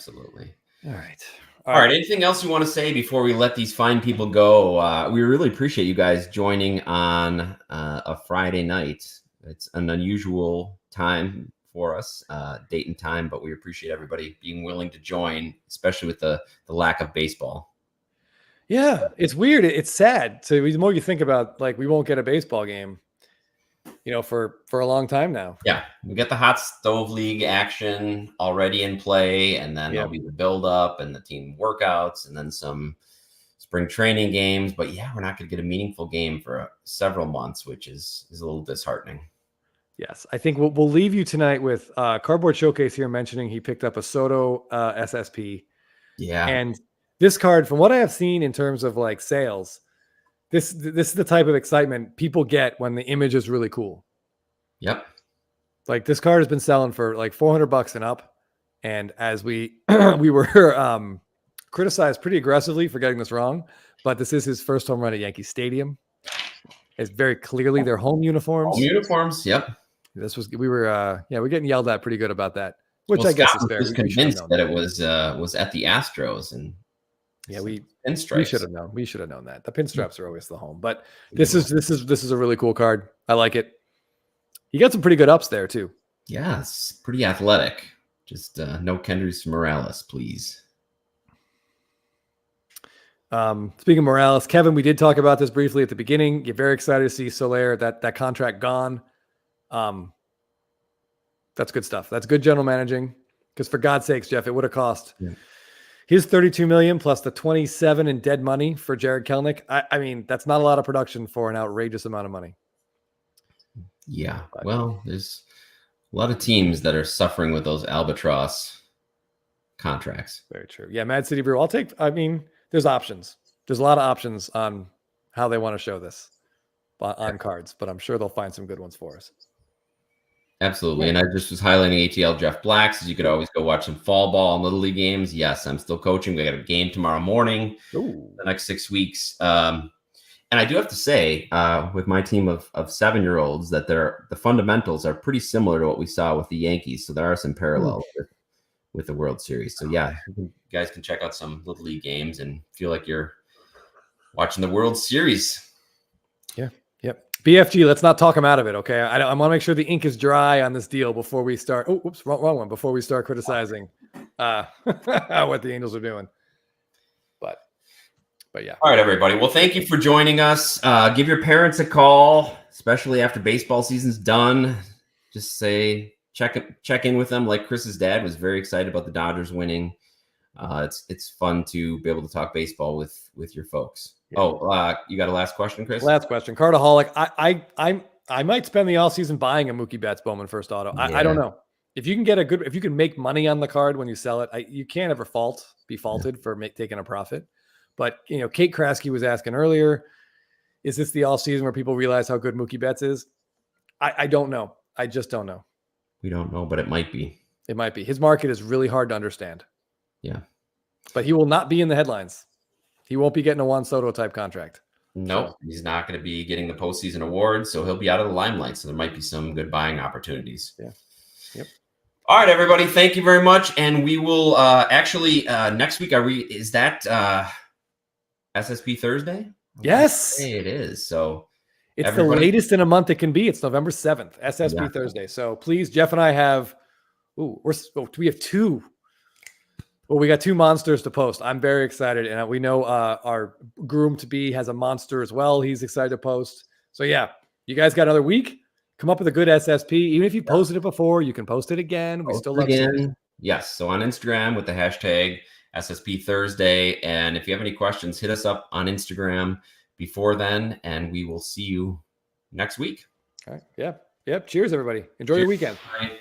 right. Anything else you want to say before we let these fine people go? We really appreciate you guys joining on a Friday night. It's an unusual time for us, date and time, but we appreciate everybody being willing to join, especially with the lack of baseball. Yeah, it's weird. It's sad. So the more you think about, like, we won't get a baseball game, for a long time now. Yeah, we get the hot stove league action already in play, and then there'll be the build up and the team workouts, and then some spring training games. But yeah, we're not going to get a meaningful game for several months, which is a little disheartening. Yes, I think we'll leave you tonight with Cardboard Showcase here mentioning he picked up a Soto SSP. Yeah. And this card, from what I have seen in terms of like sales, this is the type of excitement people get when the image is really cool. Yep. Like this card has been selling for like $400 and up. And as we were criticized pretty aggressively for getting this wrong, but this is his first home run at Yankee Stadium. It's very clearly their home uniforms. Home uniforms, yep. We're getting yelled at pretty good about that. which I guess Scott is fair. was convinced that it was at the Astros, and yeah, we pinstripes. should have known. We should have known that. The pinstripes are always the home, but this is a really cool card. I like it. You got some pretty good ups there too. Yeah, it's pretty athletic. Just no Kendrys Morales, please. Speaking of Morales, Kevin, we did talk about this briefly at the beginning. You're very excited to see Soler, that contract gone. That's good stuff. That's good general managing. Because for God's sakes, Jeff, it would have cost his $32 million plus the 27 in dead money for Jared Kelenic. I mean, that's not a lot of production for an outrageous amount of money. Yeah. Well, there's a lot of teams that are suffering with those albatross contracts. Very true. Yeah, Mad City Brew. There's options. There's a lot of options on how they want to show this on cards, but I'm sure they'll find some good ones for us. Absolutely. And I just was highlighting ATL Jeff Black, so you could always go watch some fall ball and Little League games. Yes, I'm still coaching. We got a game tomorrow morning, the next 6 weeks. And I do have to say, with my team of 7-year-olds, that the fundamentals are pretty similar to what we saw with the Yankees. So there are some parallels with the World Series. So yeah, you guys can check out some Little League games and feel like you're watching the World Series. Yeah. Yep. BFG, let's not talk him out of it. Okay. I want to make sure the ink is dry on this deal before we start. Oh, whoops, wrong one. Before we start criticizing what the Angels are doing. But yeah. All right, everybody. Well, thank you for joining us. Give your parents a call, especially after baseball season's done. Just say, check in with them. Like Chris's dad was very excited about the Dodgers winning. It's fun to be able to talk baseball with your folks. Yeah. You got a last question, Chris? Last question. Cardaholic. I might spend the offseason buying a Mookie Betts Bowman first auto. I don't know. If you can make money on the card when you sell it, you can't ever be faulted for taking a profit. But Kate Krasky was asking earlier, is this the all season where people realize how good Mookie Betts is? I don't know. I just don't know. We don't know, but it might be. It might be. His market is really hard to understand. Yeah. But he will not be in the headlines. He won't be getting a Juan Soto type contract. Nope. So he's not going to be getting the postseason awards, so he'll be out of the limelight. So there might be some good buying opportunities. Yeah. Yep. All right, everybody. Thank you very much. And we will next week, is that SSP Thursday? Yes. It is. So it's the latest in a month it can be. It's November 7th, SSP Thursday. So please, Jeff and I have, we have two. Well, we got two monsters to post. I'm very excited. And we know our groom-to-be has a monster as well. He's excited to post. So yeah, you guys got another week. Come up with a good SSP. Even if you posted it before, you can post it again. We still love it. Yes. So on Instagram with the hashtag SSP Thursday. And if you have any questions, hit us up on Instagram before then, and we will see you next week. All right. Yeah. Yep. Cheers, everybody. Enjoy your weekend. All right.